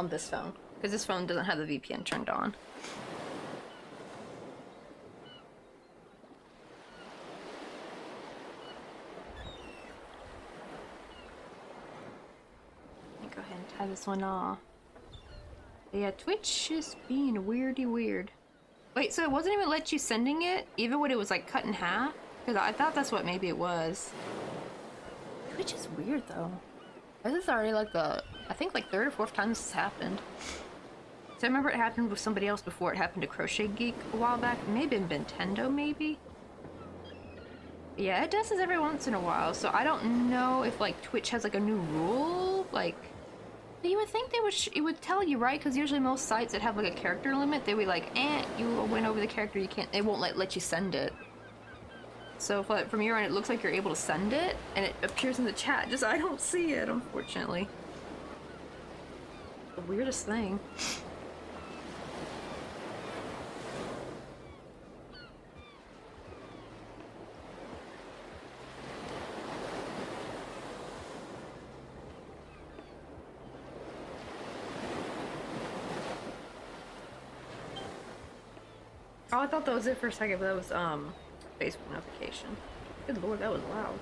A: this phone. Because this phone doesn't have the VPN turned on. Let me go ahead and tie this one off. Yeah, Twitch is being weird. Wait, so it wasn't even let you sending it? Even when it was like cut in half? Because I thought that's what maybe it was. Twitch is weird though. This is already like I think like third or fourth time this has happened. So I remember it happened with somebody else before it happened to Crochet Geek a while back. Maybe in Nintendo, maybe? Yeah, it does this every once in a while. So I don't know if like Twitch has like a new rule, like... You would think it would tell you, right? Because usually most sites that have like a character limit, they would be like, you went over the character, you can't, it won't let you send it. So if, from your end, it looks like you're able to send it, and it appears in the chat, just I don't see it, unfortunately. The weirdest thing. Oh, I thought that was it for a second, but that was, Facebook notification. Good lord, that was loud.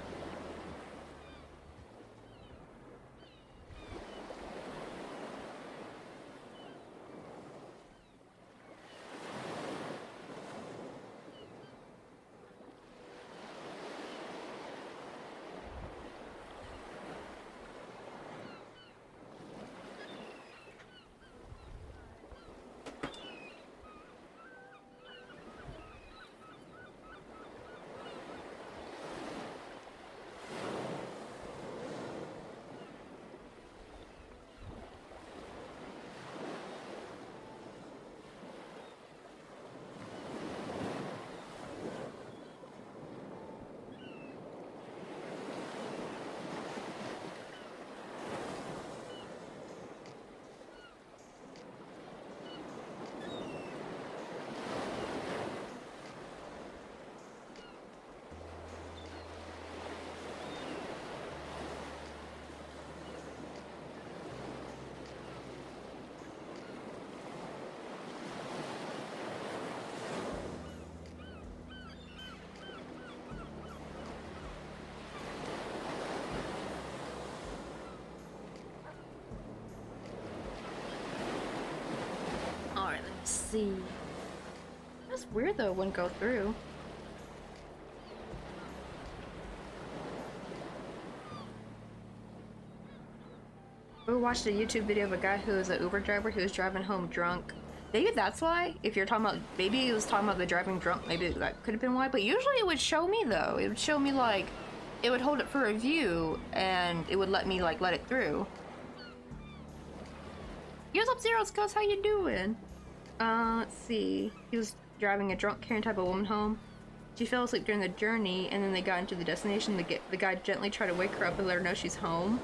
A: see. That's weird though, it wouldn't go through. We watched a YouTube video of a guy who was an Uber driver who was driving home drunk. Maybe that's why. If you're talking about, maybe he was talking about the driving drunk, maybe that could have been why. But usually it would show me though. It would show me like, it would hold it for review and it would let me like let it through. Here's up Zeros, cuz how you doing? Let's see. He was driving a drunk carrying type of woman home. She fell asleep during the journey and then they got into the destination. The guy gently tried to wake her up and let her know she's home.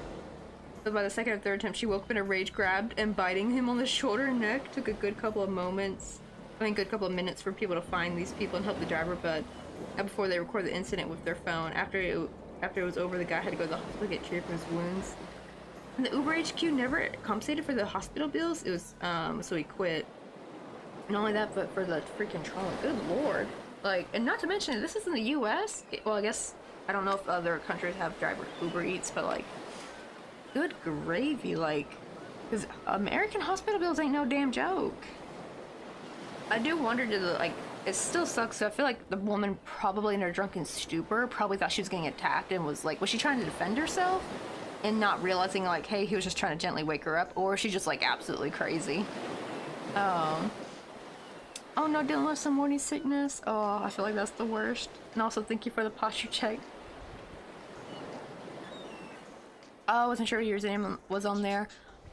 A: But by the second or third time, she woke up in a rage, grabbed and biting him on the shoulder and neck. Took a good couple of moments, good couple of minutes for people to find these people and help the driver, but before they record the incident with their phone. After it was over, the guy had to go to the hospital to get treated for his wounds. And the Uber HQ never compensated for the hospital bills. It was, so he quit. Not only that, but for the freaking trauma. Good lord. Like, and not to mention, this is in the US. Well, I guess, I don't know if other countries have driver Uber Eats, but like, good gravy, like, because American hospital bills ain't no damn joke. I do wonder, like, it still sucks, so I feel like the woman probably in her drunken stupor probably thought she was getting attacked and was like, was she trying to defend herself? And not realizing, like, hey, he was just trying to gently wake her up, or is she just, like, absolutely crazy? Oh no, dealing with some morning sickness. Oh, I feel like that's the worst. And also, thank you for the posture check. I wasn't sure your name was on there.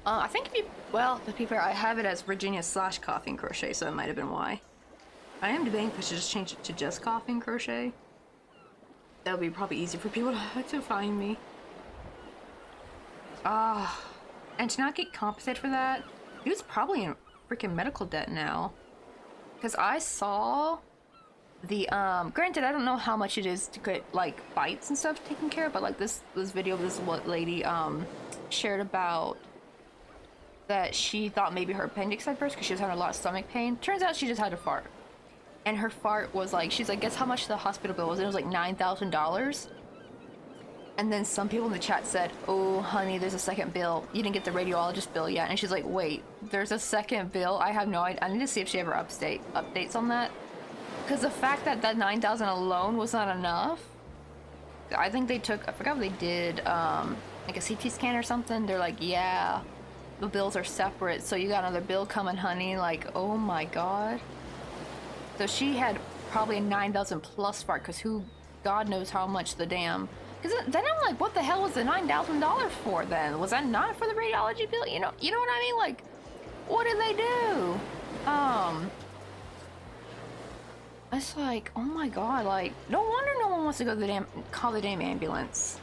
A: I think well, to be fair, I have it as Virginia/Coffee and Crochet, so it might have been why. I am debating if I should just change it to just Coffee and Crochet. That would be probably easier for people to find me. And to not get compensated for that, he was probably in freaking medical debt now. Because I saw the, granted, I don't know how much it is to get, like, bites and stuff taken care of, but, like, this video of this lady, shared about that she thought maybe her appendix had burst because she was having a lot of stomach pain. Turns out she just had a fart. And her fart was, like, she's like, guess how much the hospital bill was? It was, like, $9,000. And then some people in the chat said, oh, honey, there's a second bill. You didn't get the radiologist bill yet. And she's like, wait, there's a second bill? I have no idea. I need to see if she ever updates on that. Because the fact that that $9,000 alone was not enough, I think they took, I forgot what they did, like a CT scan or something. They're like, yeah, the bills are separate, so you got another bill coming, honey. Like, oh my god. So she had probably a $9,000 plus fart, because God knows how much the damn. Because then I'm like, what the hell was the $9,000 for then? Was that not for the radiology bill? You know what I mean? Like, what did they do? It's like, oh my god, like, no wonder no one wants to go to call the damn ambulance.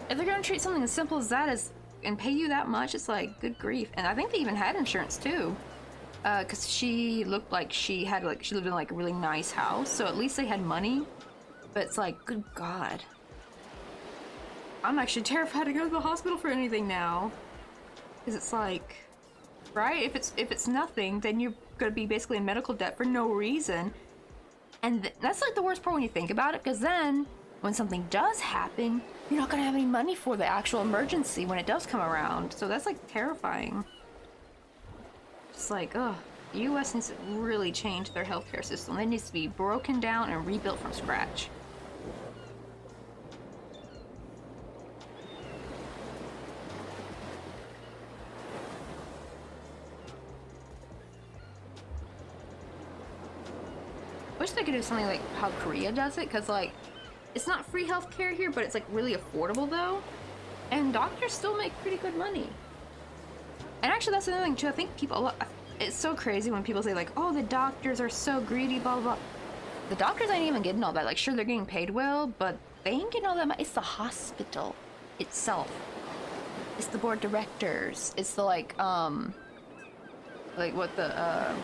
A: If they're gonna treat something as simple as that and pay you that much, it's like, good grief. And I think they even had insurance too. Cause she looked like she lived in like a really nice house, so at least they had money. But it's like, good god. I'm actually terrified to go to the hospital for anything now. Cause it's like, right? If it's nothing, then you're gonna be basically in medical debt for no reason. And that's like the worst part when you think about it, because then when something does happen, you're not gonna have any money for the actual emergency when it does come around. So that's like terrifying. Just like, ugh, the US needs to really change their healthcare system. It needs to be broken down and rebuilt from scratch. Wish they could do something like how Korea does it, because like, it's not free healthcare here, but it's like really affordable though, and doctors still make pretty good money. And actually, that's another thing too. I think it's so crazy when people say like, oh, the doctors are so greedy, blah blah blah. The doctors ain't even getting all that. Like, sure, they're getting paid well, but they ain't getting all that money. It's the hospital itself. It's the board of directors. It's the like what the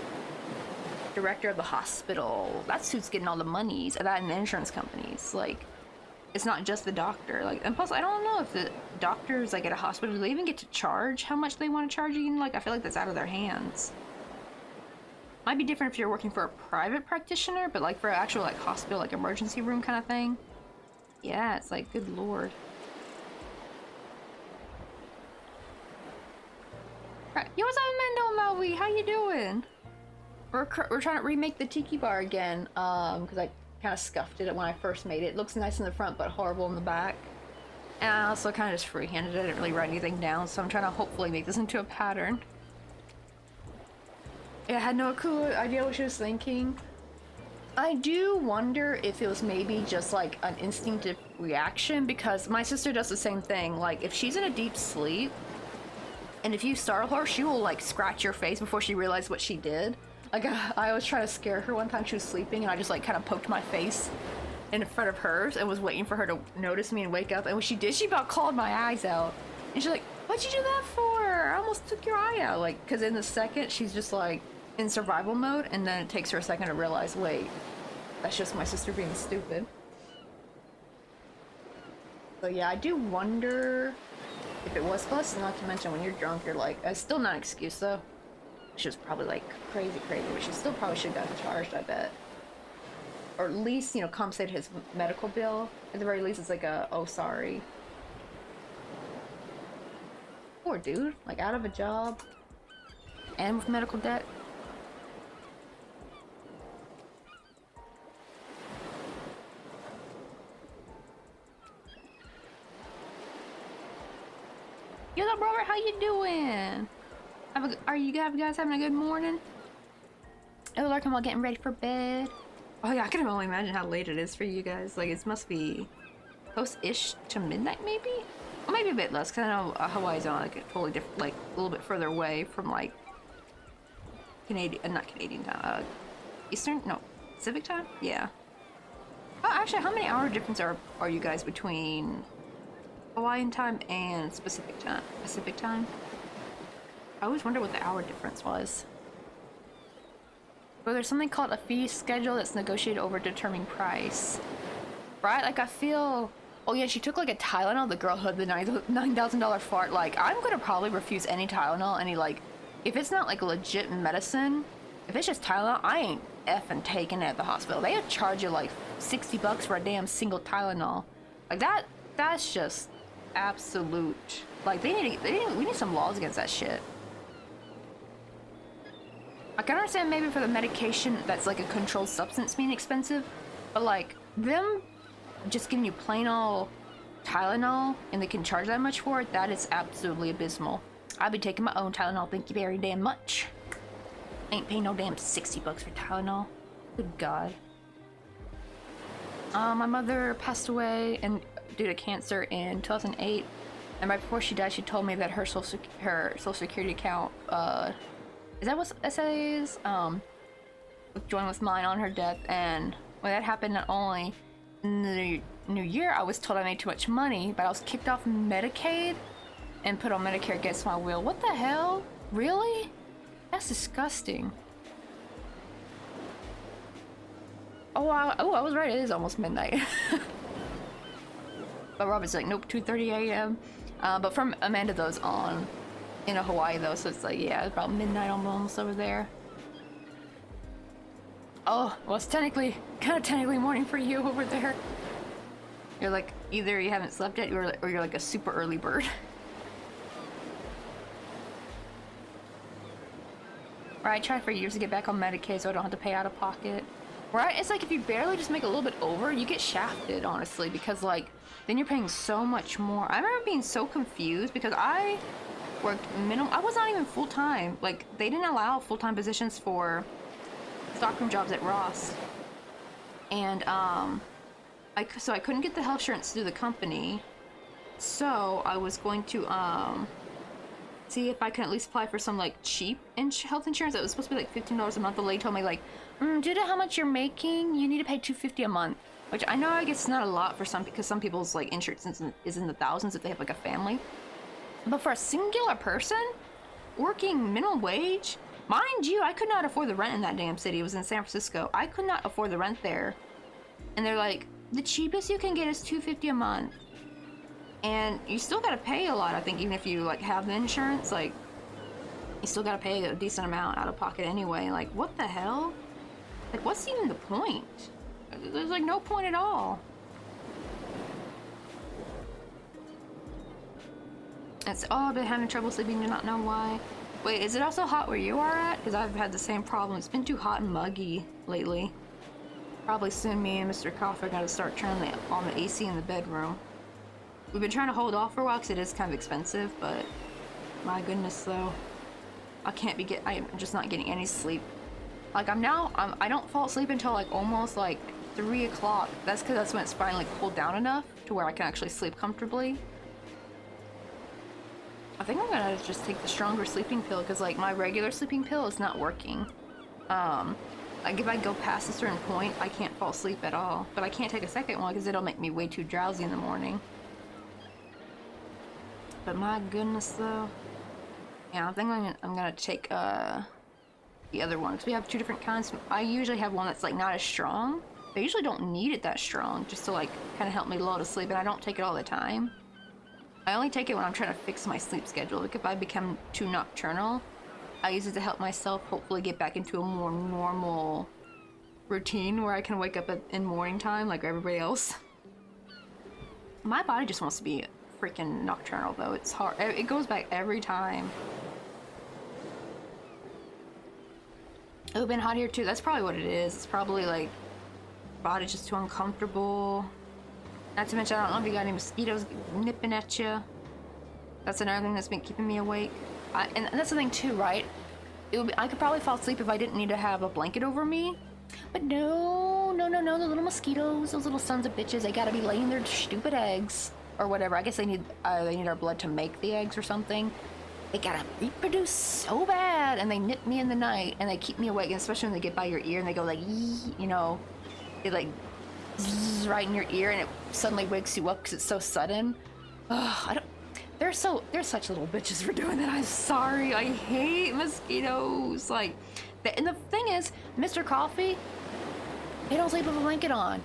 A: director of the hospital, that's who's getting all the monies, that and the insurance companies. Like, it's not just the doctor. Like, and plus I don't know if the doctors like at a hospital, do they even get to charge how much they want to charge you? Like, I feel like that's out of their hands. Might be different if you're working for a private practitioner, but like for an actual like hospital, like emergency room kind of thing, yeah, it's like, good lord. Yo, what's up, Mendo Maui? How you doing? We're trying to remake the tiki bar again, because I kind of scuffed it when I first made it. It looks nice in the front, but horrible in the back. And I also kind of just freehanded it. I didn't really write anything down, so I'm trying to hopefully make this into a pattern. Yeah, I had no clue idea what she was thinking. I do wonder if it was maybe just like an instinctive reaction, because my sister does the same thing. Like, if she's in a deep sleep, and if you startle her, she will like scratch your face before she realized what she did. Like, I was trying to scare her one time. She was sleeping, and I just like kind of poked my face in front of hers and was waiting for her to notice me and wake up. And when she did, she about called my eyes out. And she's like, "What'd you do that for? I almost took your eye out." Like, because in the second, she's just like in survival mode, and then it takes her a second to realize, wait, that's just my sister being stupid. So yeah, I do wonder if it was busted. Not to mention, when you're drunk, you're like, it's still not an excuse though. She was probably like crazy, but she still probably should have gotten charged, I bet. Or at least, you know, compensate his medical bill. At the very least, it's like a, oh, sorry. Poor dude, like out of a job and with medical debt. Yo, brother, how you doing? Are you guys having a good morning? Oh, look, I'm all getting ready for bed. Oh yeah, I can only imagine how late it is for you guys. Like, it must be close-ish to midnight, maybe? Or maybe a bit less, because I know Hawaii's on like a totally different, like a little bit further away from like Canadian, not Canadian time, Eastern? No, Pacific time? Yeah. Oh, actually, how many hour difference are you guys between Hawaiian time and Pacific time? Pacific time? I always wonder what the hour difference was. But there's something called a fee schedule that's negotiated over determined price. Right? Like, I feel... Oh yeah, she took like a Tylenol, the girl who had the $9,000 fart. Like, I'm gonna probably refuse any Tylenol, any like... If it's not like legit medicine, if it's just Tylenol, I ain't effing taking it at the hospital. They would charge you like 60 bucks for a damn single Tylenol. Like, that's just absolute... Like, we need some laws against that shit. I can understand maybe for the medication that's like a controlled substance being expensive, but like them just giving you plain old Tylenol and they can charge that much for it, that is absolutely abysmal. I'd be taking my own Tylenol, thank you very damn much. Ain't paying no damn 60 bucks for Tylenol. Good God. My mother passed away due to cancer in 2008, and right before she died, she told me that her social security account, is that what SA is? Joined with mine on her death, and when that happened, not only in the new year, I was told I made too much money, but I was kicked off Medicaid and put on Medicare against my will. What the hell? Really? That's disgusting. Oh, I was right. It is almost midnight. But Robert's like, nope, 2:30 a.m. But from Amanda, those on in Hawaii though, so it's like, yeah, it's about midnight almost over there. Oh, well, it's kind of technically morning for you over there. You're like, either you haven't slept yet, or you're like a super early bird. Right, I tried for years to get back on Medicaid so I don't have to pay out of pocket. Right, it's like if you barely just make a little bit over, you get shafted, honestly, because like, then you're paying so much more. I remember being so confused because I worked minimum. I was not even full-time. Like, they didn't allow full-time positions for stockroom jobs at Ross. And so I couldn't get the health insurance through the company. So I was going to see if I can at least apply for some like cheap health insurance that was supposed to be like $15 a month. The lady told me like, due to how much you're making, you need to pay $250 a month. Which I know, I guess, it's not a lot for some, because some people's like insurance is in the thousands if they have like a family. But for a singular person working minimum wage, mind you, I could not afford the rent in that damn city. It was in San Francisco. I could not afford the rent there. And they're like, the cheapest you can get is $250 a month. And you still gotta pay a lot, I think, even if you like have the insurance, like, you still gotta pay a decent amount out of pocket anyway. Like, what the hell? Like, what's even the point? There's like no point at all. It's, oh, I've been having trouble sleeping, do not know why. Wait, is it also hot where you are at? Because I've had the same problem. It's been too hot and muggy lately. Probably soon me and Mr. Cough are gonna start turning on the AC in the bedroom. We've been trying to hold off for a while because it is kind of expensive, but my goodness though. I'm just not getting any sleep. Like I don't fall asleep until like almost like 3 o'clock. That's because that's when it's finally cooled down enough to where I can actually sleep comfortably. I think I'm gonna just take the stronger sleeping pill because like my regular sleeping pill is not working. Like if I go past a certain point, I can't fall asleep at all. But I can't take a second one because it'll make me way too drowsy in the morning. But my goodness though. Yeah, I think I'm gonna take the other ones. We have two different kinds. I usually have one that's like not as strong. I usually don't need it that strong just to like kind of help me lull to sleep, and I don't take it all the time. I only take it when I'm trying to fix my sleep schedule. Like if I become too nocturnal, I use it to help myself hopefully get back into a more normal routine where I can wake up in morning time like everybody else. My body just wants to be freaking nocturnal though. It's hard. It goes back every time. It's been hot here too. That's probably what it is. It's probably like body's just too uncomfortable. Not to mention, I don't know if you got any mosquitoes nipping at you. That's another thing that's been keeping me awake. And that's the thing too, right? I could probably fall asleep if I didn't need to have a blanket over me. But no, the little mosquitoes, those little sons of bitches, they gotta be laying their stupid eggs. Or whatever. I guess they need our blood to make the eggs or something. They gotta reproduce so bad, and they nip me in the night, and they keep me awake, and especially when they get by your ear and they go like, you know, it like zzz right in your ear, and it suddenly wakes you up because it's so sudden. Ugh, they're such little bitches for doing that. I'm sorry. I hate mosquitoes. Like, and the thing is, Mr. Coffee, they don't sleep with a blanket on.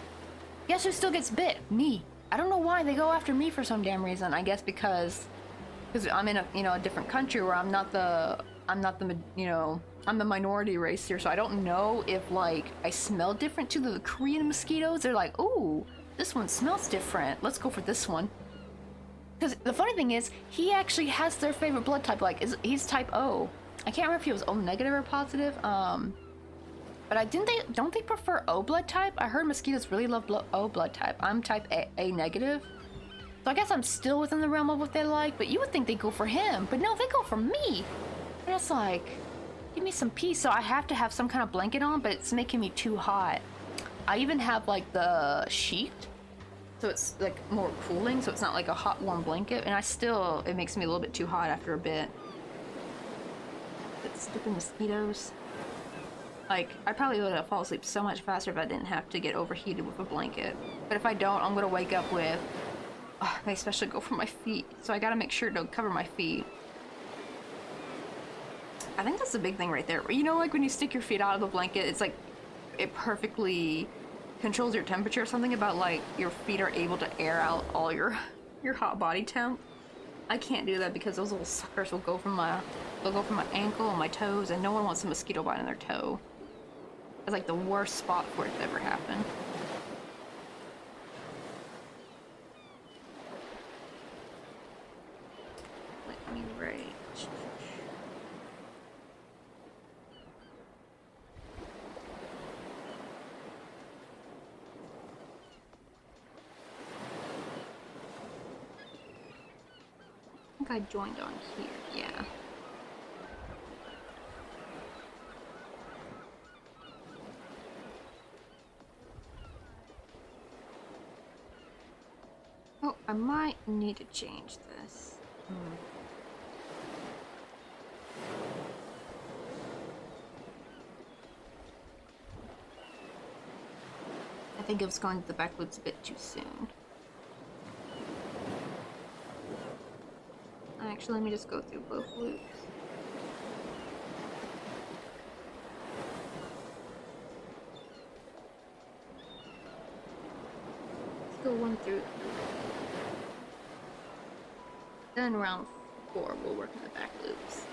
A: Guess who still gets bit? Me. I don't know why they go after me for some damn reason. I guess because I'm in a different country where I'm the minority race here, so I don't know if like I smell different to the Korean mosquitoes. They're like, oh, this one smells different. Let's go for this one. Because the funny thing is, he actually has their favorite blood type. Like, he's type O. I can't remember if he was O negative or positive. But don't they prefer O blood type? I heard mosquitoes really love O blood type. I'm type A negative. So I guess I'm still within the realm of what they like, but you would think they go for him. But no, they go for me. And it's like, give me some peace. So I have to have some kind of blanket on, but it's making me too hot. I even have like the sheet, so it's like more cooling, so it's not like a hot warm blanket, and it makes me a little bit too hot after a bit. But stupid mosquitoes. Like, I probably would have fallen asleep so much faster if I didn't have to get overheated with a blanket. But if I don't, I'm gonna wake up with, they especially go for my feet, so I gotta make sure to cover my feet. I think that's the big thing right there. You know, like when you stick your feet out of the blanket, it's like, it perfectly controls your temperature. Something about like your feet are able to air out all your hot body temp. I can't do that because those little suckers will go from my ankle and my toes, and no one wants a mosquito bite on their toe. It's like the worst spot for it to ever happen. Let me write. I think I joined on here, yeah. Oh, I might need to change this. I think it was going to the back loops a bit too soon. Actually, let me just go through both loops. Let's go 1 through 3. Then round 4, we'll work in the back loops.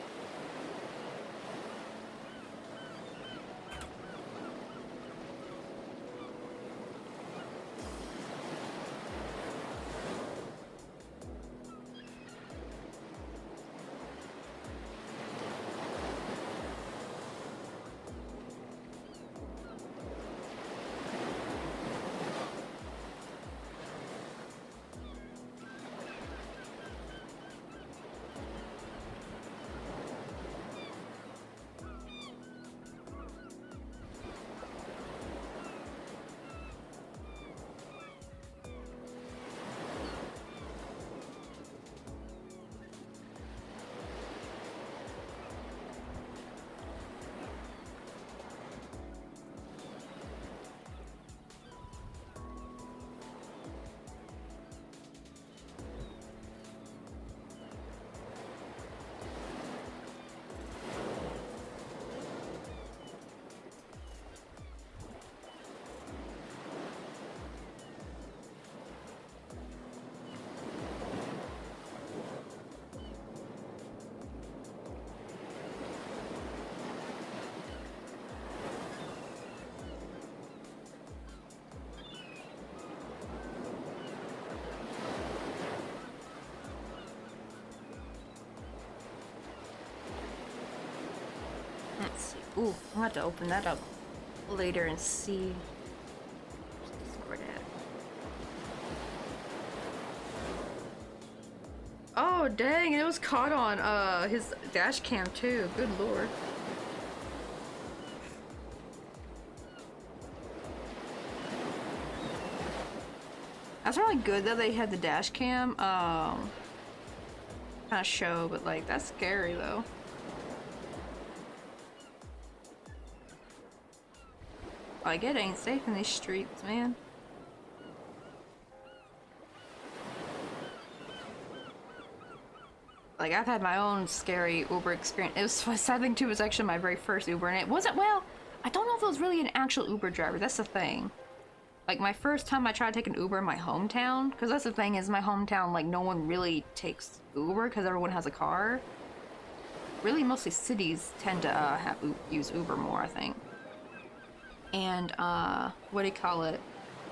A: Let's see. Ooh, I'll have to open that up later and see. Where's Discord at? Oh dang, it was caught on his dash cam too. Good lord. That's really good that they had the dash cam kind of show, but like that's scary though. Like it ain't safe in these streets, man. Like I've had my own scary Uber experience. It was sad thing too. It was actually my very first Uber, and it wasn't, well, I don't know if it was really an actual Uber driver. That's the thing. Like my first time I tried to take an Uber in my hometown, because that's the thing is my hometown, like no one really takes Uber because everyone has a car. Really, mostly cities tend to use Uber more, I think. And what do you call it?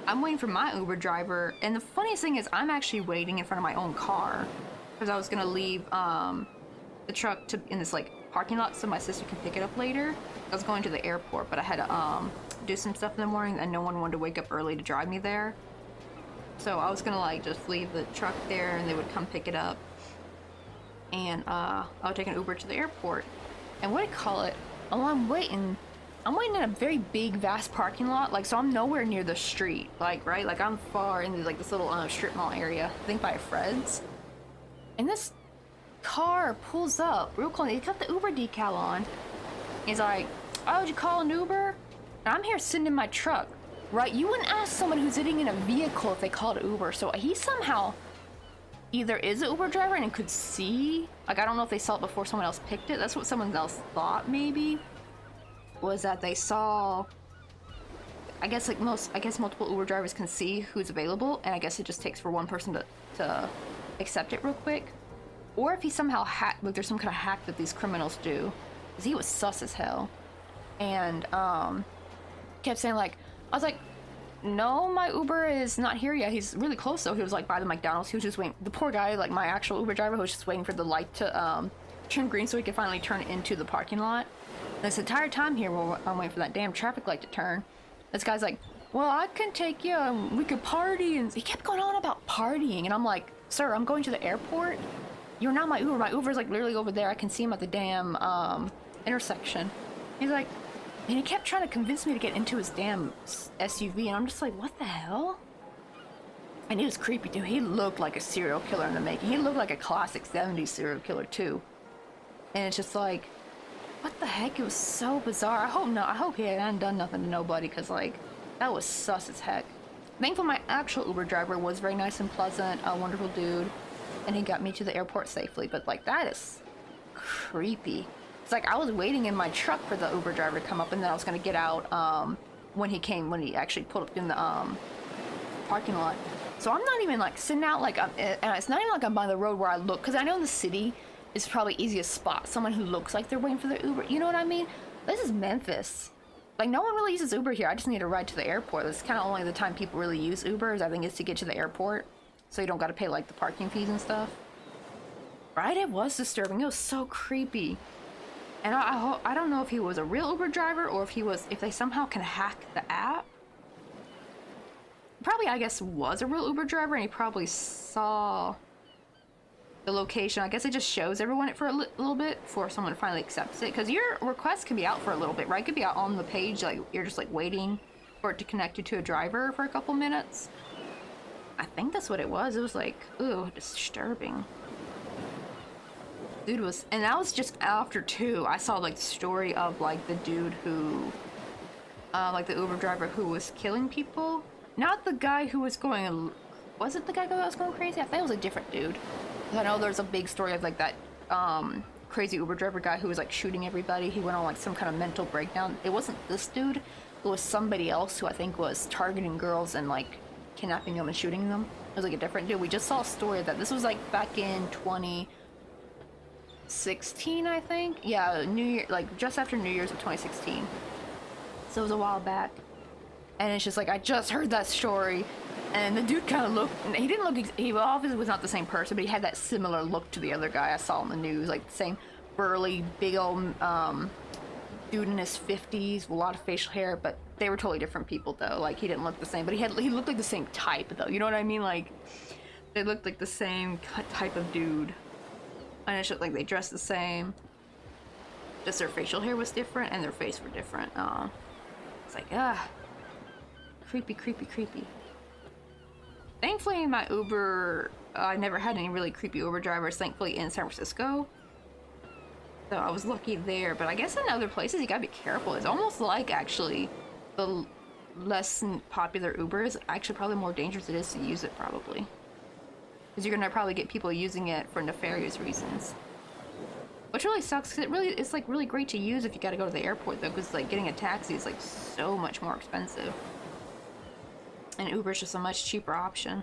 A: I'm waiting for my Uber driver, and the funniest thing is I'm actually waiting in front of my own car because I was gonna leave the truck in this like parking lot so my sister can pick it up later. I was going to the airport, but I had to do some stuff in the morning, and no one wanted to wake up early to drive me there. So I was gonna like just leave the truck there, and they would come pick it up, and I would take an Uber to the airport. And what do you call it? While I'm waiting in a very big, vast parking lot, like, so I'm nowhere near the street, like, right? Like, I'm far in, like, this little strip mall area, I think by Fred's. And this car pulls up real close. He got the Uber decal on. He's like, oh, did you call an Uber? And I'm here sitting in my truck, right? You wouldn't ask someone who's sitting in a vehicle if they called Uber. So he somehow either is an Uber driver and could see, like, I don't know if they saw it before someone else picked it. That's what someone else thought, maybe. Was that they saw, I guess multiple Uber drivers can see who's available, and I guess it just takes for one person to accept it real quick. Or if he somehow hacked, like there's some kind of hack that these criminals do, because he was sus as hell. And kept saying like, I was like, no, my Uber is not here yet. He's really close though. He was like by the McDonald's. He was just waiting. The poor guy, like my actual Uber driver, was just waiting for the light to turn green so he could finally turn into the parking lot. And this entire time here, while I'm waiting for that damn traffic light to turn, this guy's like, well, I can take you and we could party. And he kept going on about partying. And I'm like, sir, I'm going to the airport. You're not my Uber. My Uber's like literally over there. I can see him at the damn intersection. He's like, and he kept trying to convince me to get into his damn SUV. And I'm just like, what the hell? And he was creepy too. He looked like a serial killer in the making. He looked like a classic 70s serial killer too. And it's just like, what the heck? It was so bizarre. I hope he hadn't done nothing to nobody, because like that was sus as heck. Thankfully my actual Uber driver was very nice and pleasant, a wonderful dude, and he got me to the airport safely. But like that is creepy. It's like I was waiting in my truck for the Uber driver to come up, and then I was gonna get out when he actually pulled up in the parking lot. So I'm not even like sitting out like it's not even like I'm by the road where I look, because I know in the city it's probably easiest spot someone who looks like they're waiting for their Uber. You know what I mean? This is Memphis. Like no one really uses Uber here. I just need a ride to the airport. That's kind of only the time people really use Ubers, I think, is to get to the airport, so you don't got to pay like the parking fees and stuff. Right? It was disturbing. It was so creepy. And I don't know if he was a real Uber driver or if they somehow can hack the app. Probably, I guess, was a real Uber driver, and he probably saw the location. I guess it just shows everyone it for a little bit before someone finally accepts it, because your request can be out for a little bit, right? It could be out on the page, like you're just like waiting for it to connect you to a driver for a couple minutes. I think that's what it was. It was like, ooh, disturbing. Dude was, and that was just after too. I saw like the story of like the dude who, like the Uber driver who was killing people. Not the guy who was going, was it the guy that was going crazy? I think it was a different dude. I know there's a big story of like that crazy Uber driver guy who was like shooting everybody. He went on like some kind of mental breakdown. It wasn't this dude. It was somebody else who I think was targeting girls and like kidnapping them and shooting them. It was like a different dude. We just saw a story of that. This was like back in 2016, I think. Yeah, New Year, like just after New Year's of 2016. So it was a while back. And it's just like, I just heard that story. And the dude kind of looked, he didn't look, he obviously was not the same person, but he had that similar look to the other guy I saw on the news, like the same burly, big old dude in his 50s with a lot of facial hair, but they were totally different people though. Like he didn't look the same, but he looked like the same type though. You know what I mean? Like they looked like the same type of dude. And it's just like they dressed the same. Just their facial hair was different and their face were different. It's like creepy, creepy, creepy. Thankfully, my Uber, I never had any really creepy Uber drivers. Thankfully, in San Francisco. So I was lucky there, but I guess in other places you gotta be careful. It's almost like actually the less popular Uber is actually probably more dangerous it is to use it probably. Because you're gonna probably get people using it for nefarious reasons. Which really sucks because it's like really great to use if you gotta go to the airport though, because like getting a taxi is like so much more expensive. And Uber is just a much cheaper option.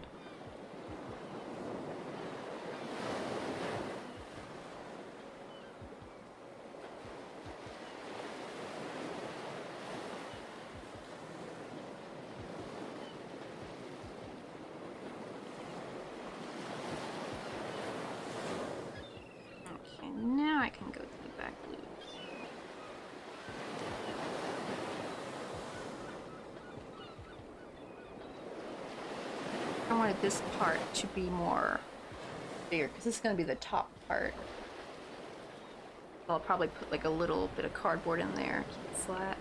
A: Now I can go to the back loops. I wanted this part to be more bigger because this is going to be the top part. I'll probably put like a little bit of cardboard in there, keep it flat.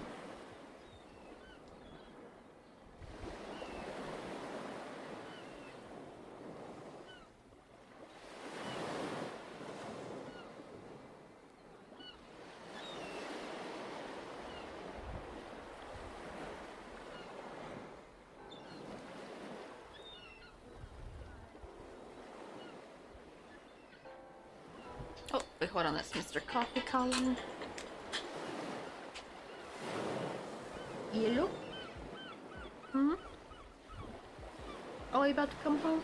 A: Oh, wait, hold on, that's Mr. Coffee calling. Yellow? Hmm? Oh, you about to come home?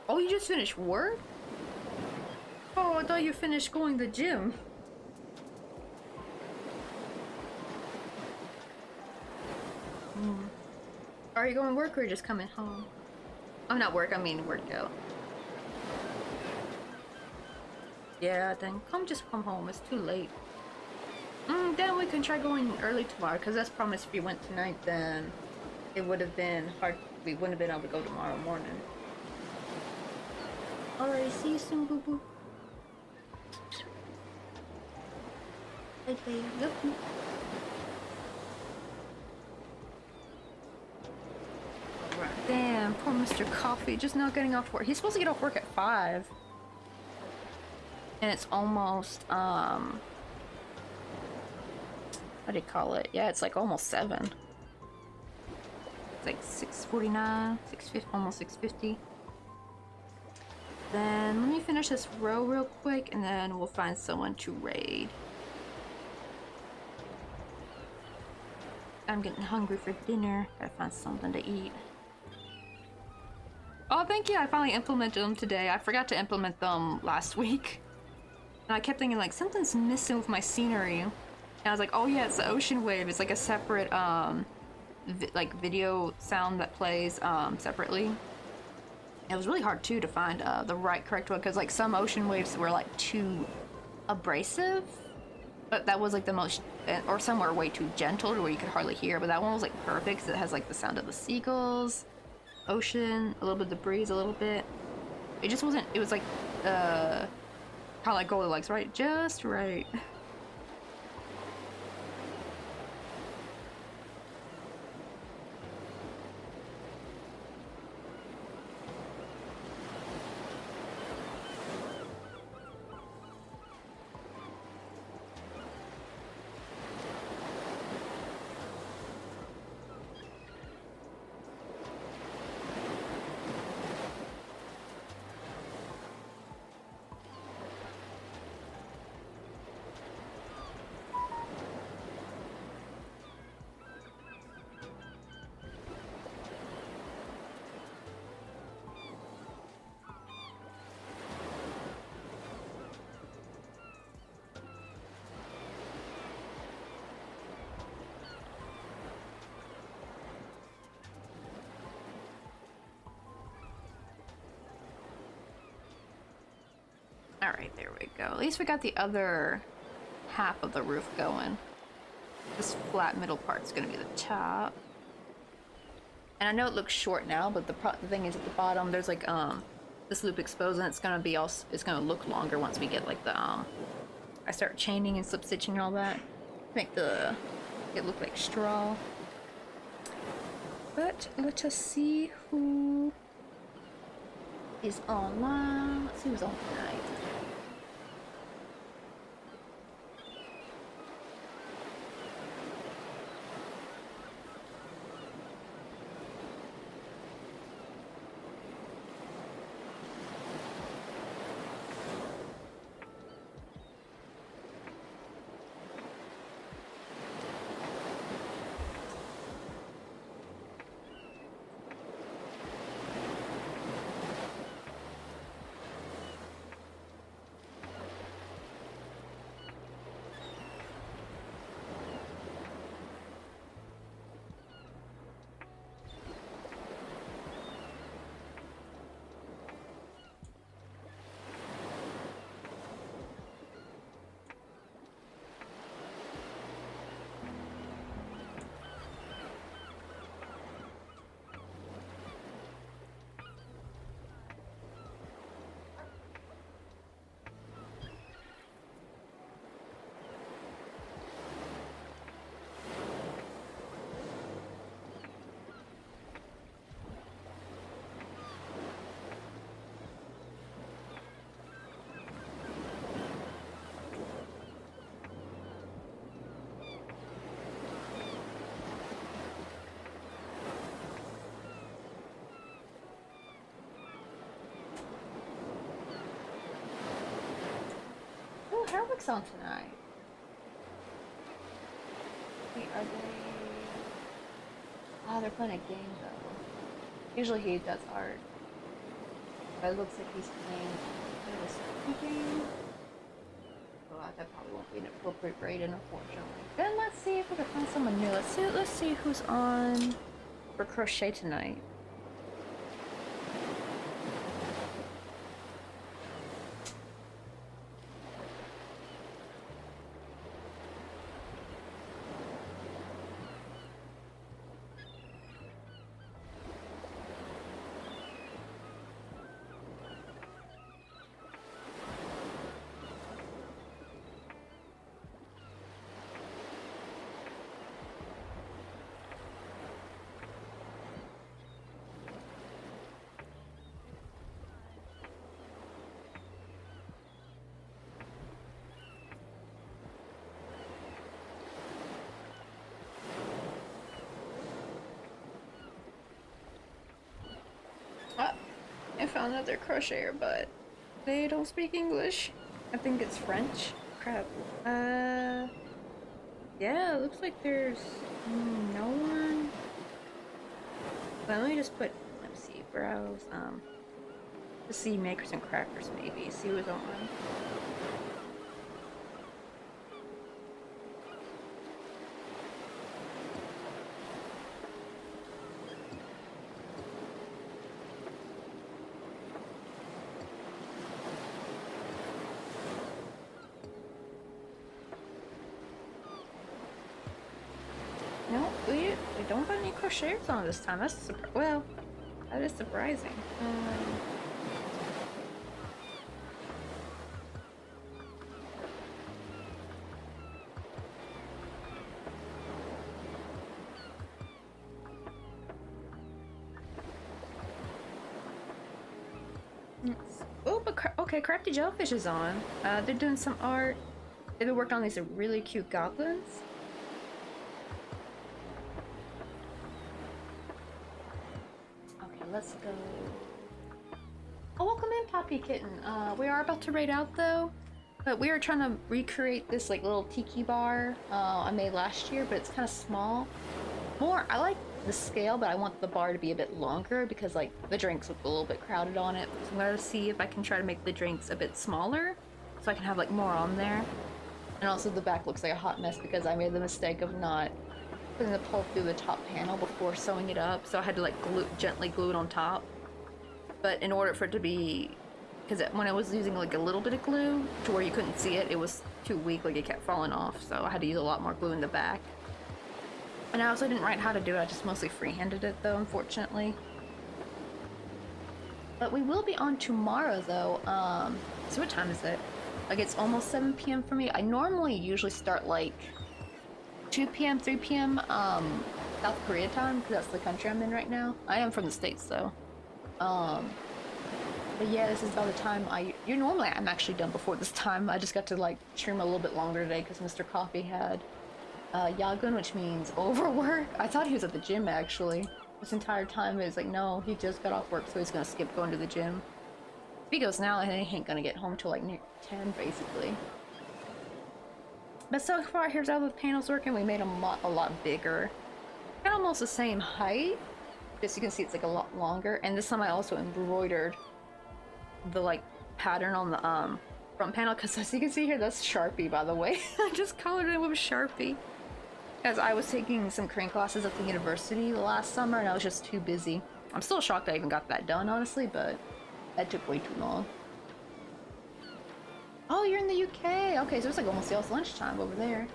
A: Oh, you just finished work? Oh, I thought you finished going to the gym. Are you going to work or just coming home? I'm not work, I mean workout. Yeah, then just come home. It's too late. Then we can try going early tomorrow, because that's promised if you went tonight, then it would have been hard. We wouldn't have been able to go tomorrow morning. Alright, see you soon, boo boo. Okay, yep. Alright. Damn, poor Mr. Coffee, just not getting off work. He's supposed to get off work at 5. And it's almost, what do you call it? Yeah, it's like almost 7. It's like 6:49, 6:50, almost 6:50. Then let me finish this row real quick and then we'll find someone to raid. I'm getting hungry for dinner. Gotta find something to eat. Oh, thank you. I finally implemented them today. I forgot to implement them last week. And I kept thinking, like, something's missing with my scenery. And I was like, oh yeah, it's the ocean wave. It's like a separate, like, video sound that plays, separately. It was really hard, too, to find, the correct one. Because, like, some ocean waves were, like, too abrasive. But that was, like, the most, or some were way too gentle to where you could hardly hear. But that one was, like, perfect because it has, like, the sound of the seagulls, ocean, a little bit of the breeze, a little bit. It just wasn't, it was, like, kind of like Goldilocks, right? Just right. Alright, there we go. At least we got the other half of the roof going. This flat middle part's gonna be the top. And I know it looks short now, but the thing is at the bottom there's like this loop exposed, and it's gonna be also, it's gonna look longer once we get like the I start chaining and slip stitching and all that. Make it look like straw. But let us see who is online. Let's see who's on tonight. Hardwick's on tonight. Wait, are they? Ah, they're playing a game though. Usually he does art, but it looks like he's playing a spooky game. Well, that probably won't be an appropriate rating, unfortunately. Then let's see if we can find someone new. Let's see who's on for Crochet tonight. I found another crocheter, but they don't speak English. I think it's French. Crap. Yeah, it looks like there's no one. But let me just put, let's see, browse, let's see makers and crafters maybe, see who's on. No, we don't have any crocheters on this time. That's well, that is surprising. Oh, but okay, Crafty Jellyfish is on. They're doing some art. They've been working on these really cute goblins. Let's go. Oh, welcome in, Poppy Kitten. We are about to raid out though, but we are trying to recreate this like little tiki bar I made last year, but it's kind of small. I like the scale, but I want the bar to be a bit longer because like the drinks look a little bit crowded on it. So I'm gonna see if I can try to make the drinks a bit smaller so I can have like more on there. And also the back looks like a hot mess because I made the mistake of not putting the pulp through the top panel before sewing it up, so I had to like gently glue it on top. But in order for it to be because when I was using like a little bit of glue to where you couldn't see it, it was too weak, like it kept falling off, so I had to use a lot more glue in the back. And I also didn't write how to do it, I just mostly freehanded it though, unfortunately. But we will be on tomorrow though. So what time is it? Like it's almost 7 p.m. for me. I normally usually start like 2 p.m., 3 p.m. South Korea time, because that's the country I'm in right now. I am from the States though. But yeah, this is about the time normally I'm actually done before this time. I just got to like stream a little bit longer today because Mr. Coffee had Yagun, which means overwork. I thought he was at the gym actually. This entire time it's like, no, he just got off work, so he's gonna skip going to the gym. If he goes now, he ain't gonna get home till like near 10 basically. But so far, here's how the panels working. We made them a lot bigger. Got almost the same height. Just you can see it's like a lot longer. And this time I also embroidered the like pattern on the front panel, because as you can see here, that's Sharpie, by the way. I just colored it with Sharpie. As I was taking some Korean classes at the university last summer and I was just too busy. I'm still shocked I even got that done, honestly, but that took way too long. Oh, you're in the UK! Okay, so it's like almost y'all's lunchtime over there.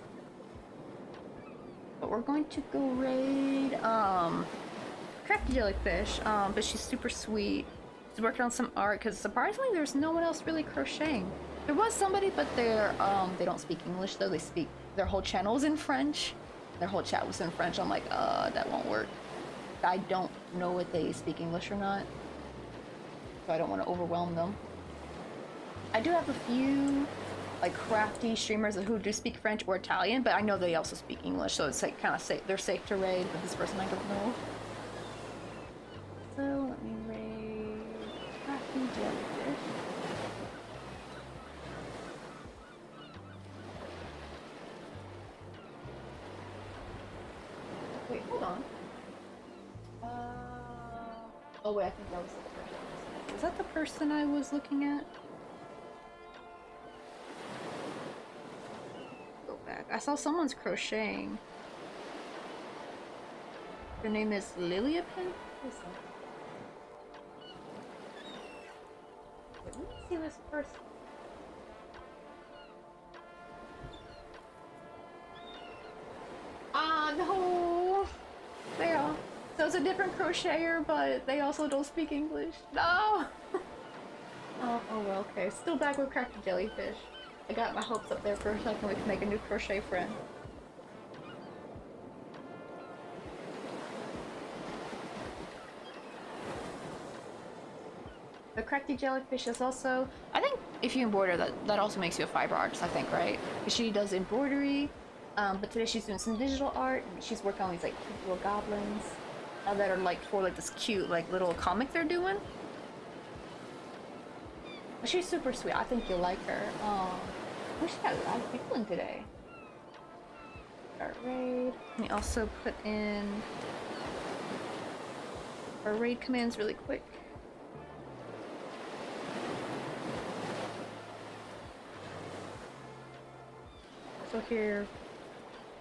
A: But we're going to go raid, Crafty Jellyfish, but she's super sweet. She's working on some art, because surprisingly there's no one else really crocheting. There was somebody, but they don't speak English though, their whole channel is in French. Their whole chat was in French. I'm like, that won't work. I don't know if they speak English or not, so I don't want to overwhelm them. I do have a few like crafty streamers who do speak French or Italian, but I know they also speak English, so it's like kind of safe. They're safe to raid, but this person I don't know. So let me raid Crafty Jellyfish. Wait, hold on. Oh wait, I think that was the person. Is that the person I was looking at? Go back. I saw someone's crocheting. Her name is Liliapin? What is that? Wait, let me see this person. Ah, no! There. So it's a different crocheter, but they also don't speak English. No! Oh well, okay. Still back with Crafty Jellyfish. I got my hopes up there for a second we can make a new crochet friend. The Crafty Jellyfish is also, I think if you embroider, that also makes you a fiber artist, I think, right? Because she does embroidery, but today she's doing some digital art. She's working on these like cute little goblins that are like for like this cute like little comic they're doing. But she's super sweet. I think you'll like her. Oh, she got a lot of people in today. Start raid. We also put in our raid commands really quick. So here.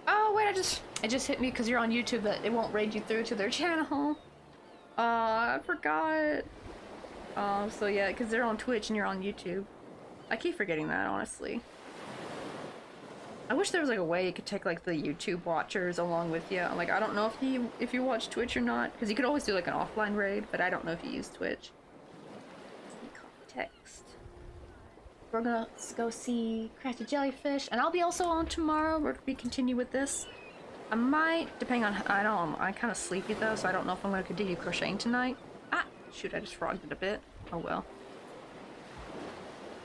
A: Oh wait, it just hit me because you're on YouTube that it won't raid you through to their channel. I forgot. So yeah, because they're on Twitch and you're on YouTube. I keep forgetting that, honestly. I wish there was like a way you could take like the YouTube watchers along with you. Like, I don't know if you watch Twitch or not, because you could always do like an offline raid, but I don't know if you use Twitch. Text. We're gonna go see Crafty Jellyfish, and I'll be also on tomorrow where we continue with this. I might, depending on, I'm kind of sleepy though, so I don't know if I'm gonna continue crocheting tonight. Ah, shoot, I just frogged it a bit. Oh well.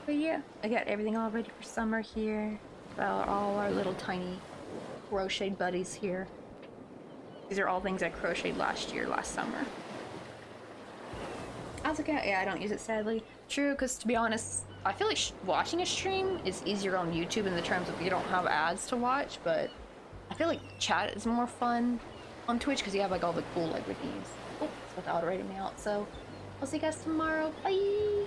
A: But yeah, I got everything all ready for summer here. All our little tiny crocheted buddies here. These are all things I crocheted last summer. I was looking at, yeah, I don't use it sadly. True, because to be honest, I feel like watching a stream is easier on YouTube in the terms of you don't have ads to watch, but I feel like chat is more fun on Twitch because you have like all the cool like reviews. Oh, it's about to auto-rating me out, so I'll see you guys tomorrow. Bye!